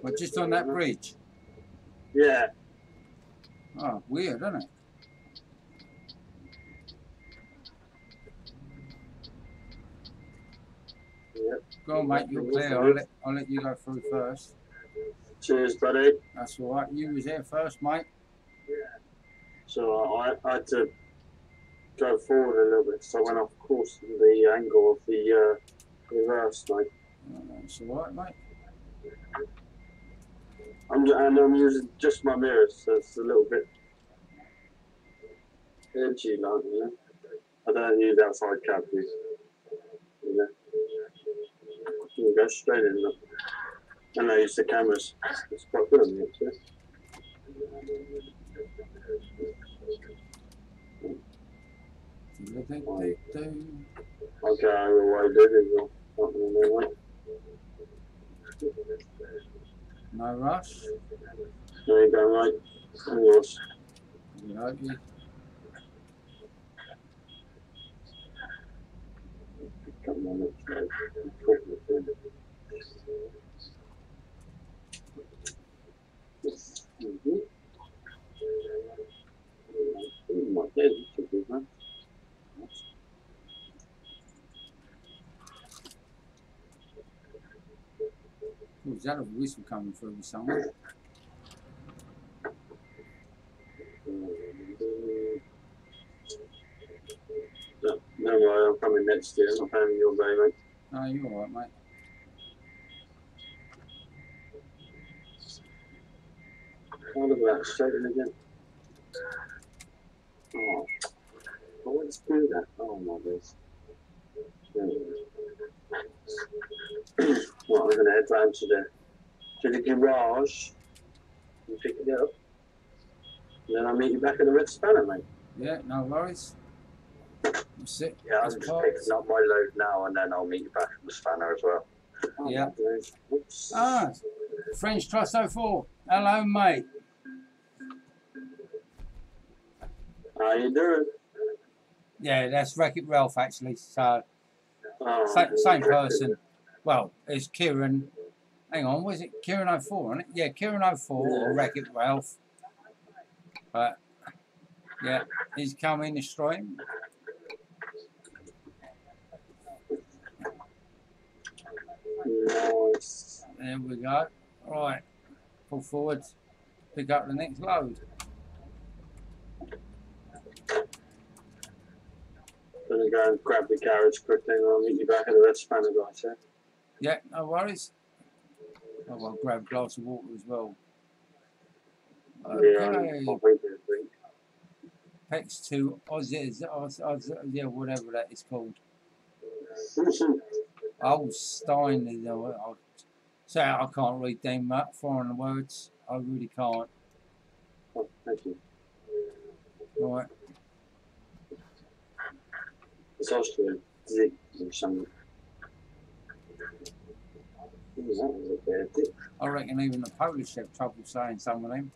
But just on that bridge. Yeah. Oh, weird, isn't it? Yep. Go on, mate, you're clear. I'll let you go through first. Cheers, buddy. That's all right. You was there first, mate. So I had to go forward a little bit, so I went off course in the angle of the reverse, mate. That's all right, mate. I'm using just my mirrors, so it's a little bit edgy, like, you know. I don't use outside cab views. You know. You can go straight in. Look. And I use the cameras. It's quite good on me, actually. I'll go out of the way, dude, as well. No rush. There you go, mate. And yours. You know, you. Come on, let's go. Oh, is that a whistle coming through somewhere? No worry, I'm coming next year. I'm having your day, mate. No, you're all right, mate. How look at that, straight in again. Oh, let's do that. Oh my goodness. Well, I'm going to head round to the garage and pick it up. And then I'll meet you back at the Red Spanner, mate. Yeah, no worries. That's it. Yeah, I'm just picking up my load now, and then I'll meet you back at the Spanner as well. Oh, Yeah. Oops. Ah, French Trust 04. Hello, mate. How you doing? Yeah, that's Wreck-It Ralph, actually. So, Oh, same person. Well, it's Kieran. Hang on, was it Kieran 04, wasn't it? Yeah, Kieran 04 or Wreck-It Ralph. But, yeah, he's coming to stream. Nice. There we go. Right, pull forward, pick up the next load. Gonna go and grab the garage quickly and I'll meet you back at the Red Spanner, guys, yeah? Yeah, no worries. Oh, well, grab a glass of water as well. Yeah, Okay. I'll bring you a drink. Pex to yeah, whatever that is called. Oh, Stein. So I can't read them foreign words. I really can't. Oh, thank you. Right. It's Austrian. Zig or something. That was a bad tip. I reckon even the Polish have trouble saying some of them.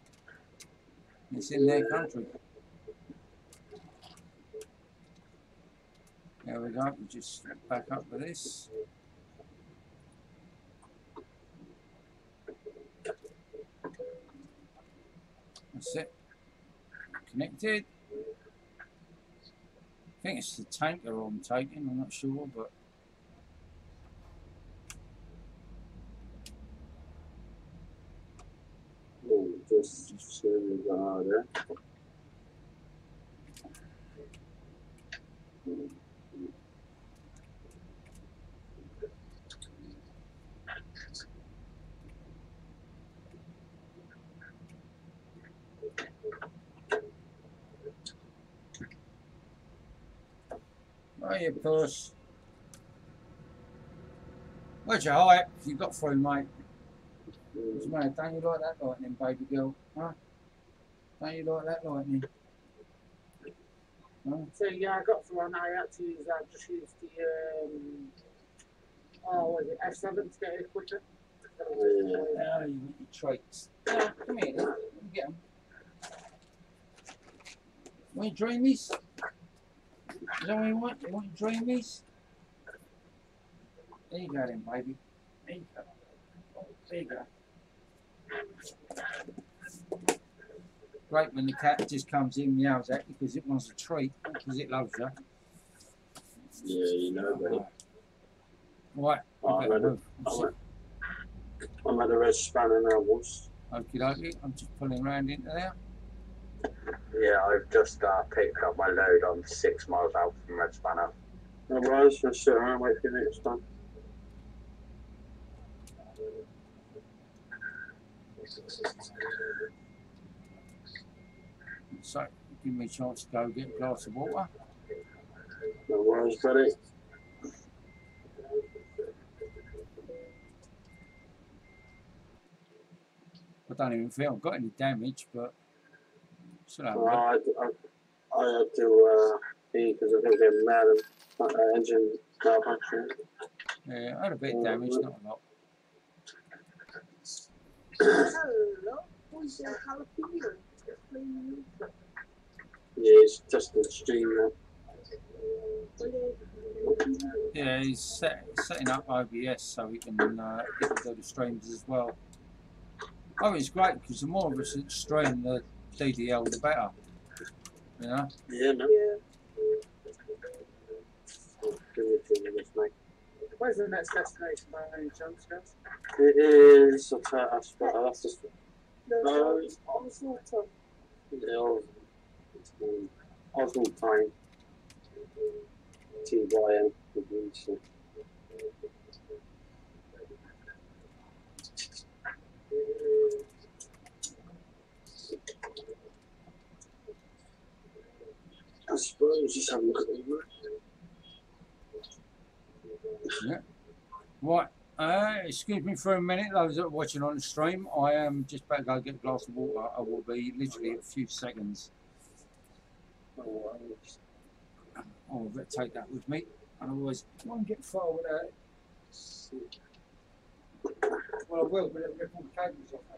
It's in their country. There we go. We just back up with this. That's it. Connected. I think it's the tanker I'm taking. I'm not sure, but. Oh, just slowly go out there. you puss. Where's your height? You've got through, mate. What's the matter? Don't you like that lightning, baby girl? Huh? Don't you like that lightning? Huh? So yeah, I got through and I had to use that. Just used the what is it, F7 to get it quicker. Oh, you want your traits. Yeah, come here, then. Let me get them. Want your dreamies? Is that what you want? You want your dreamies? There you go then, baby. There you go. There you go. Great when the cat just comes in and meows at you because it wants a treat, because it loves you. Yeah, you know, buddy. Right, I'm at the red spanner now, boss. okie dokie, I'm just pulling around into there. Yeah, I've just picked up my load. I'm 6 miles out from Red Spanner. No worries, just sit around and wait for the next time. So, give me a chance to go get a glass of water. No worries, buddy. I don't even feel I've got any damage, but should have. I had to pee because I think they're mad at engine malfunction. Yeah, I had a bit of damage, not a lot. Hello, who's your jalapeno? Yeah, it's just the stream now. Yeah, he's setting up OBS so he can do the streams as well. Oh, it's great because the more of us that stream the DDL, the better. You know? Yeah, man. Give me 2 minutes, mate. Where's the next destination by any chance, guys? It is a task, but I'll have to. No, it's also Oswald Time. TYM. I suppose just have a look at the route. Yeah. Right. Excuse me for a minute, those that are watching on the stream. I am just about to go get a glass of water. I will be literally a few seconds. Oh, I better take that with me. Otherwise, I won't get far without it. Well, I will, but it'll rip all the cables off me.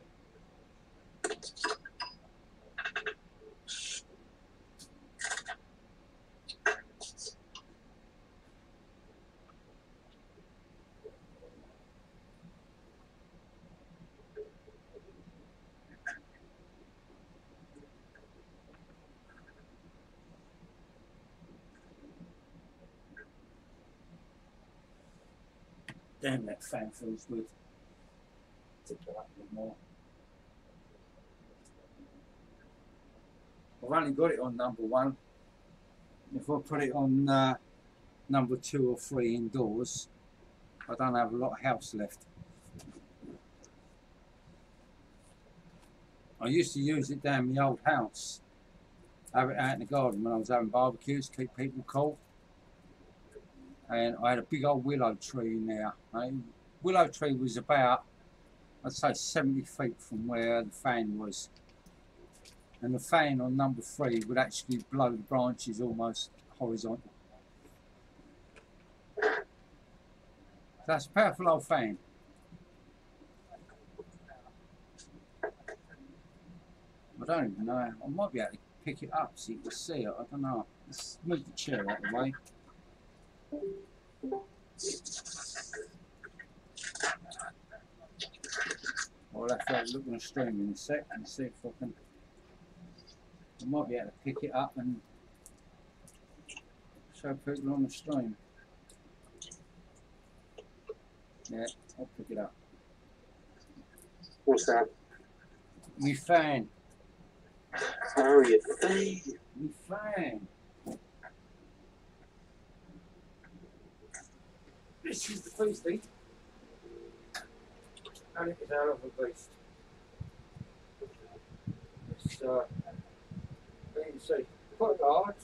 Damn, that fan feels good. Tip it up a bit more. I've only got it on number 1. If I put it on number 2 or 3 indoors, I don't have a lot of house left. I used to use it down my old house. Have it out in the garden when I was having barbecues, keep people cold. And I had a big old willow tree in there. Willow tree was about, I'd say 70 feet from where the fan was. And the fan on number 3 would actually blow the branches almost horizontal. That's a powerful old fan. I don't even know. I might be able to pick it up so you can see it. I don't know. Let's move the chair out of the way. I'll have to have a look on the stream in a sec and see if I can. I might be able to pick it up and show people on the stream. Yeah, I'll pick it up. What's that? Me fan. Oh, your fan. Me fan. This is the beastie. And it is out of a beast. It's, you can see, quite large.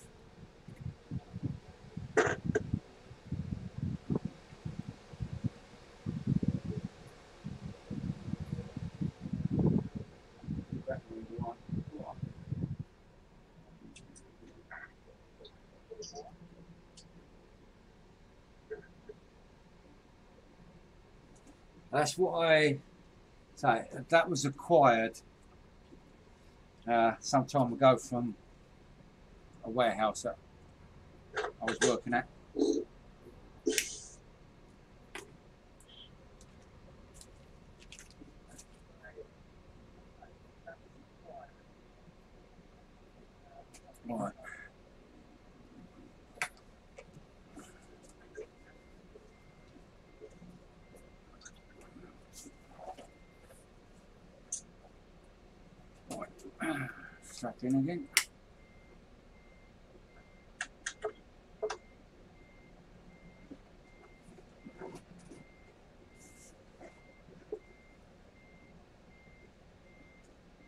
That's what I say. That was acquired some time ago from a warehouse that I was working at. Right. Strap in again.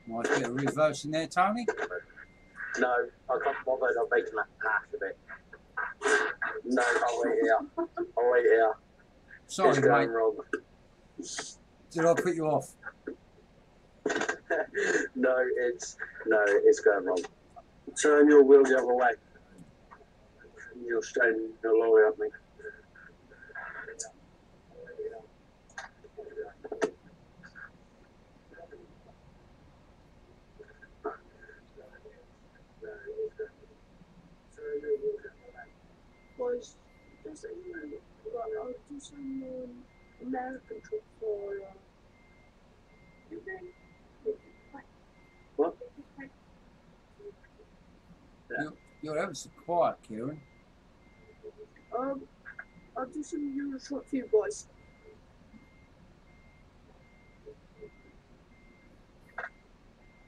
Nice bit of reverse in there, Tony. No, I can't bother not making that hash of it. No, I'll wait here. I'll wait here. Sorry, it's going mate. wrong. Did I put you off? No, it's going wrong. Turn your wheel the other way. You're straining your lorry at me. Was just I'll do some American trip for What? You're ever so quiet, Kieran. I'll do some Euro trip for you boys.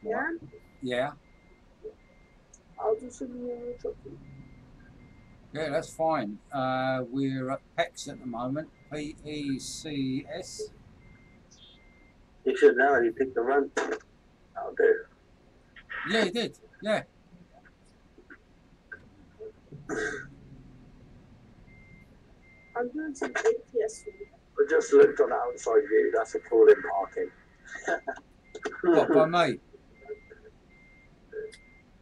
Yeah? Yeah. I'll do some Euro trip for you. Yeah, that's fine. We're at PECS at the moment. PECS. You should know, you picked the run. I'll do. Yeah, he did. Yeah. I'm doing some APS for you. I just looked on the outside view, that's appalling parking. What, by me?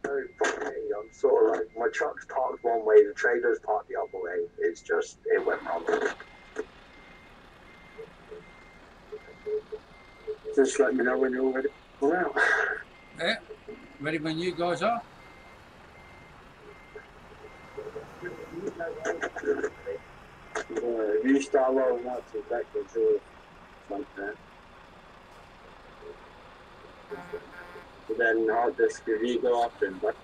No, by me, I'm sort of like, my truck's parked one way, the trailer's parked the other way. It's just, it went wrong. Just let me know when you're all ready. Well, out. Yeah. Ready when you guys are? If you start rolling out to back control, something. But then hard disk, if you go up and back.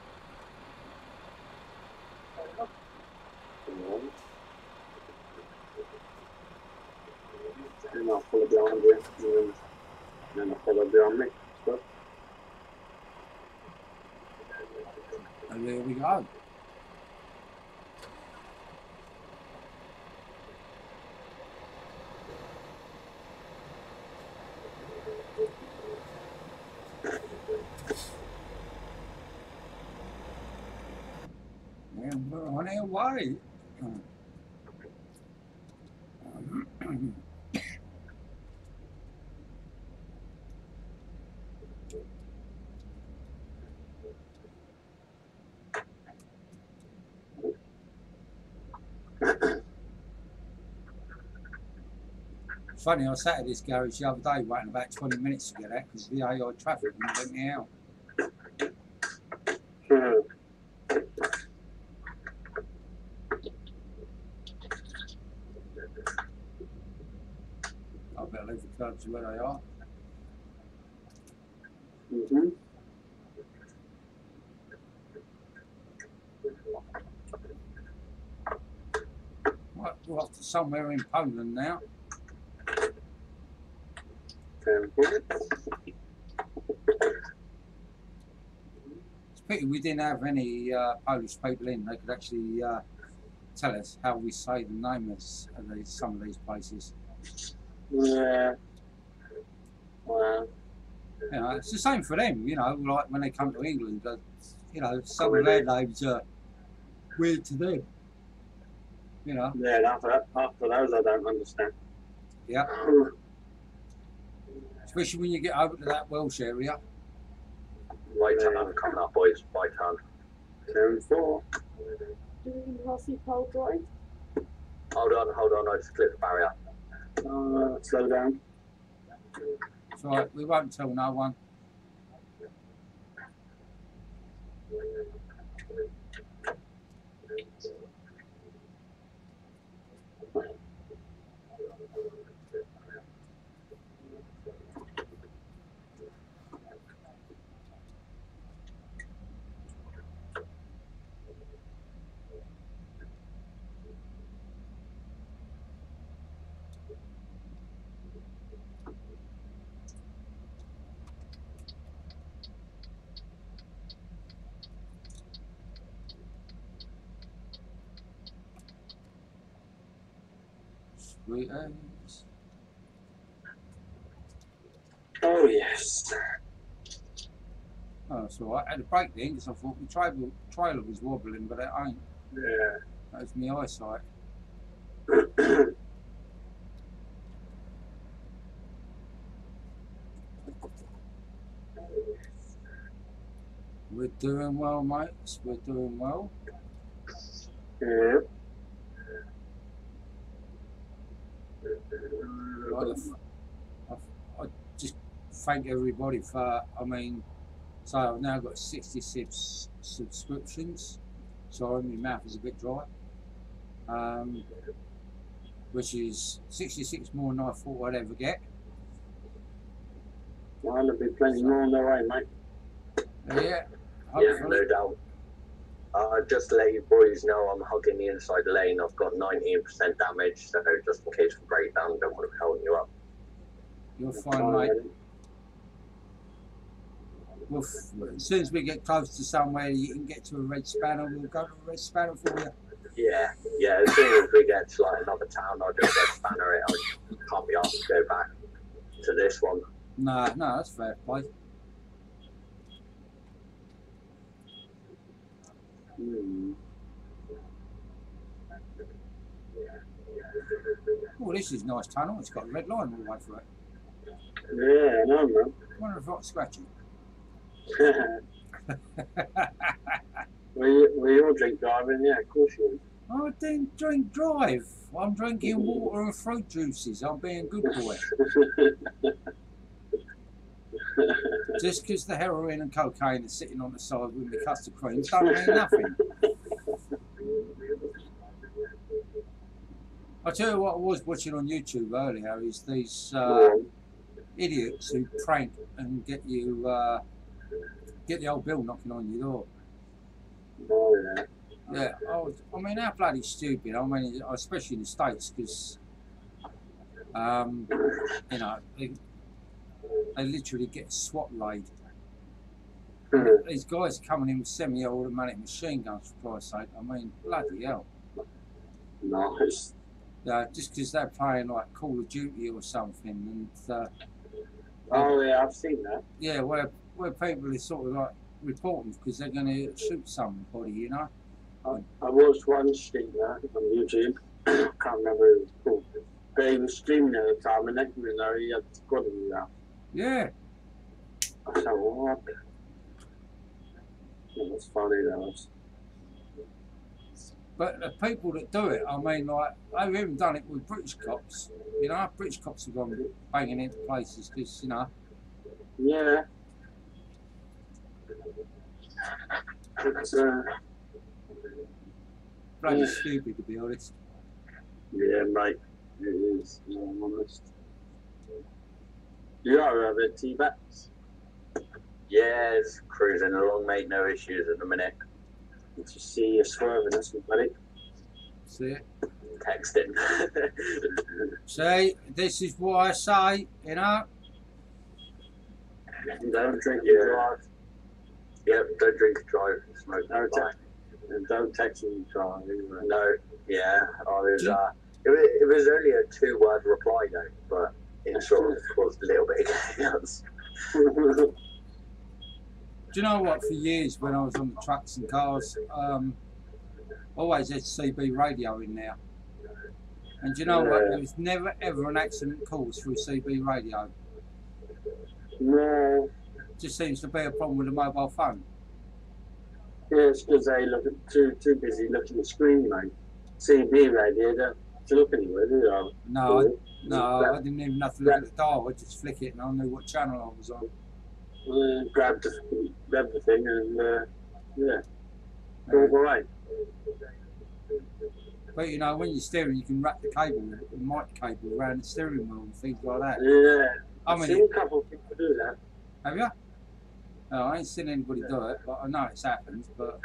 And I'll follow behind you, and then I'll follow behind me. So. And there we go. And we're on our way. Funny, I sat at this garage the other day waiting about 20 minutes to get out because the AI traffic wouldn't let me out. I better leave the curbs where they are. Right, we're off to somewhere in Poland now. It's a pity we didn't have any Polish people in. They could actually tell us how we say the name of some of these places. Yeah. Wow. You know, it's the same for them, you know, like when they come to England, you know, some of their names are weird to them. You know? Yeah, after those I don't understand. Yeah. Especially when you get over to that Welsh area. Right hand coming up, boys. Right hand. 10-4. Doing healthy pole drive. Hold on, I just clipped the barrier. Slow down. It's alright, we won't tell no one. Sweet eggs. Oh yes. Oh, so I had a break then because I thought the trailer was wobbling, but it ain't. Yeah. That was my eyesight. We're doing well, mates. We're doing well. Yeah. I just thank everybody for, I mean, so I've now got 66 subscriptions. Sorry, my mouth is a bit dry. Which is 66 more than I thought I'd ever get. Well, there'll be plenty more on their way, mate. Yeah, Yeah, hopefully. no doubt. Just to let you boys know, I'm hugging the inside lane. I've got 19% damage, so just in case of breakdown, don't want to be holding you up. You're fine, mate. Well, as soon as we get close to somewhere you can get to a red spanner, we'll go to a red spanner for you. Yeah, as soon as we get to like another town, I'll just red spanner it. I can't be asked to go back to this one. No, that's fair play. Oh, this is a nice tunnel. It's got a red line all the way through it. Yeah, I know, man. I wonder if I got scratchy. we all drink driving, yeah, of course you I didn't drink drive. I'm drinking water and fruit juices. I'm being a good boy. Just because the heroin and cocaine is sitting on the side with the custard creams don't mean nothing. I tell you what I was watching on YouTube earlier is these idiots who prank and get you get the old bill knocking on your door. Oh, yeah. Yeah, I mean, how bloody stupid. I mean, especially in the States, because, you know, they literally get SWAT laid. These guys are coming in with semi-automatic machine guns, for Christ's sake. I mean, bloody hell. Nice. Yeah, just because they're playing like Call of Duty or something, and oh yeah, I've seen that. Yeah, where people are sort of like reporting because they're going to shoot somebody, you know. I watched one stream on YouTube. I can't remember who it was called, but he was streaming at the time, and next thing you know, he had a squad of them out. Yeah. I said, what? That was funny, that was. But the people that do it, I mean, like, they've even done it with British cops. You know, British cops have gone banging into places because, you know. Yeah. It's, bloody stupid, to be honest. Yeah, mate. It is, I'm honest. You are a bit T-backs. Yeah, it's cruising along, mate. No issues at the minute. Did you see you swerving, that's buddy? See it? Texting. See, this is what I say, you know. Don't drink and drive. Yep, don't drink and drive. Smoke And don't text and drive. No, yeah. It was only a 2-word reply though, but it sort of caused a little bit of chaos. Do you know what? For years, when I was on the trucks and cars, always had CB radio in there. And do you know what? There was never ever an accident caused through CB radio. No. Just seems to be a problem with the mobile phone. Yeah, it's because they look too busy looking at the screen, mate. CB radio, to look anywhere, did you? No, I didn't even have to look at the dial. I just flick it and I knew what channel I was on. Grabbed the thing and yeah, walk away. But you know, when you're steering, you can wrap the cable, the mic cable around the steering wheel and things like that. Yeah, I I've mean, seen a couple of people do that. have you? No, I ain't seen anybody do it, but I know it's happened. But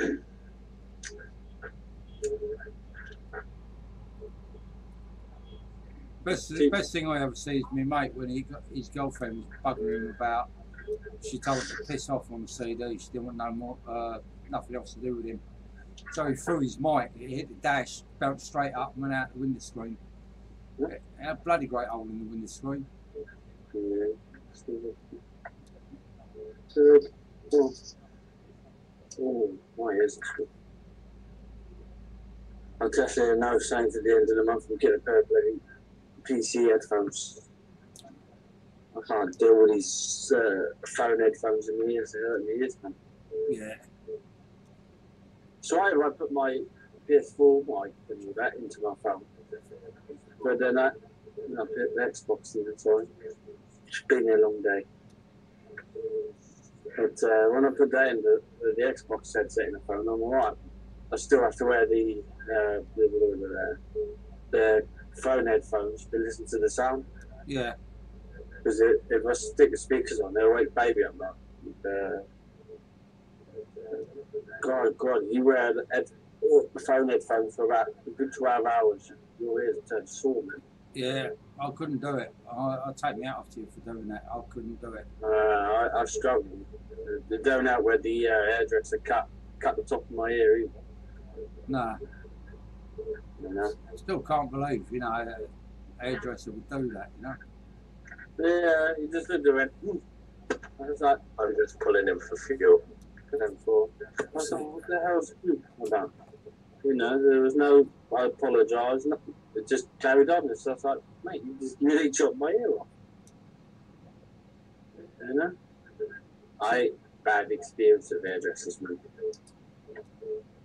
best thing I ever see is my mate when his girlfriend was bugging him about. She told him to piss off on the CD. She didn't want no more, nothing else to do with him. So he threw his mic. It hit the dash, bounced straight up, and went out the window screen. It had a bloody great hole in the window screen. Oh, my ears. I'll definitely know saying to the end of the month and get a pair of bloody PC headphones. I can't deal with these phone headphones in the ears. They hurt my ears, man. Yeah. So I put my PS4 mic and all that into my phone. But then I put the Xbox in the time. It's been a long day. But when I put that in the Xbox headset in the phone, I'm alright. I still have to wear the phone headphones to listen to the sound. Yeah. Because if I stick the speakers on, they'll wake baby up. God, you wear the phone headphones for about a good 12 hours, your ears turn sore, man. Yeah, I couldn't do it. I'll take me out after you for doing that. I couldn't do it. I've struggled. They don't know where the hairdresser cut the top of my ear either. Nah. You know? Still can't believe, you know, a hairdresser would do that, you know? Yeah, he just looked around. I was like, I'm just pulling him for fuel. I was like, what the hell's you about? You know, there was no, I apologise, nothing. It just carried on. So I was like, mate, you just nearly chopped my ear off. You know? Bad experience of hairdressers, man.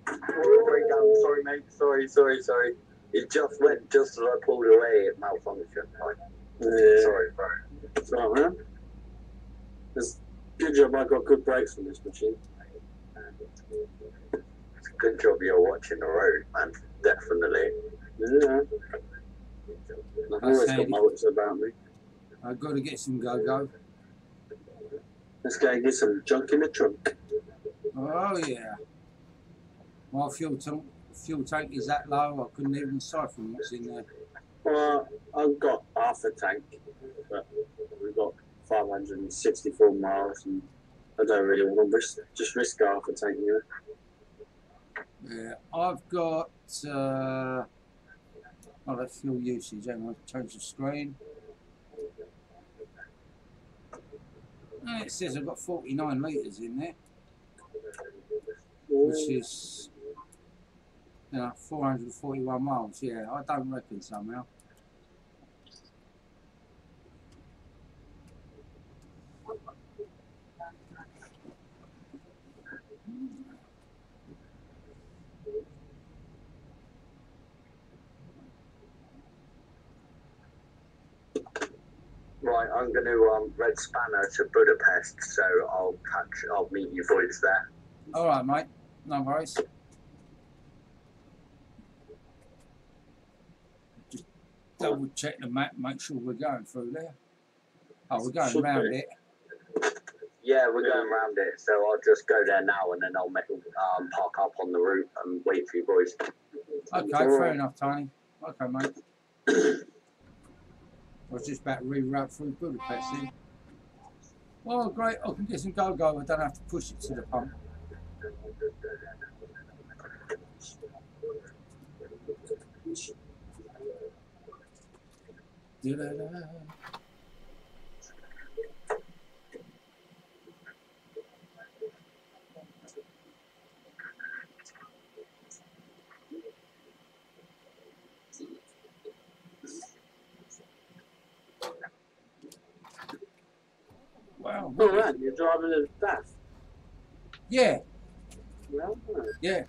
Oh, sorry, mate. Sorry. It just went just as I pulled away. It malfunctioned. Yeah. Sorry, bro. It's all right, man. It's a good job I got good brakes on this machine. It's a good job you're watching the road, man. Definitely. Yeah. I've always got my wits about me. I've got to get some go-go. Let's go and get some junk in the trunk. Oh, yeah. My fuel tank is that low, I couldn't even siphon what's in there. Well, I've got half a tank, but we've got 564 miles, and I don't really want to risk half a tank, you know. Yeah, I've got that fuel usage. I'm going to change the screen. It says I've got 49 litres in there, which is 441 miles. Yeah, I don't reckon somehow. Right, I'm going to red spanner to Budapest, so I'll meet you boys there. All right, mate. No worries. Just double check the map, make sure we're going through there. Oh, we're going around it. Yeah, we're going around it, so I'll just go there now, and then I'll park up on the route and wait for you boys. Okay, fair enough, Tony. Okay, mate. I was just about to reroute through Budapest then. Well, great, I can get some go-go, I don't have to push it to the pump. Da-da-da. Wow. Oh, right, you're driving a DAF? Yeah. Well, Yeah.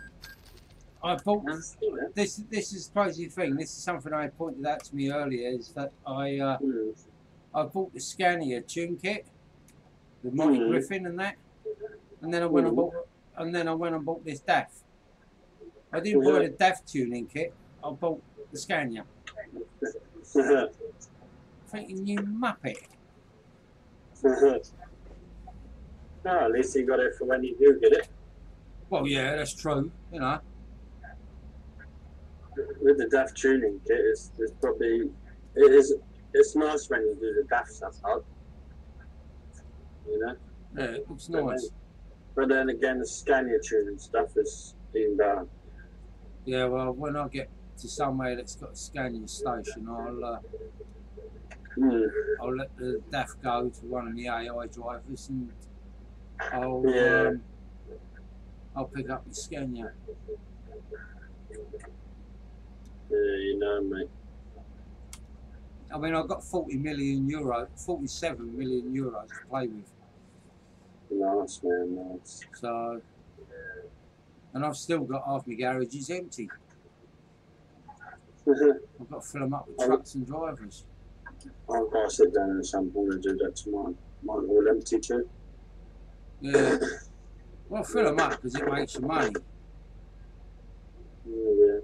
I bought this. This is the crazy thing. This is something I pointed out to me earlier. Is that I bought the Scania tune kit with Monty Griffin and that, and then I went and bought this DAF. I didn't buy the DAF tuning kit. I bought the Scania. Thinking, you muppet. No, at least you got it for when you do get it. Well, yeah, that's true. You know. With the DAF tuning kit, it's nice when you do the DAF stuff out. You know. Yeah, it looks nice. But then again, the Scania tuning stuff is being done. Yeah, well, when I get to somewhere that's got a Scania station, I'll let the DAF go to one of the AI drivers, and I'll pick up the Scania. Yeah, you know, mate. I mean, I've got 47 million euros to play with. Nice, man, nice. So, and I've still got half my garages empty. I've got to fill them up with trucks and drivers. I've got to sit down at some point and do that tomorrow. Mine all empty too. Yeah. Well, fill them up because it makes you money. Yeah.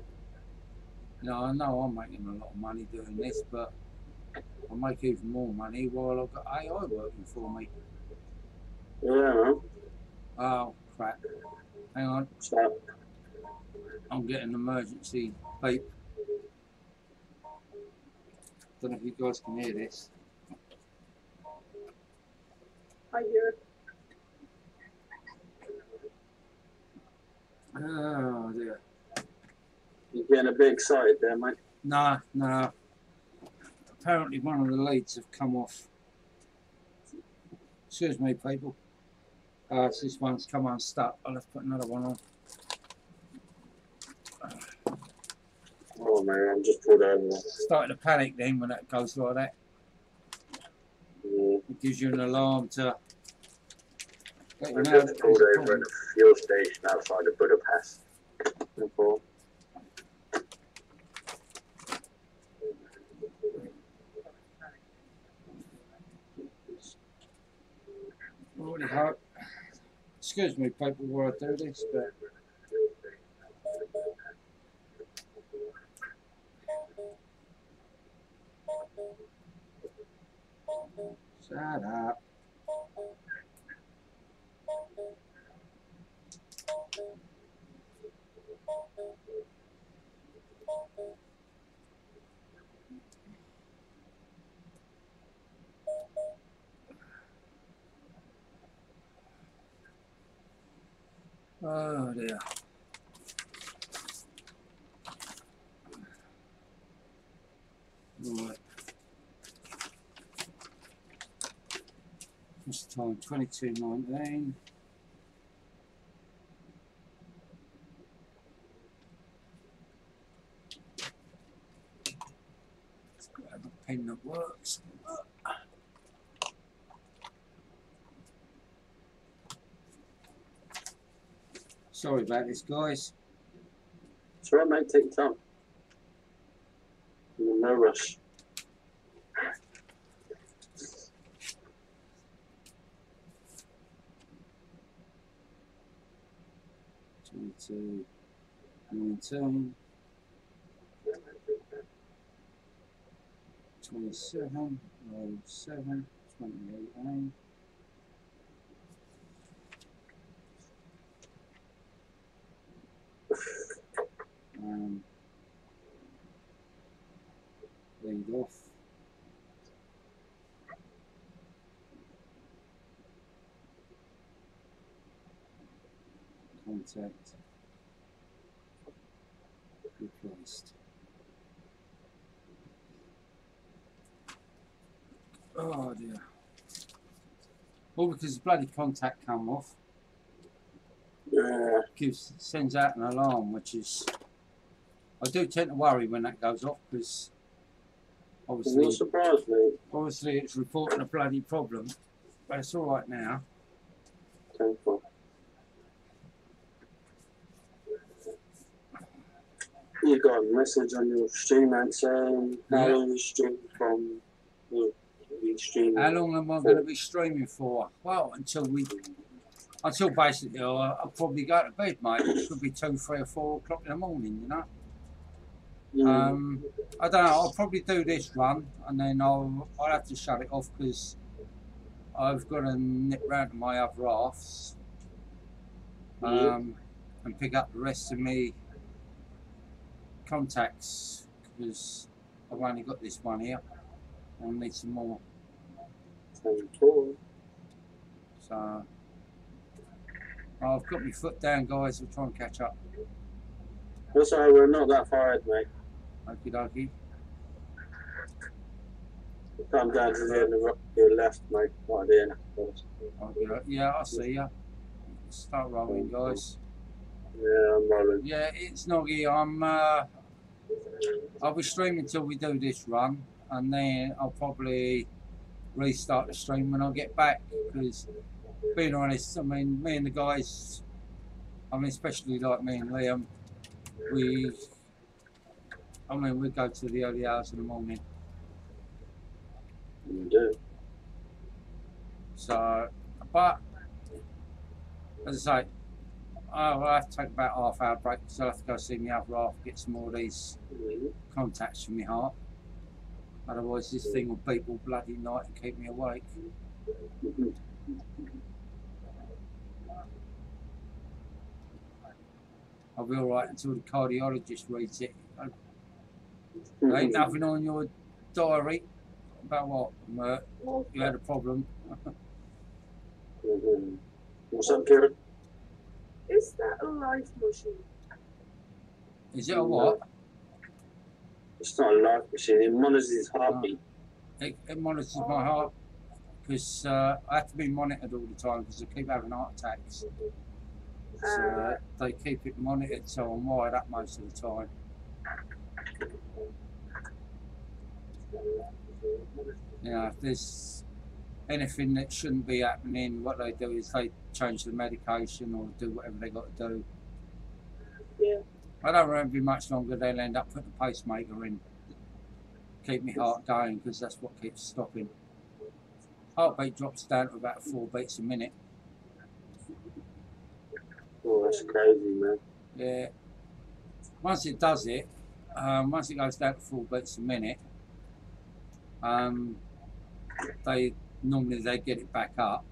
No, I know I'm making a lot of money doing this, but I'll make even more money while I've got AI working for me. Yeah, man. Oh, crap. Hang on. Stop. I'm getting an emergency beep. Don't know if you guys can hear this. I hear it. Oh, dear. You're getting a bit excited there, mate. No. Apparently one of the leads have come off. Excuse me, people. This one's come unstuck. I'll have to put another one on. Oh, man, I'm just pulled over. Starting to panic then when that goes like that. Yeah. It gives you an alarm to let you I know just that pulled there's a over problem. at a fuel station outside of Budapest. Before. Really hard. Excuse me, people, while I do this, but shut up. Oh dear. Right. What's the time? 22:19. Let's grab a pen that works. Sorry about this, guys. It's alright, mate, take your time. You're in no rush. Twenty-two, 19, 27, 07, 28. Lead off. Contact replaced. Oh dear. All because the bloody contact come off. Yeah. Sends out an alarm, which is, I do tend to worry when that goes off because obviously, Not surprised, mate. obviously it's reporting a bloody problem, but it's all right now. 10-4. you got a message on your stream and saying how long you stream from you stream. How long am I going to be streaming for? Well, until basically I'll probably go to bed, mate. It could be 2, 3 or 4 o'clock in the morning, you know. I don't know. I'll probably do this run and then I'll have to shut it off because I've got to nip round to my other halves and pick up the rest of me contacts because I've only got this one here. I'll need some more. So I've got my foot down, guys. I'll try and catch up. That's alright, we're not that far ahead, mate. Okie dokie. Come down to the end of the rock to your left, mate. Right there. Yeah, I see ya. Start rolling, guys. Yeah, I'm rolling. Yeah, it's Noggy. I'll be streaming till we do this run, and then I'll probably restart the stream when I get back. Because, being honest, I mean, me and the guys, I mean, especially like me and Liam, we go to the early hours in the morning. You do. So, but as I say, I'll have to take about a half-hour break because I'll have to go see my other half, get some more of these contacts from my heart. Otherwise, this thing will beep all bloody night and keep me awake. I'll be alright until the cardiologist reads it. There ain't nothing on your diary about what? You had a problem. What's up, Kieran? Is that a life machine? Is it a what? It's not a life machine. It monitors his heartbeat. It monitors my heart because I have to be monitored all the time because I keep having heart attacks. So they keep it monitored, so I'm wired up most of the time. You know, if there's anything that shouldn't be happening, what they do is they change the medication or do whatever they got to do. Yeah. I don't remember much longer. They'll end up putting a pacemaker in, keep my heart going because that's what keeps stopping. Heartbeat drops down to about 4 beats a minute. Oh, that's crazy, man. Yeah. Once it does it, once it goes down to 4 beats a minute, they get it back up,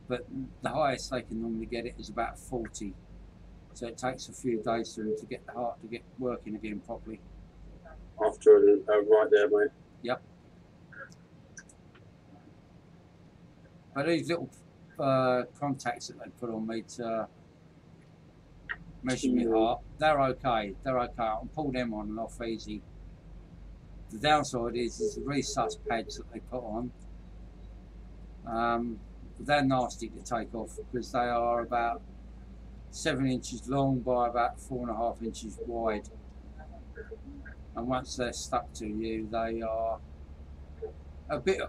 but the highest they can normally get it is about 40. So it takes a few days for them to get the heart to get working again properly. After right there, mate. Yep. But these little contacts that they put on me to measure my heart, they're okay. They're okay. I can pull them on and off easy. The downside is the resus pads that they put on. They're nasty to take off because they are about 7 inches long by about 4.5 inches wide. And once they're stuck to you, they are a bit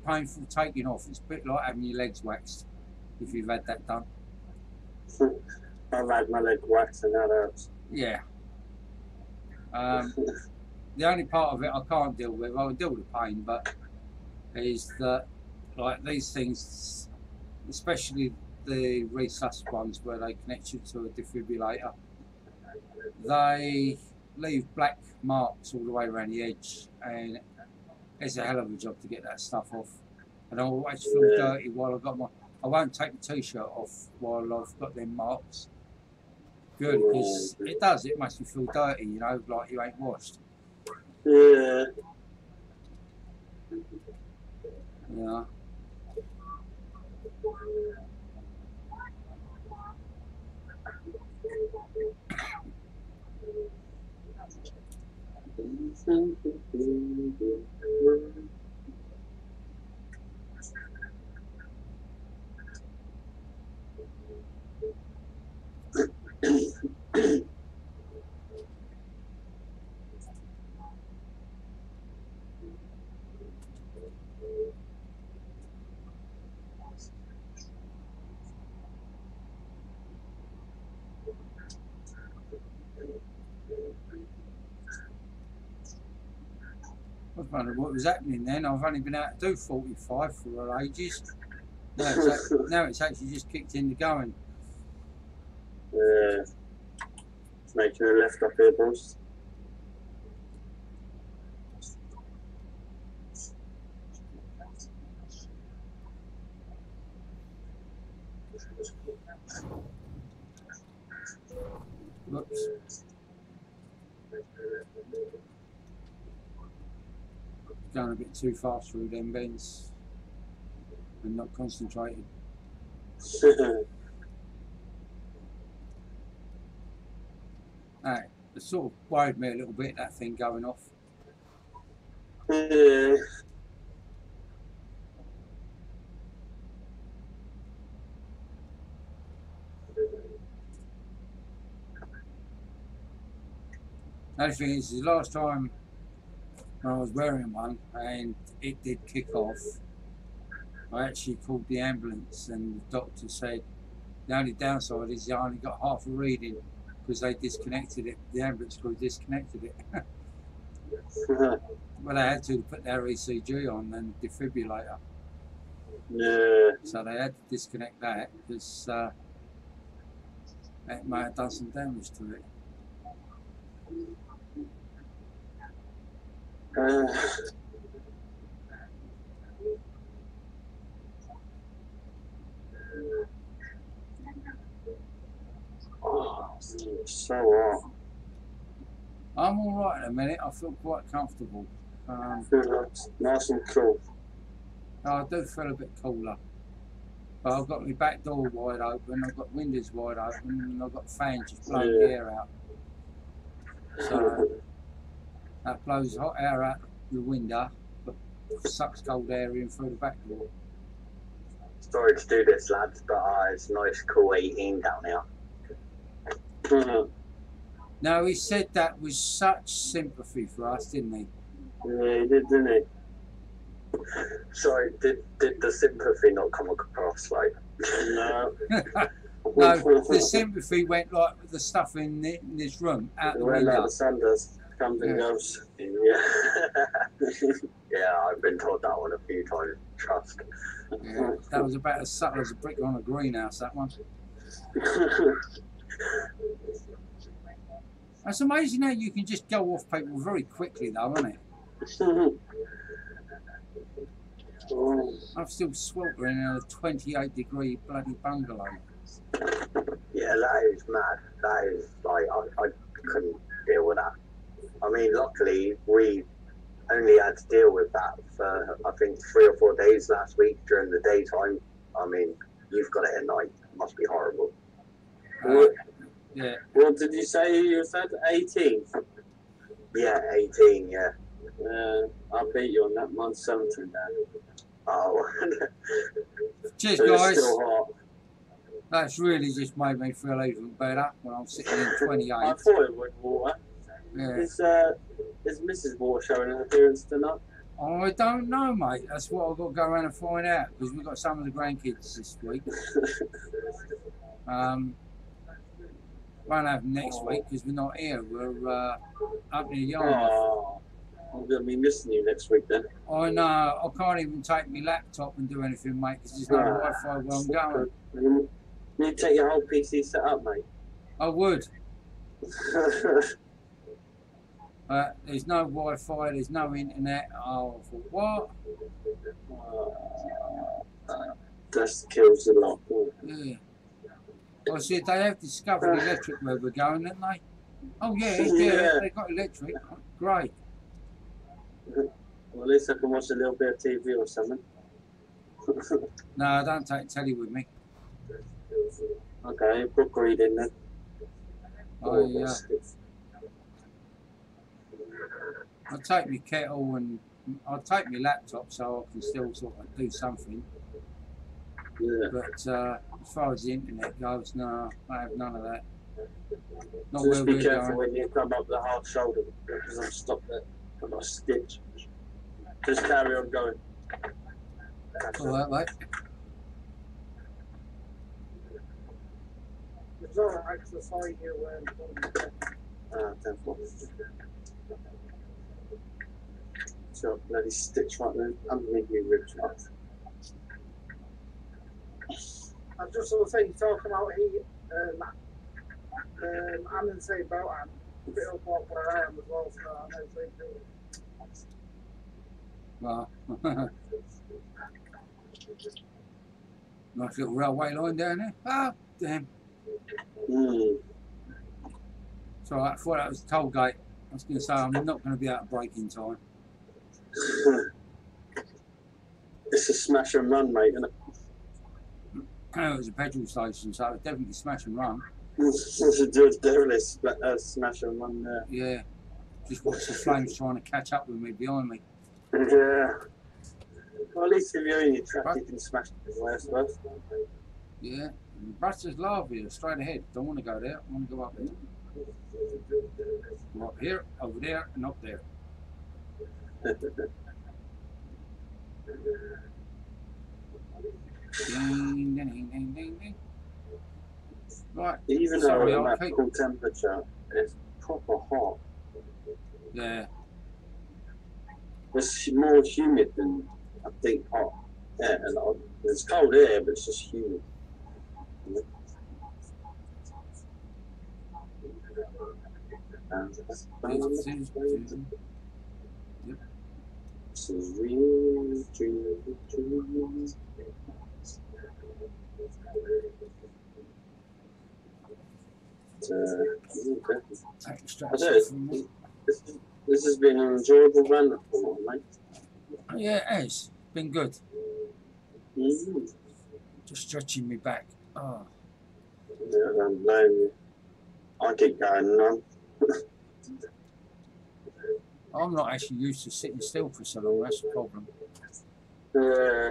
painful taking off. It's a bit like having your legs waxed if you've had that done. I've had my leg waxed and that hurts. Yeah. The only part of it I can't deal with, I can deal with the pain, but is that like these things, especially the resus ones where they connect you to a defibrillator, they leave black marks all the way around the edge, and it's a hell of a job to get that stuff off. And I always feel dirty while I've got I won't take the t-shirt off while I've got them marks. Good, because it makes me feel dirty, you know, like you ain't washed. Yeah. Yeah. wondered what was happening then. I've only been able to do 45 for ages. Now it's actually just kicked into going. Yeah. It's making a left up here, boys. Whoops. Going a bit too fast through them bends and not concentrated. Right, it sort of worried me a little bit, that thing going off. Yeah. The only thing is, the last time when I was wearing one and it did kick off, I actually called the ambulance and the doctor said the only downside is you only got half a reading because they disconnected it, the ambulance crew disconnected it. But they had to put their ECG on and defibrillator. Yeah. So they had to disconnect that because it might have done some damage to it. Oh, so hot. I'm alright in a minute, I feel quite comfortable. Nice and cool. I do feel a bit cooler. But I've got my back door wide open, I've got windows wide open, and I've got fans just blowing the air out. So that blows hot air out the window, but sucks cold air in through the back door. Sorry to do this, lads, but it's nice, cool 18 down here. No, he said that was such sympathy for us, didn't he? Yeah, he did, didn't he? Sorry, did the sympathy not come across like? No. No, the sympathy went like with the stuff in this room out the window. Like the sun does. Comes and goes. Yeah. Yeah, I've been told that one a few times. Trust. Yeah, that was about as subtle as a brick on a greenhouse, that one. It's amazing how you can just go off people very quickly though, isn't it? I'm still sweltering in a 28-degree bloody bungalow. Yeah, that is mad. That is like I couldn't deal with that. I mean, luckily we only had to deal with that for I think 3 or 4 days last week during the daytime. I mean, you've got it at night. It must be horrible. Yeah. What did you say you said? 18? Yeah, 18. Yeah. I beat you on that. Mine's 17 now. Oh. Cheers, So guys. it's still hot. That's really just made me feel even better when I'm sitting in 28. I thought it would water. Yeah. Is Mrs. Water showing an appearance tonight? I don't know, mate. That's what I've got to go around and find out because we've got some of the grandkids this week. Won't have next week because we're not here. We're up near Yarmouth. Oh, I'm going to be missing you next week then. I know. I can't even take my laptop and do anything, mate, because there's no Wi-Fi where I'm going. You need to take your whole PC set up, mate. I would. There's no Wi-Fi, there's no internet. Oh, I thought, what? That kills a lot. Yeah. I said, they have discovered electric where we're going, haven't they? Oh, yeah, they got electric. Great. Well, at least I can watch a little bit of TV or something. No, I don't take telly with me. Okay, book reading then. I'll take my kettle and I'll take my laptop so I can still sort of do something. Yeah. But as far as the internet goes, no, I have none of that. Not Just where be we're careful going. when you come up the hard shoulder because I've stopped it. I've got a stitch. Just carry on going. All right, mate. It's all right because I saw you Shot bloody stitch right there underneath your ribs. I just want to say, talking about heat, I'm in the same boat. I'm a bit up where I am as well, so I know the same thing. Well, nice little railway line down there. Oh, damn. So I thought that was the toll gate. I was going to say I'm not going to be able to brake in time. It's a smash and run, mate, isn't it? It was a petrol station, so it was definitely smash and run. It's a smash and run there. Yeah. Just watch the flames trying to catch up with me behind me. Yeah. Well, at least if you're in your track, you can smash it away, I suppose. Yeah. Bruster's lava straight ahead. Don't want to go there. I want to go up here. Go up here, over there, and up there. Ding, ding, ding, ding, ding, ding. Right. Even though it's at cool temperature, it's proper hot. Yeah. It's more humid than I think hot. Yeah, and it's cold air, but it's just humid. This has been an enjoyable run, mate. Yeah, it has. Been good. Mm-hmm. Just stretching me back. Oh. Yeah, I don't blame you. I keep going on. I'm not actually used to sitting still for so long. That's the problem. Yeah.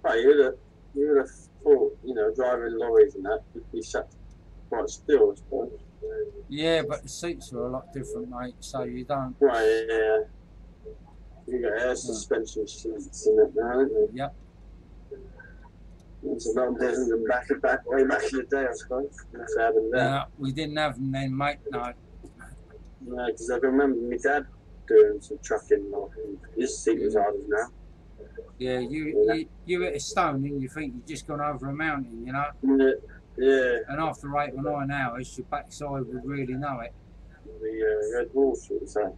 Well, you would have thought, driving lorries and that, you'd be sat quite still, I suppose. Yeah, but the seats are a lot different, mate, so you don't... Right, yeah. You got air suspension seats in it now, haven't you? Yep. It's a lot different than way back in the day, I suppose. That's how that. Yeah, we didn't have them then, mate, no. No, because I remember my dad doing some trucking, his seat was hard as now. Yeah, you hit a stone and you think you've just gone over a mountain, you know? Yeah. And after 8 or 9 hours, your backside would really know it. The Red Horse, you would say.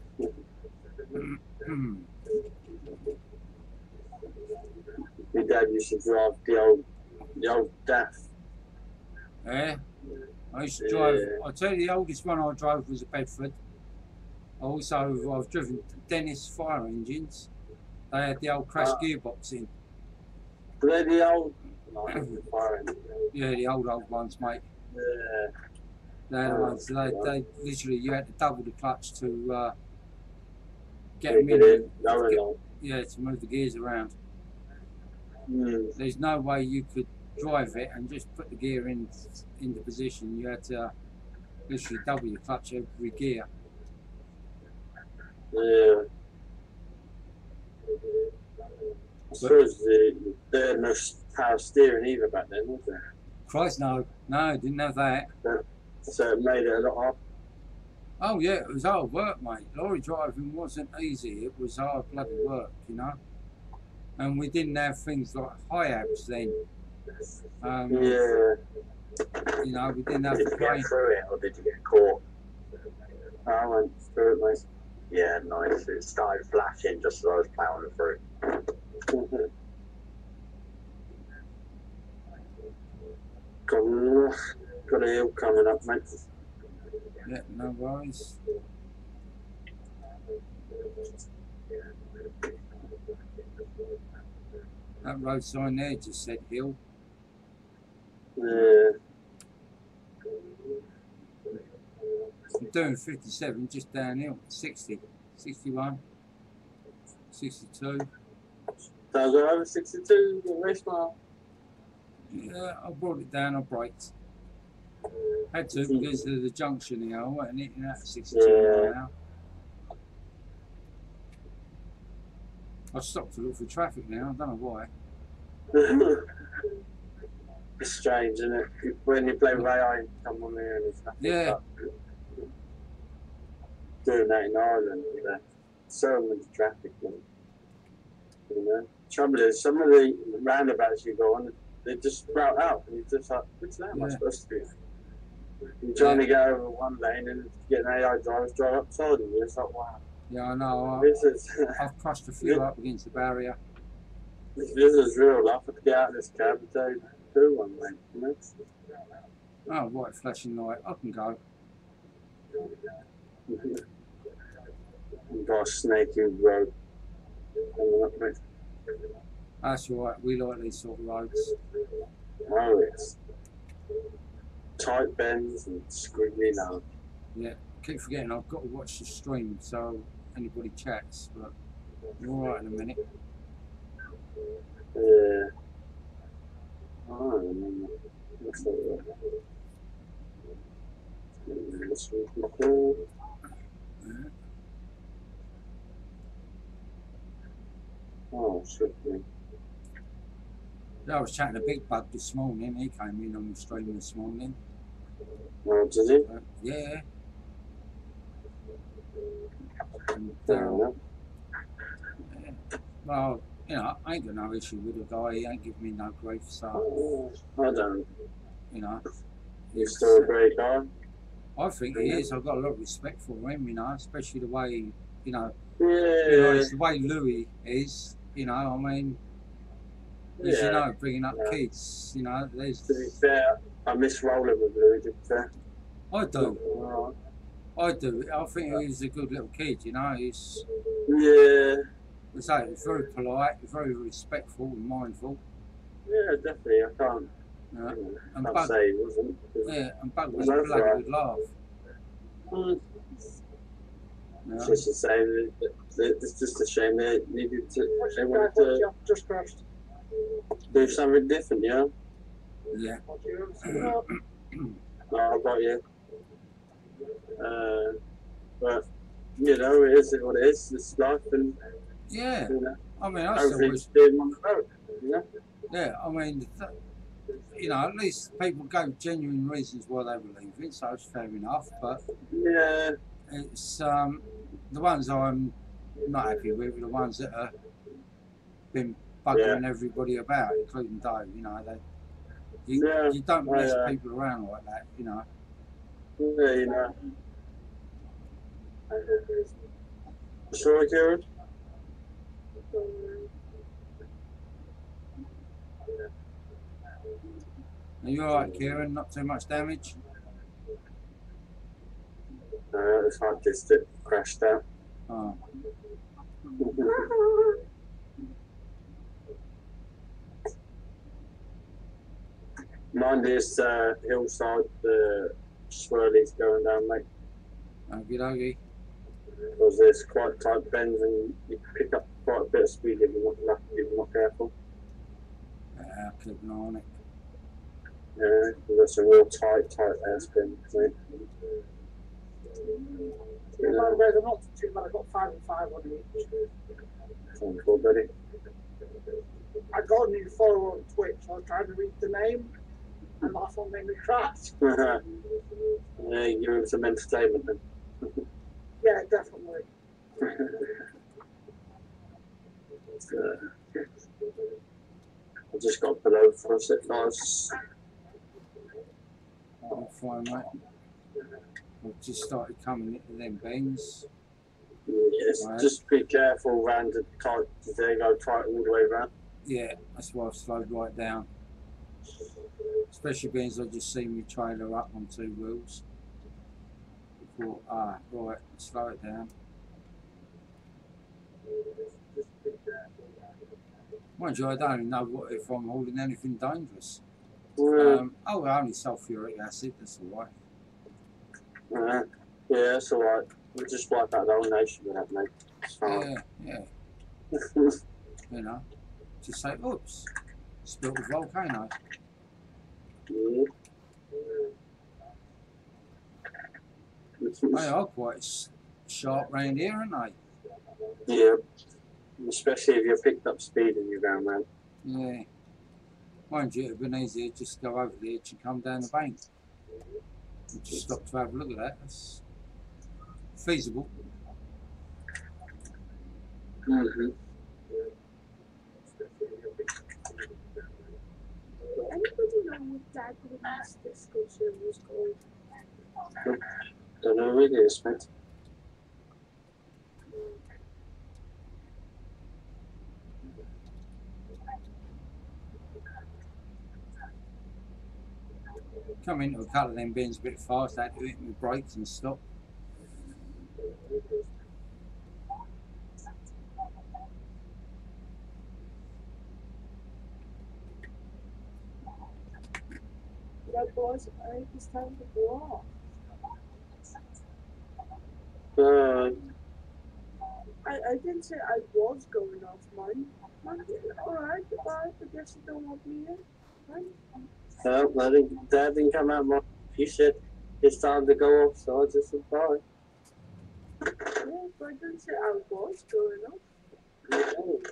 My dad used to drive the old DAF. Yeah? I used to drive, I'll tell you, the oldest one I drove was a Bedford. I've driven Dennis fire engines. They had the old crash gearbox in. They're the old fire engines. Yeah, the old ones, mate. Yeah. They're the ones. They literally, you had to double the clutch to get them in. To move the gears around. There's no way you could drive it and just put the gear into position. You had to literally double your clutch every gear. Yeah. I suppose they had no power steering either back then, was there? Christ, no, didn't have that. So it made it a lot harder. Oh yeah, it was hard work, mate. Lorry driving wasn't easy. It was hard bloody work, you know. And we didn't have things like high abs then. Yeah. You know, we didn't have Did the you plane. get through it or did you get caught? I went through it, mate. Yeah, nice. It started flashing just as I was plowing through. Got a hill coming up, mate. Yeah, no worries. That road sign there just said hill. Yeah. I'm doing 57 just downhill. 60, 61, 62. So I go over 62, race mile. Yeah, I brought it down, I braked. Had to because of the junction, you know, I wasn't hitting that at 62 right now. I stopped to look for traffic now, I don't know why. It's strange, isn't it? When you play with AI, you come on there and it's nothing. Yeah. Doing that in Ireland. so much traffic. You know, trouble is some of the roundabouts you go on, they just sprout out, and you're just like, which lane am I supposed to be? You're trying to go over one lane and get an AI driver drive upside of you. It's like, wow. Yeah, I know. I've crushed a few up against the barrier. This is real life. I have to get out of this cab and tell you do one, mate. You know? Oh, white flashing light. I can go. You've got a snaky road. That's all right. We like these sort of roads. Oh, it's tight bends and squiggly now. Yeah, keep forgetting I've got to watch the stream so anybody chats, but you're all right in a minute. Yeah. Oh, I remember. Looks like that. Oh, shit. Yeah, I was chatting to Big Bug this morning. He came in on the stream this morning. Oh, did he? Yeah. And, Yeah. well, you know, I ain't got no issue with the guy. He ain't giving me no grief, so. I don't. You know. He's still a great guy. I think he is. I've got a lot of respect for him, you know, especially the way, you know, Yeah. you know, it's the way Louis is, you know, I mean, as you know, bringing up kids, you know, there's... To be fair, I miss rolling with Louis, to be fair. I do. I do. I think he's a good little kid, you know, he's... Yeah. He's very polite, very respectful and mindful. Yeah, definitely, I can't. Yeah. And Bug, say he wasn't. Yeah, and Bug was a bloody good laugh. Yeah. It's just a shame. It's just a shame they needed to. They wanted to just crashed. Do something different, you know? Yeah. Oh, I got you. But you know, it is what it is. It's life, and yeah. You know, I mean, I still wish. On the road, you know? Yeah, I mean, you know, at least people gave genuine reasons why they were leaving, so it's fair enough. But yeah, it's the ones I'm not happy with are the ones that have been buggering everybody about, including Dave. You know, you don't mess people around like that. You know. Yeah, you know. Sorry, Karen. Are you alright, Kieran? Not too much damage? It's like just it crashed out. Oh. Mind this hillside, the swirlies going down, mate. Okie dokie. Because there's quite tight bends and you pick up quite a bit of speed if you're not careful. Yeah, I'll keep an eye on it. Yeah, there's some real tight air spin. Yeah, by the way, they're not too bad. I got 5 and 5 on each. Sounds good, buddy. I got a new follower on Twitch. I was trying to read the name, and that's what made me crash. Yeah, give him some entertainment then. Yeah, definitely. I just got below for a sec, guys. I'm fine, mate. I've just started coming into them bends. Yes, right. Just be careful around the tight, they go tight all the way around. Yeah, that's why I've slowed right down. Especially being as I just seen my trailer up on 2 wheels. I thought, right, slow it down. Mind you, I don't even know what if I'm holding anything dangerous. Oh, only sulfuric acid, that's alright. Yeah, that's alright. We'll just wipe out the whole nation with that, mate. Yeah. You know, just say, oops, spilled a volcano. Yeah. They are quite sharp round here, aren't they? Yeah. Especially if you're picked up speed and you're going round. Yeah. Mind you, it would have been easier just go over the edge and come down the bank. And just stop to have a look at that. That's feasible. Mm-hmm. Anybody know what Dad released this concern was called? Don't know who it is, mate. Come into a couple of them bins a bit fast, I had to hit my brakes and stop. That was, I think it's time to go off. I didn't say I was going off, man. Alright, goodbye. I guess you don't want me in. Right? Well, that didn't come out much. You said it's time to go off, so I just said bye. Yeah, but I didn't say I was going off.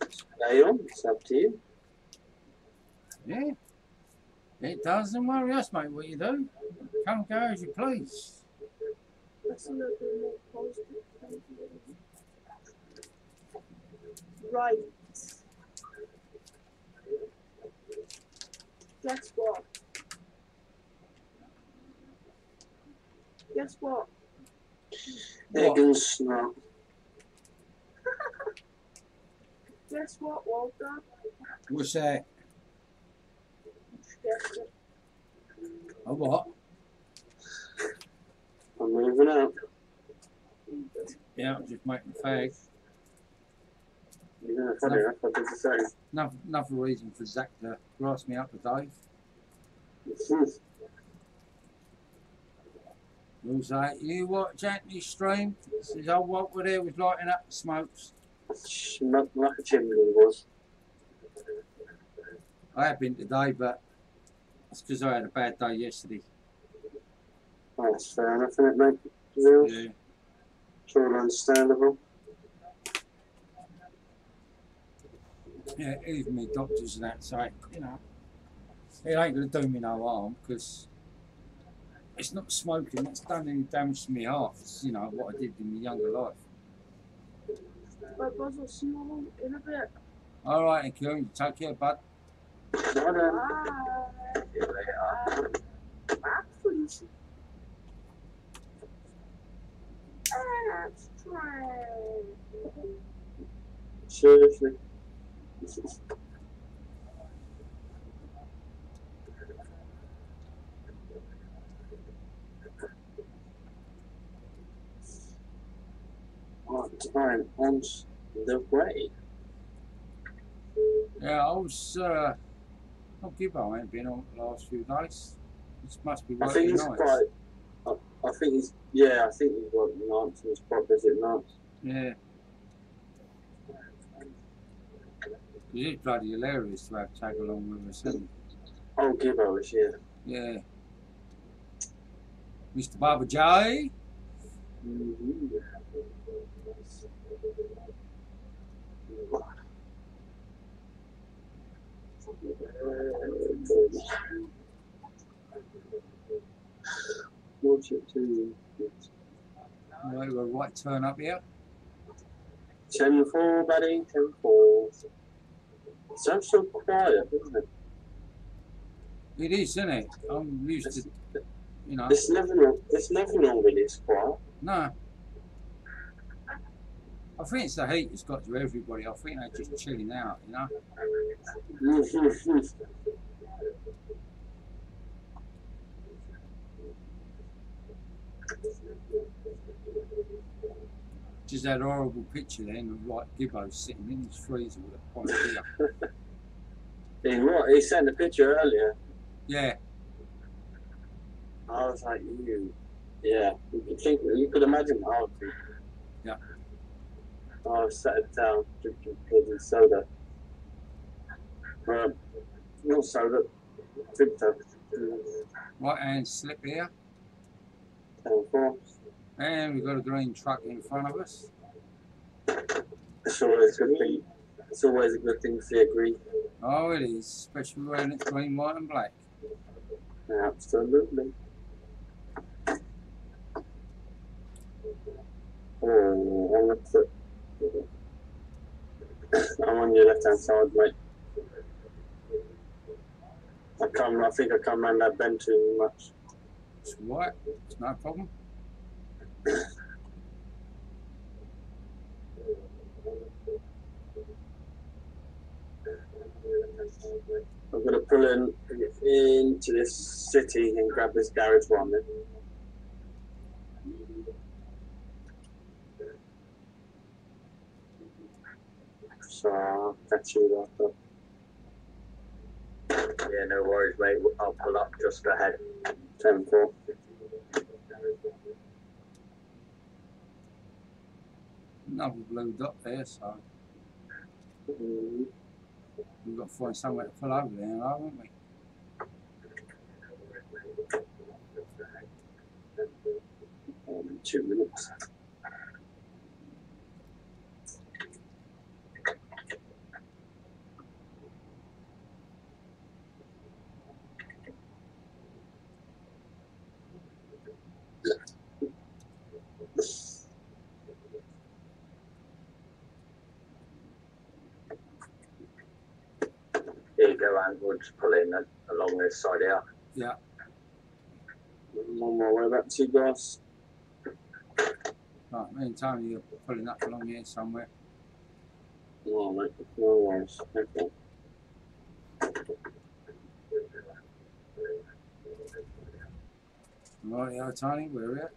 Stay on, it's up to you. Yeah. It doesn't worry us, mate, what you do. Come and go as you please. That's a little bit more positive. Thank you. Right. Guess what? Guess what? Egg and snot. Guess what, Walter? What's that? Guess it. A what? I'm moving out. Yeah, I'm just making fags. Yeah, funny enough, I did the same. Another reason for Zach to grass me up today. He was like, you watch Anthony's stream? Says, oh, what were there was lighting up the smokes. Smoked like a chimney was. I have been today, but it's because I had a bad day yesterday. Oh, that's fair enough, isn't it, mate? Real? Yeah. It's all understandable. Yeah, even me doctors and that say, you know, it ain't going to do me no harm because it's not smoking that's done any damage to my heart. It's, you know, what I did in my younger life. But Buzz, I'll see you all in a bit. All right, and you take care, bud. Bye. Bye. See you later. Bye, Felicia. That's right. Seriously. What time on the way? Yeah, I was, not give I ain't been on the last few days. This must be I working think he's nights. quite. I think he's. Yeah, I think he's working nights and he's quite busy at nights. Yeah. It's bloody hilarious to have tag along with us, isn't it? Oh, Gibbo is here. Yeah. Mr. Baba J. Mm-hmm. Watch it too. Right, we're right turn up here. 10-4, buddy. 10-4. Sounds so quiet, isn't it? It is, isn't it? I'm used to, you know. It's never normally this quiet. No. I think it's the heat that's got to everybody. I think they're just chilling out, you know. Just that horrible picture then of like Gibbo sitting in his freezer with a pint of beer. He sent a picture earlier. Yeah. I was like, yeah, you could imagine how I would be. Yeah. I was sat down drinking fizzy soda. Not soda, Victor. Right hand slip here. 10-4. And we've got a green truck in front of us. It's always a good thing. It's always a good thing to see a green. Oh, it is, especially when it's green, white, and black. Absolutely. Oh, on the foot. on your left hand side, mate. I think I come around that bend too much. It's right, it's no problem. I'm going to pull into this city and grab this garage one then. So I'll catch you after. Yeah, no worries, mate. I'll pull up just ahead. 10-4. Another blue dot there, so we've got to find somewhere to pull over there, haven't we? In 2 minutes. Here you go, and we'll just pull in along this side here. Yeah. I'm on my way back to you guys. Right, me and Tony are pulling up along here somewhere. Oh, mate, no worries. Okay. Right, yeah, Tony, we're here.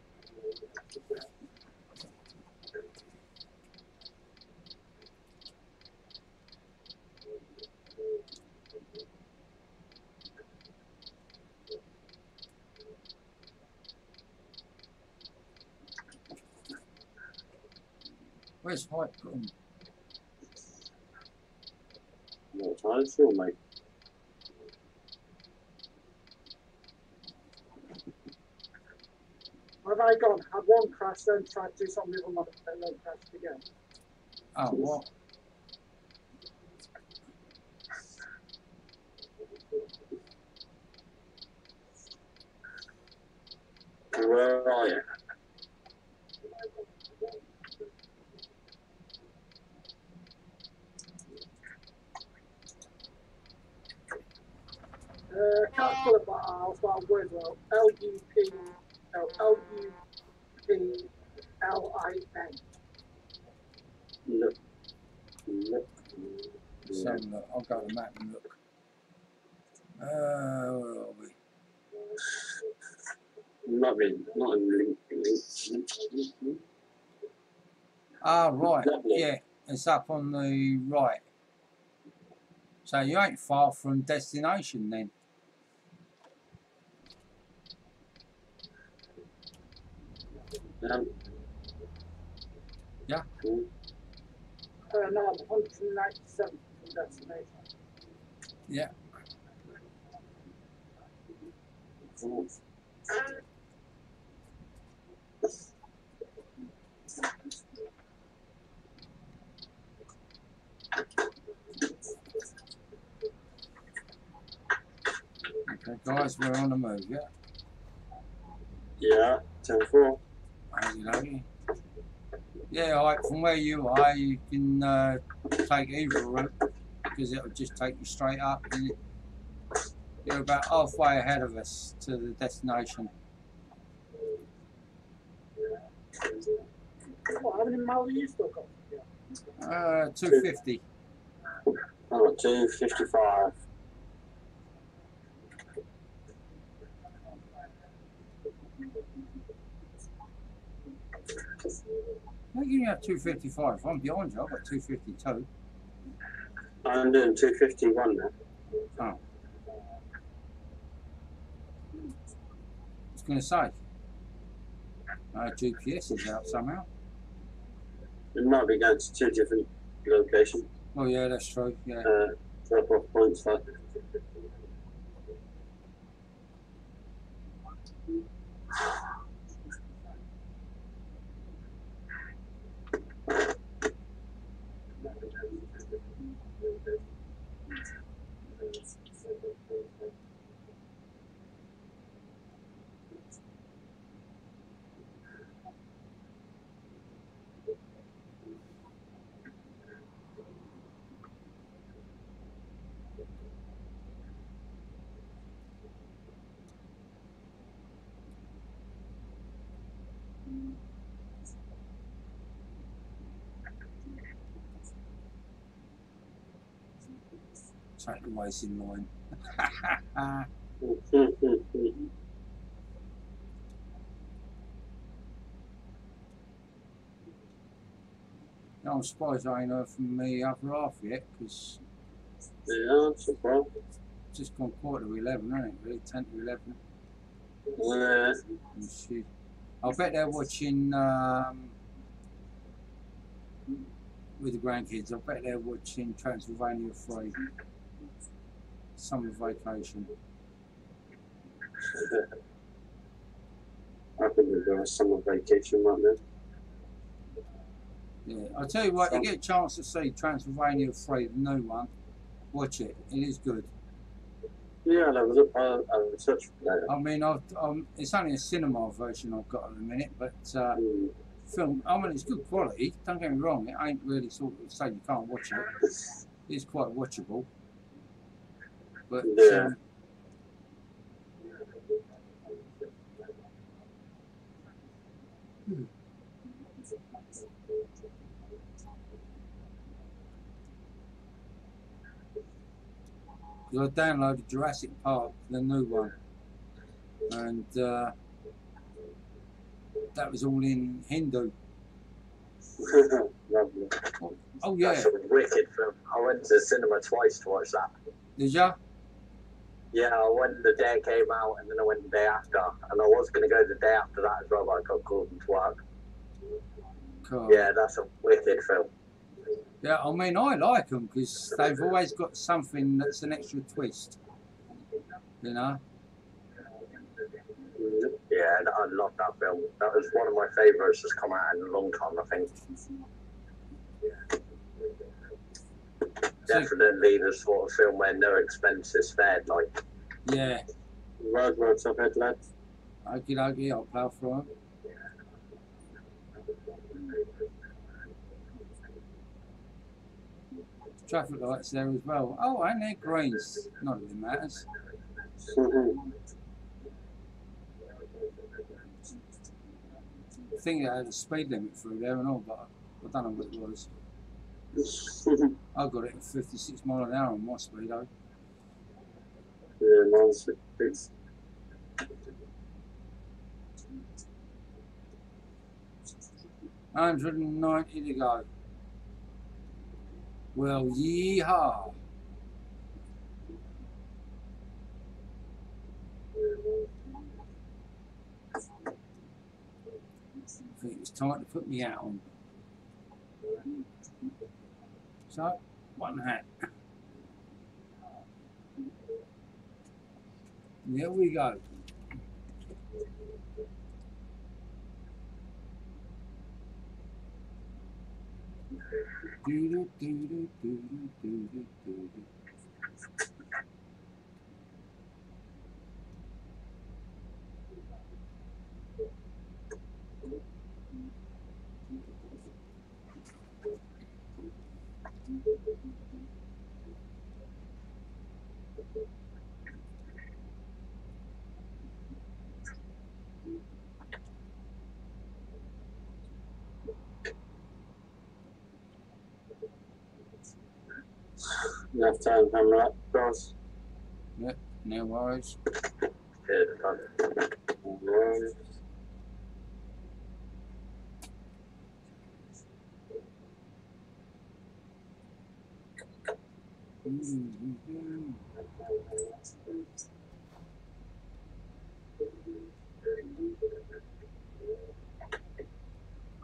Where's Hype gone? No time, sure, mate. Where have I gone? Had one crash, then tried to do something with them, and then crashed again. Oh, what? Where are you? Can't pull it, but I'll start with well. L-U-P-L-I-N. Look. So look, I'll go to the map and look. Where are we? Not in link. Ah, right, yeah, it's up on the right. So you ain't far from destination then. Yeah. No, I'm 197 from destination. Yeah. Okay, guys, we're on the move, yeah? Yeah, 10-4. Okay. Yeah, right, from where you are, you can take either route because it'll just take you straight up and you're about halfway ahead of us to the destination. What, how many miles have you still got? 250. Oh, 255. How can you have 255? I'm behind you, I've got 252. I'm doing 251 now. Oh. I was going to say, GPS is out somehow. It might be going to 2 different locations. Oh yeah, that's true, yeah. Drop-off points like. Take the racing line. I'm surprised I ain't heard from the other half yet, because Yeah, I'm surprised. it's just gone 11:15, hasn't it? Really, 10 to 11. Yeah. And she, I bet they're watching with the grandkids. I bet they're watching Transylvania 3. Summer vacation. I think we're doing a summer vacation right now. Yeah, I'll tell you what, you get a chance to see Transylvania 3, the new one, watch it. It is good. Yeah, that was a search for that. I mean, it's only a cinema version I've got at the minute, but film, I mean, it's good quality. Don't get me wrong, it ain't really sort of say you can't watch it. It's quite watchable. But yeah. I downloaded Jurassic Park, the new one, and that was all in Hindu. Lovely. Oh yeah. That's a wicked film. I went to the cinema twice to watch that. Did ya? Yeah, I went the day it came out, and then I went the day after. And I was going to go the day after that as well, but I got called into work. Cool. Yeah, that's a wicked film. Yeah, I mean, I like them because they've always got something that's an extra twist. You know? Yeah, I love that film. That was one of my favourites that's come out in a long time, I think. Definitely the sort of film where no expense is spared, like. Yeah. Roadworks up ahead, lads. Okie dokie, I'll plough through them. Traffic lights there as well. Oh, and they're greens. Not that it matters. I think they had a speed limit through there and all, but I don't know what it was. I got it at 56 miles an hour on my speedo. Yeah, mine's 56. $190 to go. Well, yeehaw. I think it's time to put me out on. So, one hat. There we go. Do, do, do, do, do, do, do, do. Enough time coming up, cross. Yep, no worries. Good fun. Alright.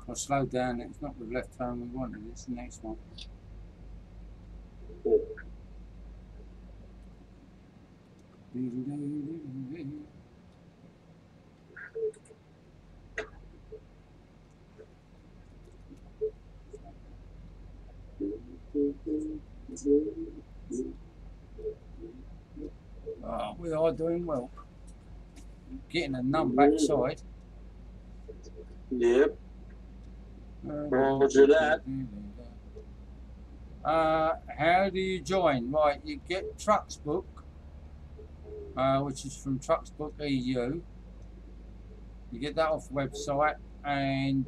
I'll slow down, it's not the left turn we wanted, it's the next one. Oh, we are doing well. Getting a numb backside. Yep. Roger that. How do you join? Right, you get Trucksbook, which is from Trucksbook EU. You get that off the website, and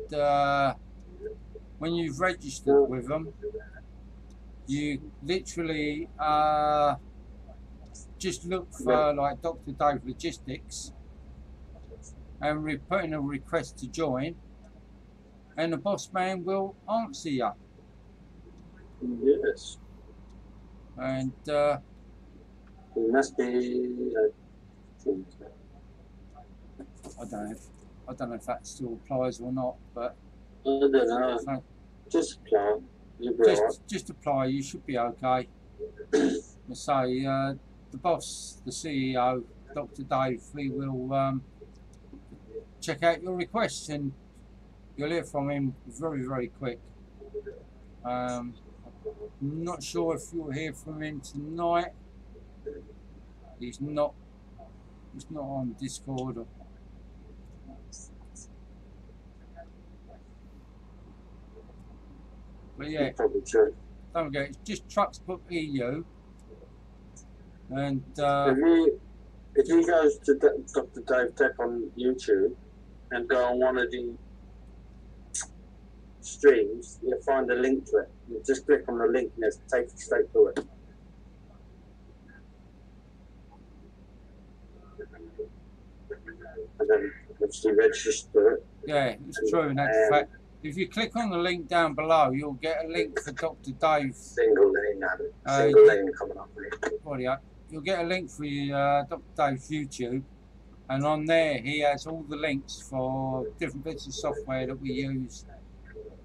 when you've registered with them, you literally just look for like Dr. Dave Logistics and put in a request to join, and the boss man will answer you. Yes. And It must be. I don't know if that still applies or not, but I don't know. so Just apply. You'll be alright. just apply. You should be okay. I say the boss, the CEO, Dr. Dave, he will check out your request and you'll hear from him very quick. I'm not sure if you'll hear from him tonight. He's not on Discord. But yeah, Probably true. don't forget, it's just Trucksbook EU. And If you go to Dr. Dave Tech on YouTube and go on one of the streams, you'll find a link to it. You just click on the link and it'll take you straight to it. And then obviously register it. yeah, it's true in that fact. If you click on the link down below, you'll get a link for Dr. Dave. Single lane, single lane coming up. Yeah, you'll get a link for Dr. Dave's YouTube, and on there he has all the links for different bits of software that we use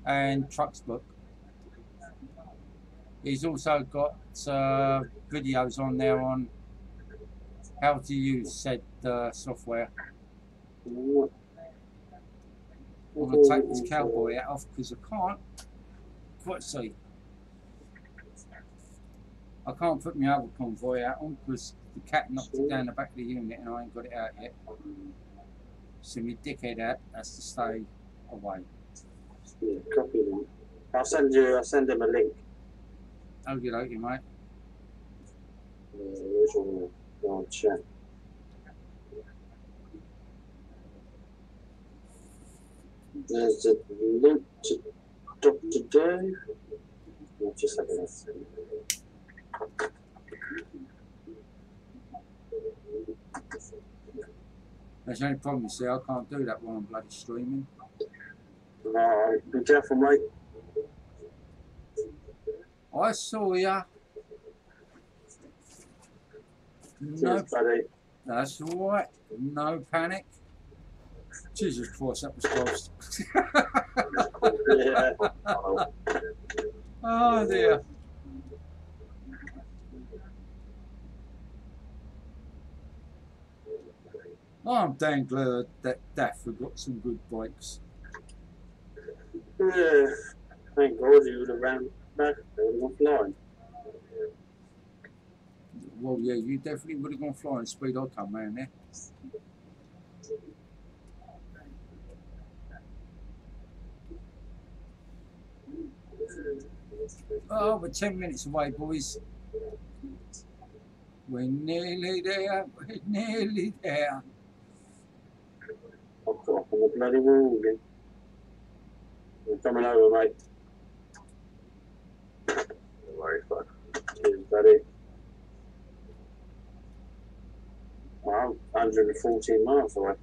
and Trucksbook. He's also got videos on there on how to use said software. I'm going to take this cowboy hat off because I can't quite see. I can't put my other convoy out on because the cat knocked it down the back of the unit and I ain't got it out yet. So my dickhead hat has to stay away. Yeah, copy them. I'll send him a link. Okay, mate. Where's your chat? There's a link to Dr. Dave. I'll just have a look. That's the only problem, you see, I can't do that while I'm bloody streaming. Alright, be careful, mate. I saw ya. No, Cheers, buddy. that's alright. No panic. Jesus Christ, that was close. Yeah. Oh dear. I'm dang glad that Daffy got some good bikes. Yeah. Thank God you would have ran back there and flying. Well, yeah, you definitely would have gone flying speed. I'd come round there. Oh, we're 10 minutes away, boys. We're nearly there. We're nearly there. I've got up on the bloody wall again. We're coming over, mate. No worries, bud. Cheers, buddy. Wow, 114 miles away.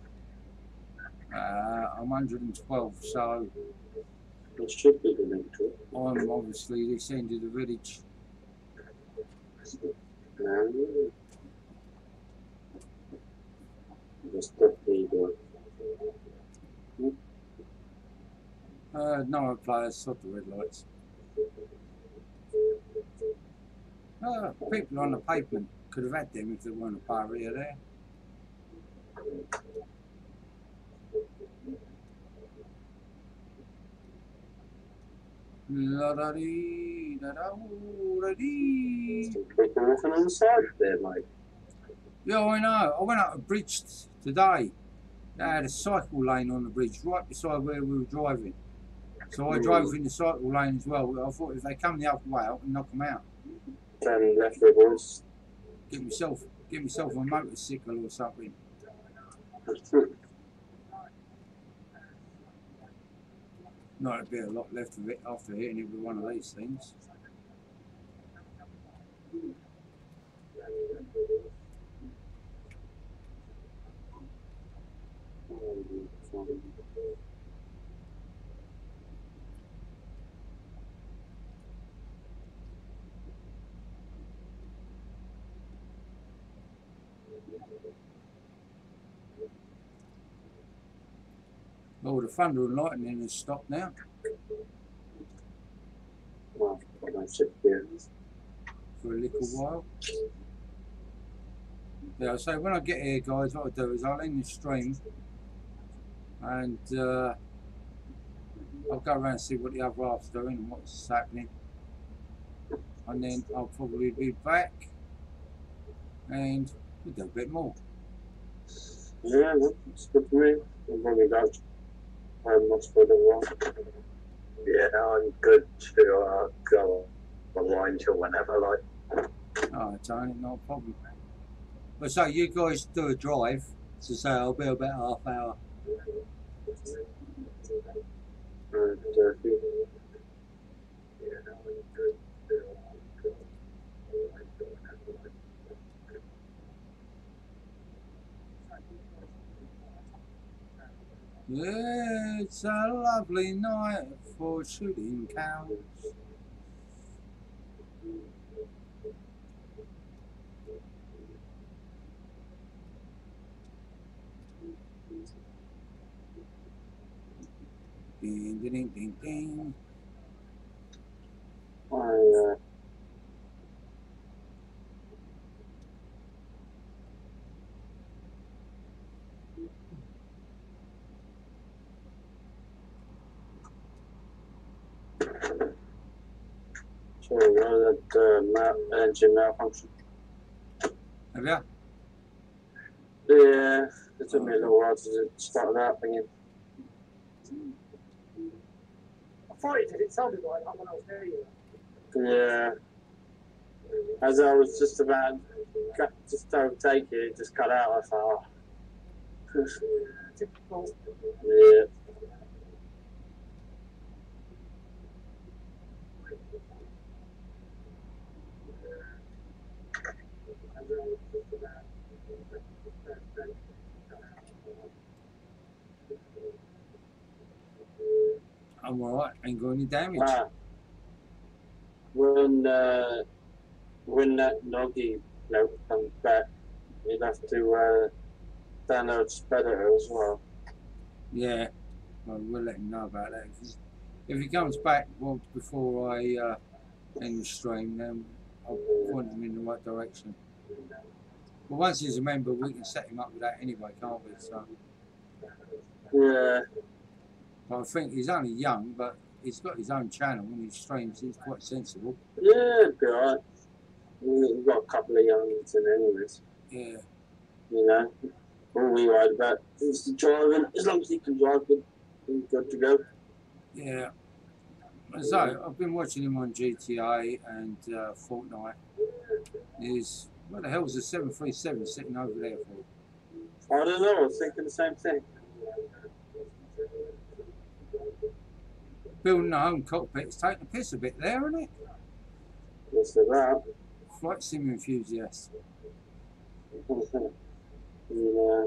I'm 112, so It should be the link to it. I'm obviously this end of the village. No. Just definitely do it. No players, sod the red lights. People on the pavement could have had them if there weren't a barrier there. La da dee, da da ooh, da dee. People walking on the side there, mate. Yeah, I know. I went up a bridge today. They had a cycle lane on the bridge right beside where we were driving. So I drove in the cycle lane as well. I thought if they come the other way, I can knock them out. Turning left there, boys. Get myself a motorcycle or something. Not a bit a lot left of it after hitting it with one of these things. Oh, the thunder and lightning has stopped now. Well, I don't sit here. For a little while. Yeah, so when I get here, guys, what I'll do is I'll end the stream and I'll go around and see what the other half's doing and what's happening. And then I'll probably be back and we'll do a bit more. Yeah, it's good for me. I'm probably not much for the while. Yeah, I'm good to go online till whenever, like. Alright, Tony, no problem. But so you guys do a drive, so say I'll be about half hour. Yeah, it's a lovely night for shooting cows. Ding, ding, ding, ding, ding. Sorry, that engine malfunction. Have you? Yeah, it took me a little while to start that thing. I thought it did. It sounded like that when I was near you. Yeah. As I was just about just to overtake it, it just cut out. I thought, oh. Typical. Yeah. I'm alright, ain't got any damage. When that Noggy comes back, you'd have to download Spreader as well. Yeah, well, we'll let him know about that. If he comes back before I end the stream, then I'll point him in the right direction. But once he's a member, we can set him up with that anyway, can't we? So, Yeah. but I think he's only young, but he's got his own channel and he streams. He's quite sensible. Yeah, it'd be alright. We've got a couple of youngins in anyways. Yeah. You know, all we worried about is the driving. As long as he can drive, he's good to go. Yeah. So I've been watching him on GTA and Fortnite. What the hell is a 737 sitting over there for? I don't know. I was thinking the same thing. Building a home cockpit is taking the piss a bit there, isn't it? What's about? Flight sim enthusiast. Yeah.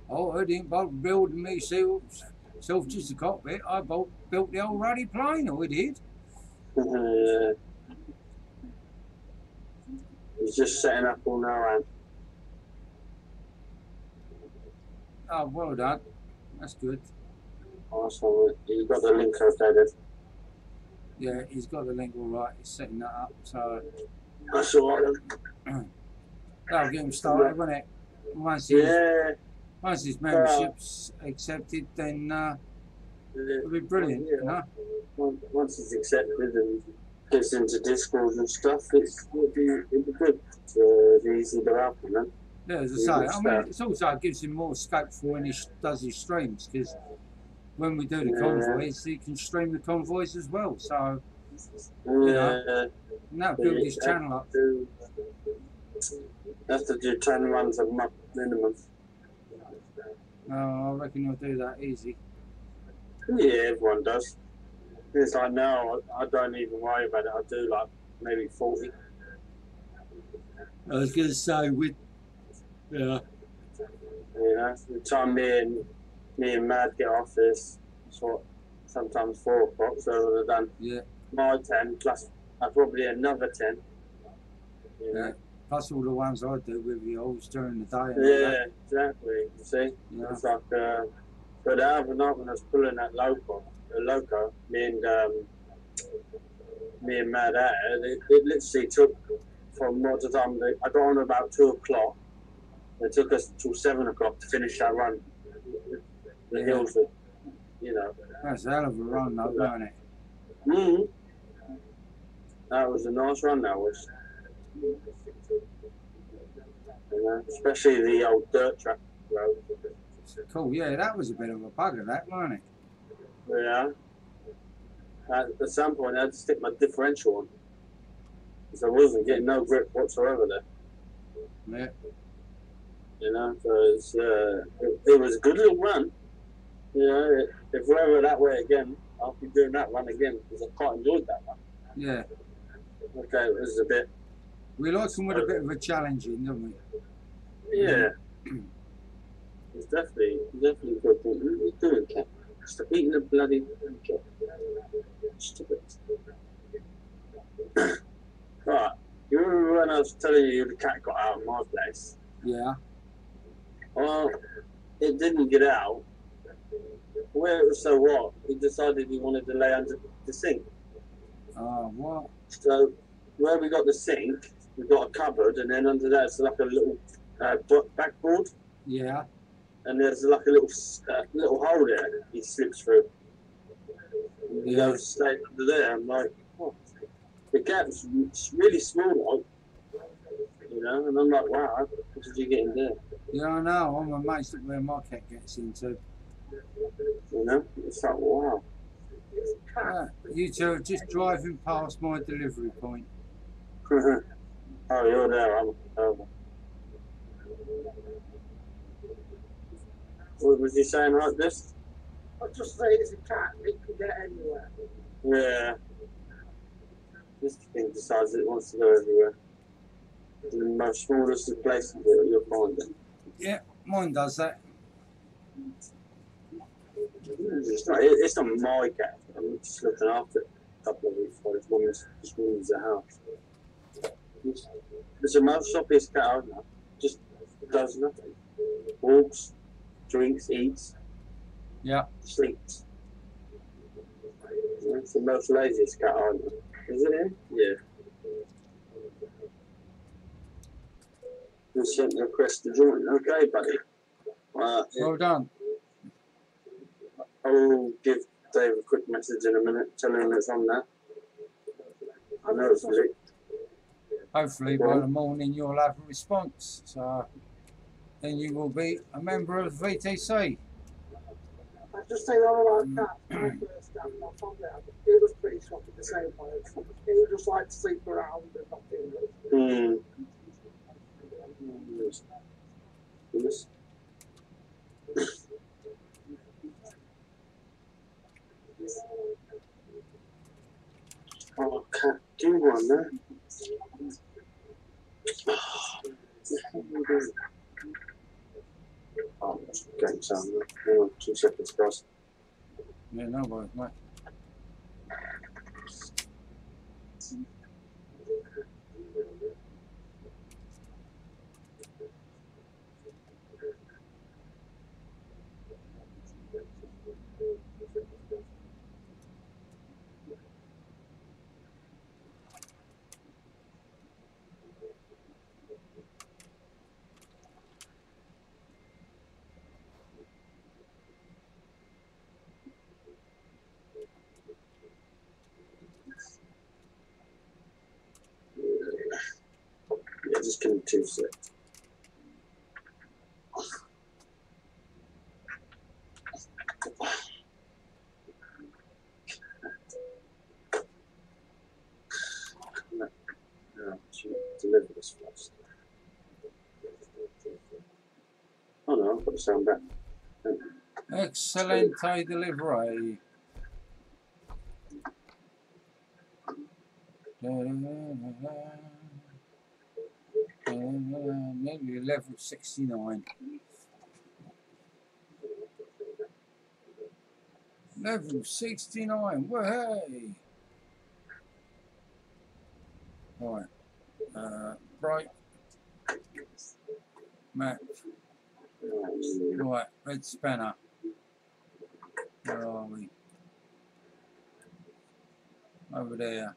Oh, I didn't bother building myself just a cockpit. I built the old ruddy plane, I did. He's just setting up all now, and Oh, well done. That's good. awesome. You've got the link updated. Yeah, he's got the link all right. He's setting that up, so That's all right. that'll get him started, won't it? Once his membership's accepted, then it'll be brilliant, you know? Once it's accepted and gets into Discord and stuff, it'll be good. It's easy to happen, man. Yeah, as I say, I mean, it's also it gives him more scope for when he does his streams, because when we do the convoys, he can stream the convoys as well. So, you know, now build his channel up. Have to do 10 runs a month minimum. I reckon he'll do that easy. Yeah, everyone does. It's like now I don't even worry about it. I do like maybe 40. I was going to say with yeah. You know, the time me and Mad get off is sort sometimes 4 o'clock. So I would have done my 10 plus probably another 10. You know? Yeah. Plus all the ones I do with the holes during the day. And Yeah, exactly. You see, it's like. But the other night when I was pulling that loco, me and Mad out, it literally took from what time I got on about 2 o'clock. It took us till 7 o'clock to finish that run. The hills were, you know. That's a hell of a run, though, wasn't it? Mm. That was a nice run. That was. You know, especially the old dirt track road. Cool. Yeah, that was a bit of a bugger, that, wasn't it? Yeah. At some point, I had to stick my differential on because I wasn't getting no grip whatsoever there. Yeah. You know, so it was a good little run. You know, if we're ever that way again, I'll be doing that run again because I quite enjoyed that one. Yeah. Okay, it was a bit. We like them with a bit of a challenging, don't we? Yeah. It's definitely good. What are you doing, cat? Stop eating the bloody cat. Stupid. Right. You remember when I was telling you the cat got out of my place? Yeah. Well, it didn't get out. Where it was so hot, he decided he wanted to lay under the sink. Oh, what? So, where we got the sink, we got a cupboard, and then under that's like a little backboard. Yeah. And there's like a little hole there he slips through. And he goes straight under there. I'm like, oh. The gap's really small, like, you know, and I'm like, wow, how did you get in there? Yeah, I know. I'm amazed at where my cat gets into. You know, it's like, wow. Yeah. You two are just driving past my delivery point. Oh, you're there. I'm over. What was you saying like this? I'll just say it's a cat, it can get anywhere. Yeah. This thing decides it wants to go everywhere. In the most smallest of places you'll find it. Yeah, mine does that. It's not my cat. I'm just looking after it a couple of weeks while this woman's just moves the house. It's the most shoppiest cat I know. Just does nothing. Walks, drinks, eats, sleeps. It's the most laziest cat I know. Isn't it? Yeah. You sent me across the joint. Okay, buddy. Well done. I'll give Dave a quick message in a minute, tell him it's on there. Hopefully by the morning you'll have a response. So then you will be a member of VTC. I just say all about cats. My first cat, I found it was pretty shocking the same way. He just liked to sleep around and not do it. Yes. Oh, I can't do one there. Oh, that's game sound. Hang on, 2 seconds, guys. Yeah, no worries, mate. Yeah, just give me 2 seconds. Deliver this first. Oh no, I've got the sound back. Excellent delivery. Maybe level 69. Level 69, way! Right, bright map. Right, red spanner. Where are we? Over there.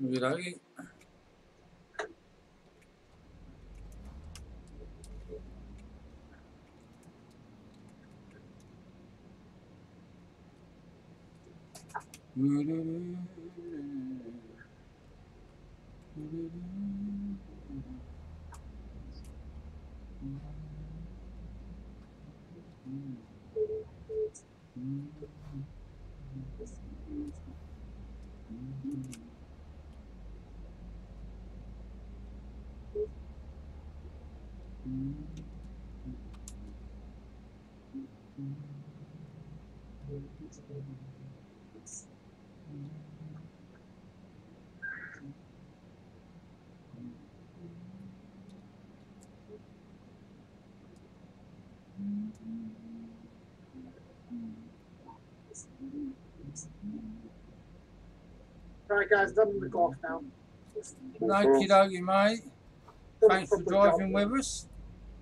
Look at that. Right, guys, done the golf now. Okie dokie, mate. Thanks for driving with us.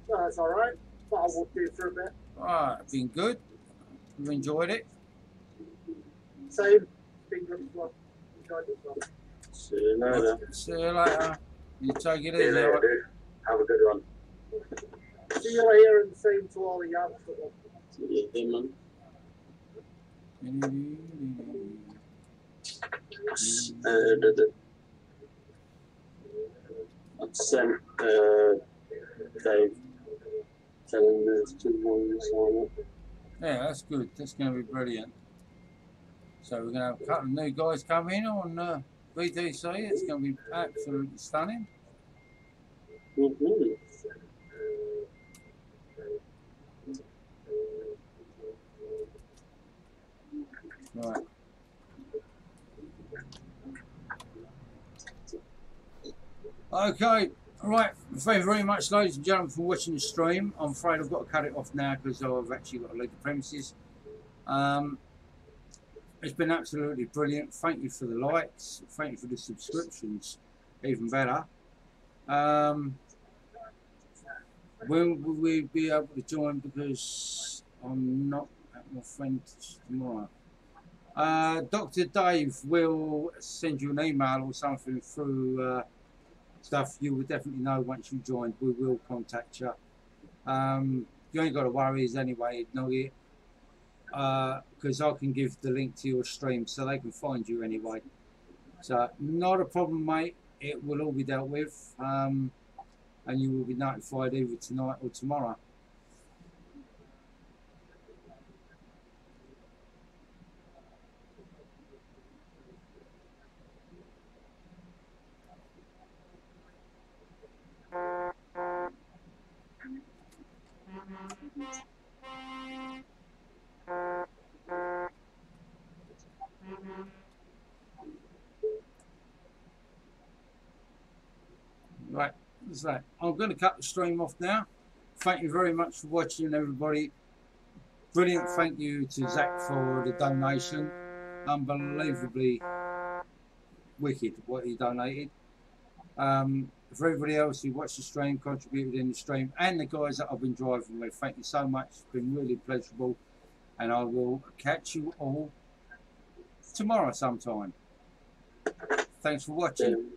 That's all right. But I will do for a bit. Alright, been good. We've enjoyed it. Same. Been good as well. Enjoyed it as well. See you later. See you later. You take it See you easy. later, Alright? dude. Have a good one. See you later, and same to all the others. See you, man. I've sent Dave telling there's 2 ones on it. Yeah, that's good. That's going to be brilliant. So we're going to have a couple of new guys come in on VTC. It's going to be absolutely stunning. Mm-hmm. Right. Okay. Right. Thank you very much, ladies and gentlemen, for watching the stream. I'm afraid I've got to cut it off now because I've actually got to leave the premises. It's been absolutely brilliant. Thank you for the likes. Thank you for the subscriptions. Even better. When will we be able to join? Because I'm not at my friend's tomorrow. Dr. Dave will send you an email or something through stuff. You will definitely know once you join. We will contact you. You ain't got to worry anyway, Noggy, because I can give the link to your stream so they can find you anyway. So not a problem, mate. It will all be dealt with, and you will be notified either tonight or tomorrow. Right, that's that. I'm going to cut the stream off now. Thank you very much for watching, everybody. Brilliant. Thank you to Zach for the donation. Unbelievably wicked what he donated. For everybody else who watched the stream, contributed in the stream, and the guys that I've been driving with, thank you so much. It's been really pleasurable, and I will catch you all tomorrow sometime. Thanks for watching.